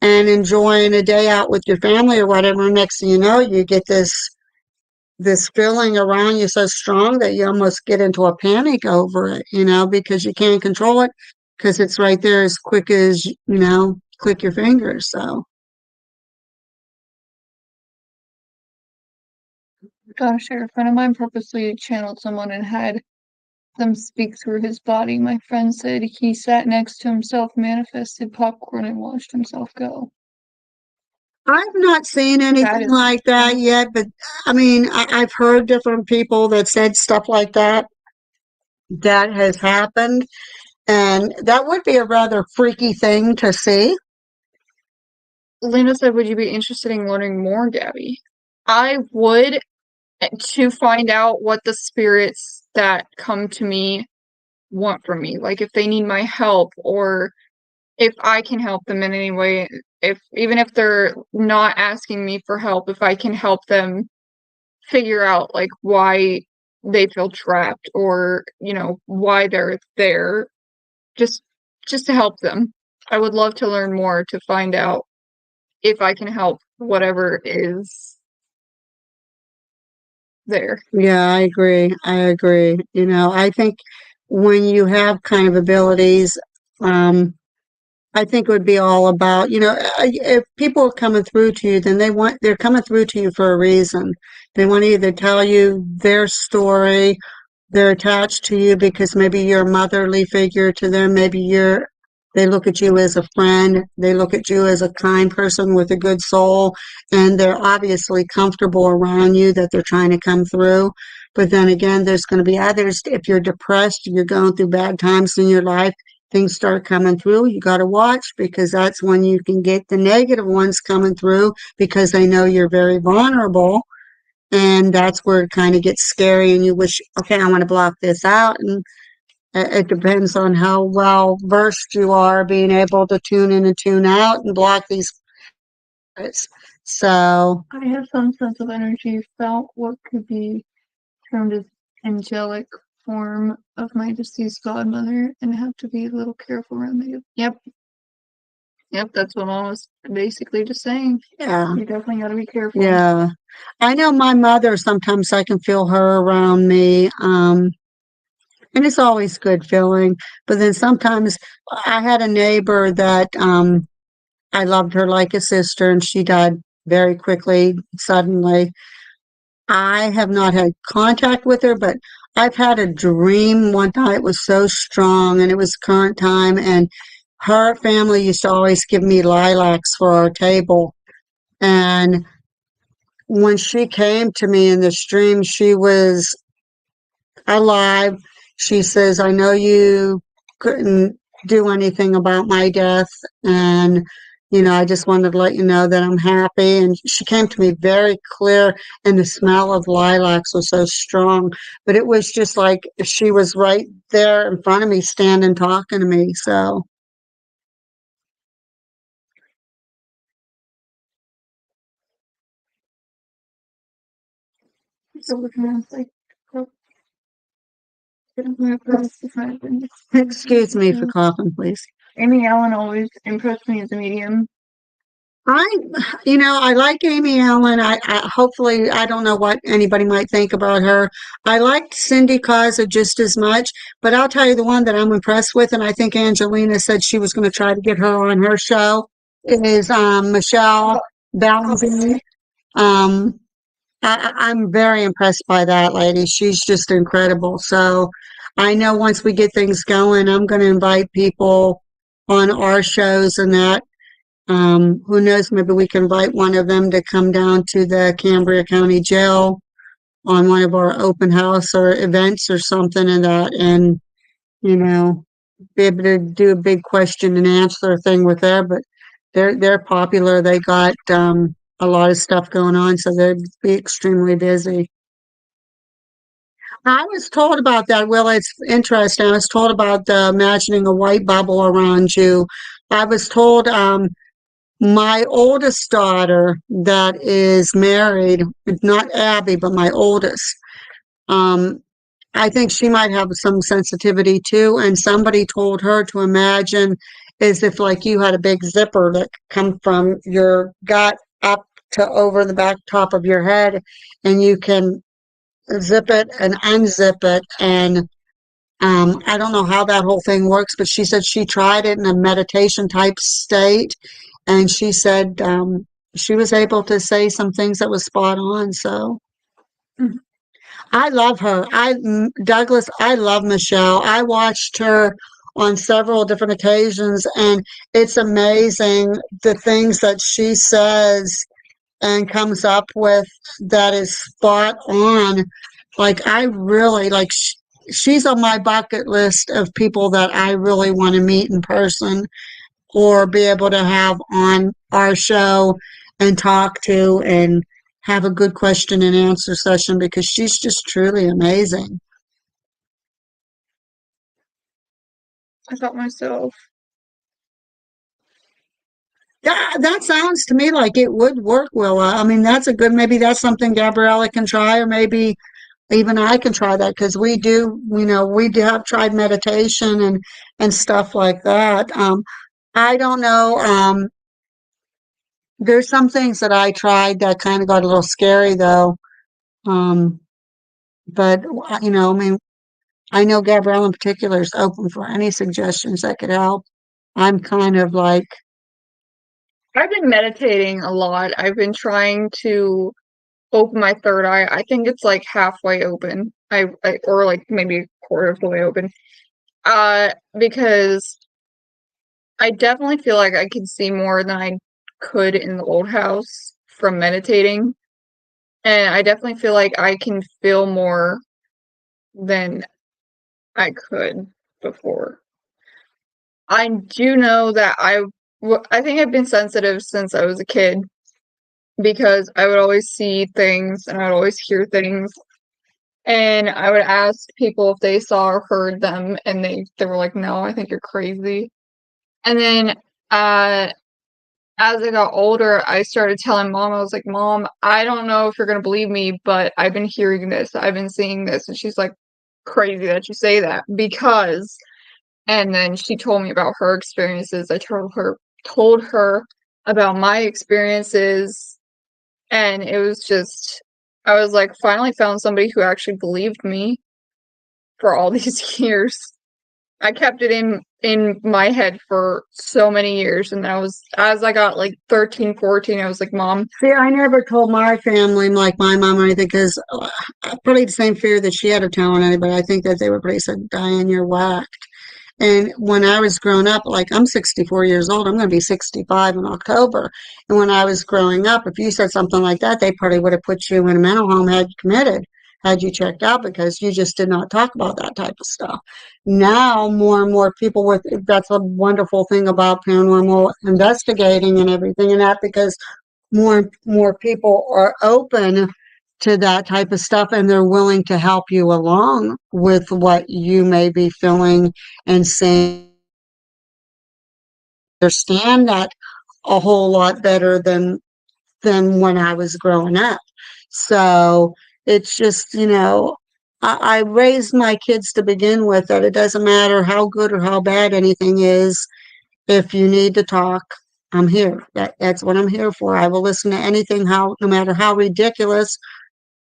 and enjoying a day out with your family or whatever. Next thing you know, you get this feeling around you so strong that you almost get into a panic over it, because you can't control it because it's right there as quick as, click your fingers. So. Gosh, a friend of mine purposely channeled someone and had them speak through his body. My friend said he sat next to himself, manifested popcorn, and watched himself go. I've not seen anything is like that yet, but I mean, I've heard different people that said stuff like that has happened, and that would be a rather freaky thing to see. Linda said, would you be interested in learning more, Gabby? I would, to find out what the spirits that come to me want from me. Like if they need my help or if I can help them in any way. Even if they're not asking me for help, if I can help them figure out like why they feel trapped or, why they're there. Just to help them. I would love to learn more to find out if I can help whatever is there. Yeah, I agree. I agree. I think when you have kind of abilities, I think it would be all about, if people are coming through to you, then they're coming through to you for a reason. They want to either tell you their story, they're attached to you because maybe you're a motherly figure to them, they look at you as a friend, they look at you as a kind person with a good soul, and they're obviously comfortable around you that they're trying to come through. But then again, there's going to be others. If you're depressed, you're going through bad times in your life, things start coming through, you got to watch because that's when you can get the negative ones coming through because they know you're very vulnerable. And that's where it kind of gets scary and you wish, okay, I want to block this out. And it depends on how well versed you are being able to tune in and tune out and block these. So I have some sense of energy, felt what could be termed as angelic form of my deceased godmother and have to be a little careful around the Yep, that's what Mom was basically just saying. yeah. You definitely gotta be careful. Yeah. I know my mother, sometimes I can feel her around me. And it's always good feeling. But then sometimes I had a neighbor that I loved her like a sister and she died very quickly, suddenly. I have not had contact with her, but I've had a dream one night. It was so strong and it was current time. And her family used to always give me lilacs for our table. And when she came to me in this dream, she was alive. She says, I know you couldn't do anything about my death. And, I just wanted to let you know that I'm happy. And she came to me very clear, and the smell of lilacs was so strong. But it was just like she was right there in front of me, standing, talking to me. So. So we're gonna like Excuse me for coughing, please. Amy Allen always impressed me as a medium. I like Amy Allen. I hopefully, I don't know what anybody might think about her. I liked Cindy Kaza just as much, but I'll tell you the one that I'm impressed with, and I think Angelina said she was going to try to get her on her show, is Michelle Ballantyne. I'm very impressed by that lady. She's just incredible. So I know once we get things going, I'm going to invite people on our shows and that. Who knows, maybe we can invite one of them to come down to the Cambria County Jail on one of our open house or events or something and that, and, be able to do a big question and answer thing with them. But they're popular. They got, a lot of stuff going on, so they'd be extremely busy. I was told about that, Will. It's interesting. I was told about imagining a white bubble around you. I was told, my oldest daughter that is married, not Abby, but my oldest, I think she might have some sensitivity too. And somebody told her to imagine as if like you had a big zipper that come from your gut up to over the back top of your head, and you can zip it and unzip it. And I don't know how that whole thing works, but she said she tried it in a meditation type state. And she said she was able to say some things that was spot on. So I love her. Douglas, I love Michelle. I watched her on several different occasions, and it's amazing the things that she says and comes up with that is spot on. Like, I really like, she's on my bucket list of people that I really want to meet in person or be able to have on our show and talk to and have a good question and answer session because she's just truly amazing. I thought myself. Yeah, that sounds to me like it would work, Willa. I mean, that's a good, maybe that's something Gabriella can try, or maybe even I can try that because we do, we do have tried meditation and stuff like that. I don't know. There's some things that I tried that kind of got a little scary though. Um, but I mean, I know Gabrielle in particular is open for any suggestions that could help. I'm kind of like, I've been meditating a lot. I've been trying to open my third eye. I think it's like halfway open. Or like maybe a quarter of the way open. Because I definitely feel like I can see more than I could in the old house from meditating. And I definitely feel like I can feel more than I could before. I do know that I think I've been sensitive since I was a kid because I would always see things and I would always hear things. And I would ask people if they saw or heard them, and they were like, "No, I think you're crazy." And then, as I got older, I started telling mom, I was like, "Mom, I don't know if you're gonna believe me, but I've been hearing this, I've been seeing this." And she's like, "Crazy that you say that, because," and then she told me about her experiences. I told her about my experiences, and it was just, I was like, finally found somebody who actually believed me for all these years. I kept it in my head for so many years, and I was, as I got like 13, 14, I was like, "Mom." see, I never told my family, like my mom or anything, because probably the same fear that she had of telling anybody. I think that they were pretty said, "Diane, you're whacked." And when I was growing up, like I'm 64 years old, I'm going to be 65 in October. And when I was growing up, if you said something like that, they probably would have put you in a mental home had you committed, had you checked out because you just did not talk about that type of stuff. Now, more and more people that's a wonderful thing about paranormal investigating and everything and that because more and more people are open to that type of stuff and they're willing to help you along with what you may be feeling and saying understand that a whole lot better than when I was growing up. So it's just, I raised my kids to begin with that it doesn't matter how good or how bad anything is. If you need to talk, I'm here. That's what I'm here for. I will listen to anything, no matter how ridiculous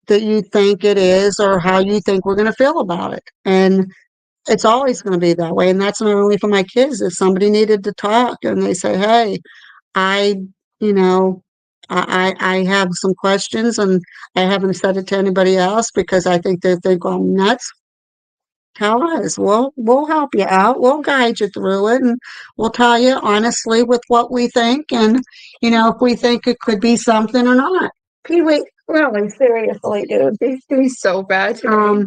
that you think it is or how you think we're going to feel about it. And it's always going to be that way. And that's not only for my kids. If somebody needed to talk and they say, "Hey, I, you know, I have some questions and I haven't said it to anybody else because I think they think I'm nuts," tell us. We'll help you out. We'll guide you through it, and we'll tell you honestly with what we think, and if we think it could be something or not. Pee Wee, really, seriously, dude. It's gonna be so bad today.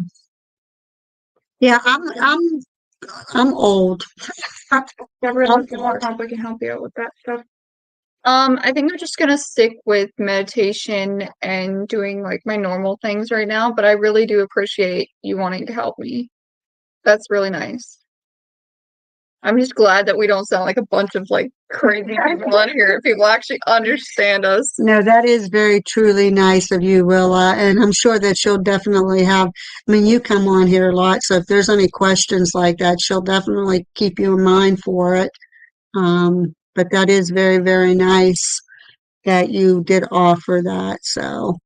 Yeah, I'm old. Everyone can we can help you out with that stuff. I think I'm just gonna stick with meditation and doing like my normal things right now, but I really do appreciate you wanting to help me. That's really nice. I'm just glad that we don't sound like a bunch of like crazy people on here. People actually understand us. No, that is very truly nice of you, Willa, and I'm sure that she'll definitely have. I mean, you come on here a lot, so if there's any questions like that, she'll definitely keep you in mind for it. But that is very, very nice that you did offer that. So,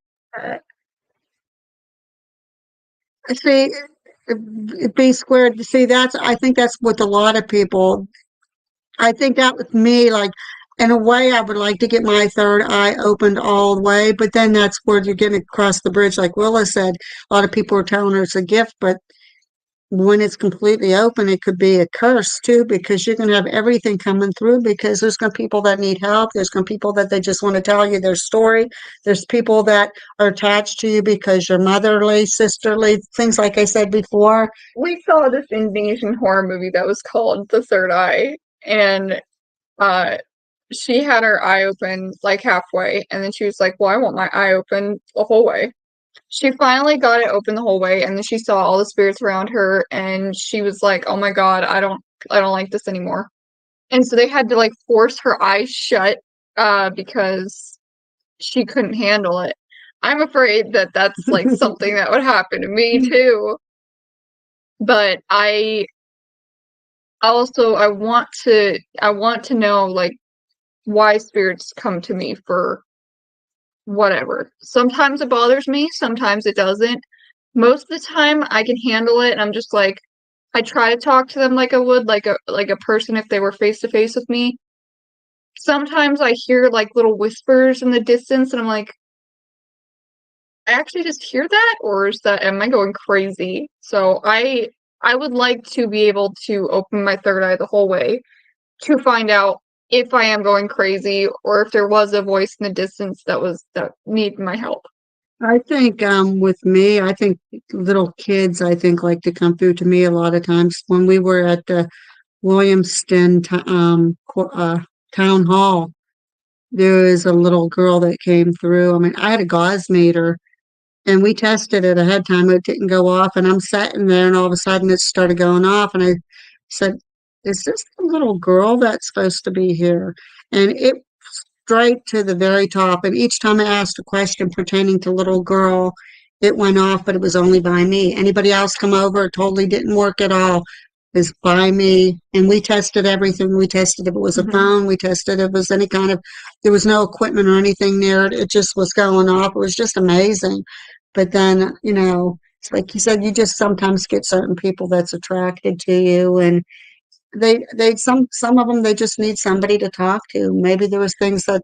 see, B squared. See, I think that's with a lot of people. I think that with me, like, in a way, I would like to get my third eye opened all the way, but then that's where you're getting across the bridge. Like Willa said, a lot of people are telling her it's a gift, but when it's completely open, it could be a curse too, because you're going to have everything coming through because there's going to be people that need help. There's going to be people that they just want to tell you their story. There's people that are attached to you because you're motherly, sisterly, things like I said before. We saw this Indonesian horror movie that was called The Third Eye, and she had her eye open like halfway, and then she was like, well, I want my eye open the whole way. She finally got it open the whole way, and then she saw all the spirits around her, and she was like, oh my god, I don't like this anymore. And so they had to like force her eyes shut because she couldn't handle it. I'm afraid that that's like something that would happen to me too. But I want to know like why spirits come to me for whatever. Sometimes it bothers me, sometimes it doesn't. Most of the time I can handle it, and I'm just like, I try to talk to them like I would like a person if they were face to face with me. Sometimes I hear like little whispers in the distance, and I'm like, I actually just hear that, or am I going crazy? So I would like to be able to open my third eye the whole way to find out if I am going crazy or if there was a voice in the distance that needed my help. I think with me, I think little kids, I think like to come through to me a lot of times. When we were at the Williamston town hall, there was a little girl that came through. I mean, I had a gauze meter and we tested it ahead of time. It didn't go off, and I'm sitting there, and all of a sudden it started going off. And I said, "Is this the little girl that's supposed to be here?" And it straight to the very top. And each time I asked a question pertaining to little girl, it went off, but it was only by me. Anybody else come over, it totally didn't work at all. It was by me. And we tested everything. We tested if it was a phone. We tested if it was any kind of, there was no equipment or anything near it. It just was going off. It was just amazing. But then, it's like you said, you just sometimes get certain people that's attracted to you, and some of them, they just need somebody to talk to. Maybe there was things that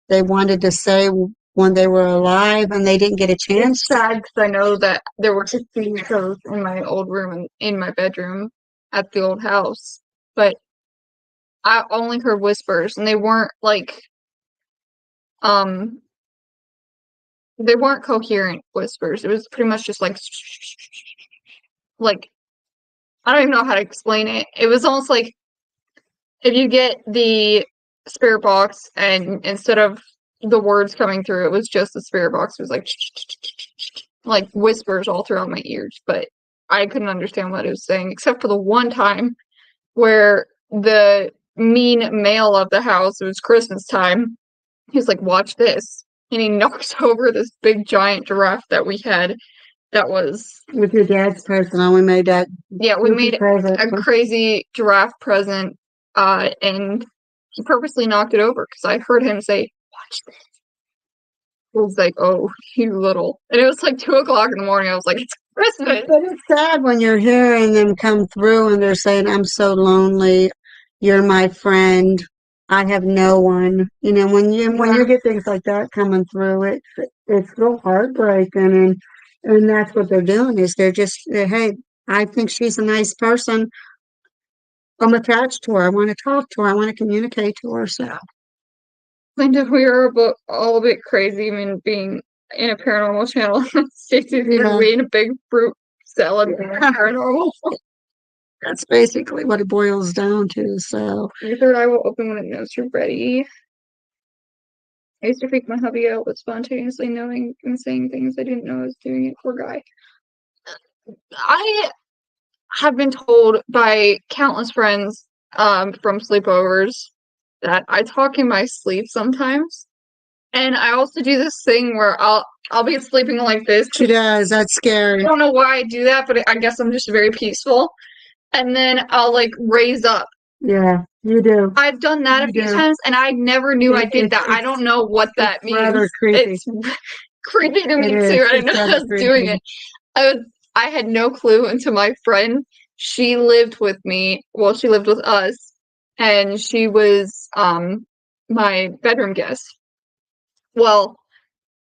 they wanted to say when they were alive and they didn't get a chance. It's sad because I know that there were TV shows in my old room and in my bedroom at the old house, but I only heard whispers, and they weren't they weren't coherent whispers. It was pretty much just like I don't even know how to explain it. It was almost like if you get the spirit box and instead of the words coming through, it was just the spirit box. It was like whispers all throughout my ears, but I couldn't understand what it was saying, except for the one time where the mean male of the house, it was Christmas time, he was like, watch this. And he knocked over this big giant giraffe that we had that was with your dad's present. We made that. Yeah, we made a crazy giraffe present, and he purposely knocked it over because I heard him say, watch this. I was like, oh, you little. And it was like 2:00 in the morning. I was like, it's Christmas. But it's sad when you're hearing them come through and they're saying, I'm so lonely. You're my friend. I have no one. When you get things like that coming through, it's real heartbreaking. And that's what they're doing is hey, I think she's a nice person. I'm attached to her. I want to talk to her. I want to communicate to her. So I know we are all a bit crazy. I mean, being in a paranormal channel, Stacey's gonna be in a big fruit salad paranormal. That's basically what it boils down to. So your third eye will open when it knows you're ready. I used to freak my hubby out with spontaneously knowing and saying things I didn't know I was doing it. Poor guy. I have been told by countless friends from sleepovers that I talk in my sleep sometimes. And I also do this thing where I'll be sleeping like this. She does. That's scary. I don't know why I do that, but I guess I'm just very peaceful. And then I'll raise up. Yeah, you do. I've done that a few times, and I never knew I did that. I don't know what that means. Rather creepy. It's creepy to me too. I didn't know I was doing it. I had no clue until my friend, she lived with me. Well, she lived with us, and she was my bedroom guest. Well,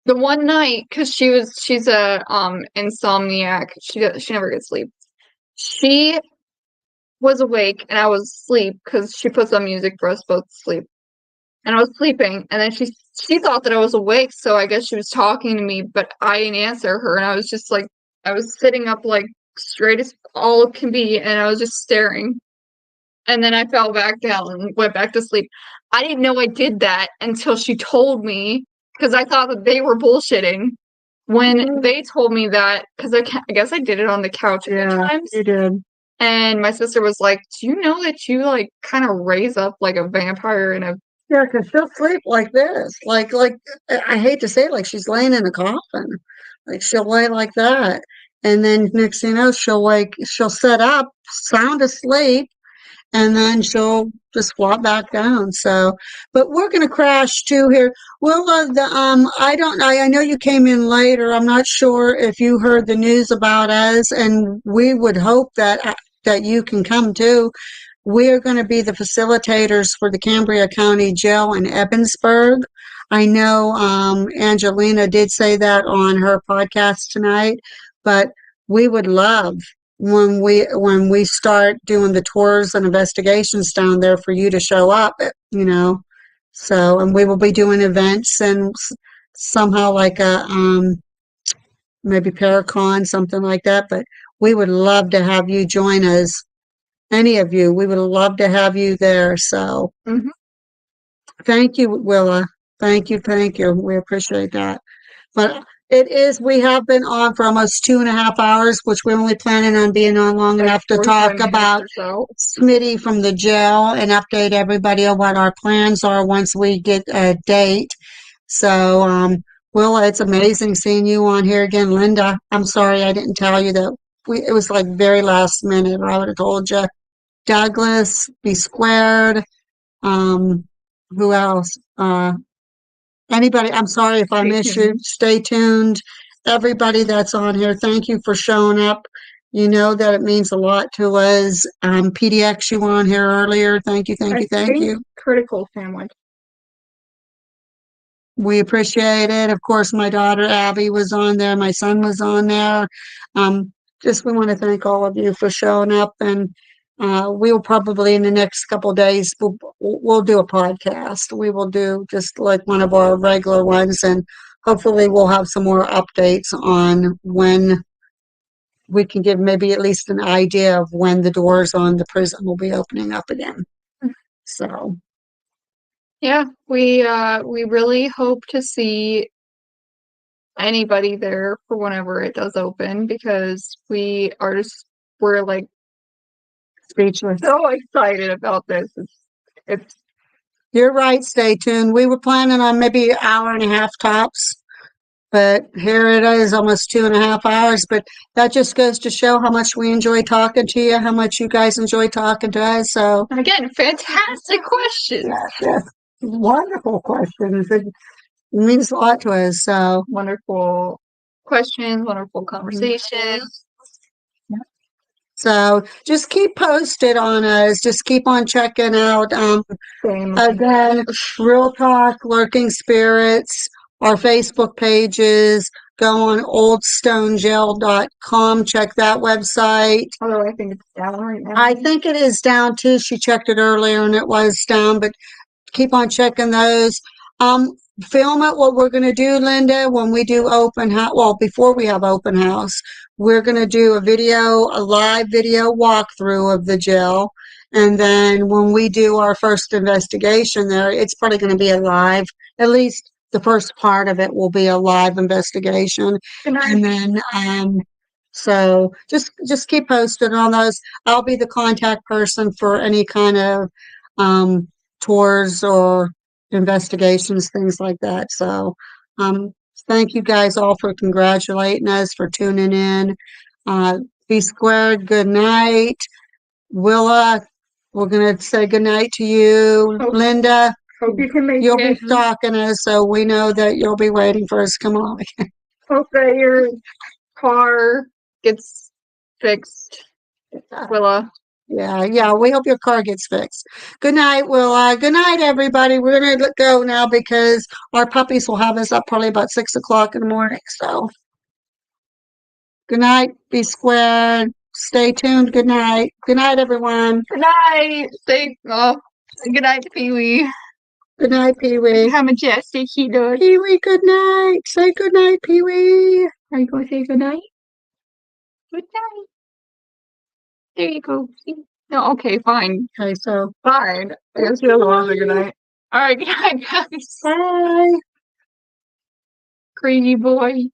the one night, because she's a insomniac. She never gets sleep. She was awake and I was asleep because she puts on music for us both to sleep. And I was sleeping, and then she thought that I was awake, so I guess she was talking to me, but I didn't answer her, and I was just like, I was sitting up like straight as all can be, and I was just staring. And then I fell back down and went back to sleep. I didn't know I did that until she told me, because I thought that they were bullshitting. When they told me that, because I guess I did it on the couch a few times. You did. And my sister was like, "Do you know that you like kind of raise up like a vampire in a?" Yeah, because she'll sleep like this. Like I hate to say it, like she's laying in a coffin. Like she'll lay like that. And then next thing you know, she'll sit up, sound asleep, and then she'll just flop back down. So, but we're gonna crash too here. Well, I know you came in later. I'm not sure if you heard the news about us, and we would hope that you can come too. We are going to be the facilitators for the Cambria County Jail in Ebensburg. I know Angelina did say that on her podcast tonight, but we would love when we start doing the tours and investigations down there for you to show up, you know. So, and we will be doing events and somehow like a maybe Paracon, something like that. But we would love to have you join us. Any of you, we would love to have you there. So Mhm. thank you, Willa. Thank you. We appreciate that. But we have been on for almost 2.5 hours, which we're only planning on being on long Like enough to 45 talk minutes about or so. Smitty from the jail and update everybody on what our plans are once we get a date. So, Willa, it's amazing seeing you on here again. Linda, I'm sorry I didn't tell you that it was like very last minute, or I would have told you. Douglas, B Squared, who else? Anybody, I'm sorry if I Stay miss you. tuned. Stay tuned. Everybody that's on here, thank you for showing up. You know that it means a lot to us. PDX, you were on here earlier. Thank you. I think Critical Sandwich. We appreciate it. Of course, my daughter Abby was on there. My son was on there. We want to thank all of you for showing up, and we'll probably in the next couple of days we'll do a podcast. We will do just like one of our regular ones, and hopefully we'll have some more updates on when we can give maybe at least an idea of when the doors on the prison will be opening up again. So. Yeah, we really hope to see anybody there for whenever it does open, because we're like Speechless. so excited about this. It's You're right. Stay tuned. We were planning on maybe an hour and a half tops, but here it is, almost 2.5 hours. But that just goes to show how much we enjoy talking to you, how much you guys enjoy talking to us. So, and again, fantastic questions. yes. Wonderful questions. It means a lot to us. So, Wonderful questions, wonderful conversations. so just keep posted on us. Just keep on checking out. Same. Again, Real Talk, Lurking Spirits, our Facebook pages. Go on oldstonegel.com. Check that website. Although I think it's down right now. I think it is down too. She checked it earlier and it was down, but keep on checking those. Film it. What we're going to do, Linda, when we do open house, well, before we have open house, we're going to do a live video walkthrough of the jail. And then when we do our first investigation there, it's probably going to be a live, at least the first part of it will be a live investigation. And then, so just keep posted on those. I'll be the contact person for any kind of, tours or investigations, things like that. So, thank you guys all for congratulating us, for tuning in. B Squared, good night. Willa, we're going to say good night to you. Linda, Hope you can make you'll be it. stalking us, so we know that you'll be waiting for us to come on. Hope that your car gets fixed, Willa. Yeah. We hope your car gets fixed. Good night. Well, good night, everybody. We're gonna go now because our puppies will have us up probably about 6 o'clock in the morning. So, good night. Be squared. Stay tuned. Good night. Good night, everyone. Good night. Say good night to Pee Wee. Good night, Pee Wee. How majestic he does. Pee Wee, good night. Say good night, Pee Wee. Are you going to say good night? Good night. There you go. See? No, okay, fine. Okay, so Fine. I guess you don't want to say good night. All right, good night, guys. bye. Crazy boy.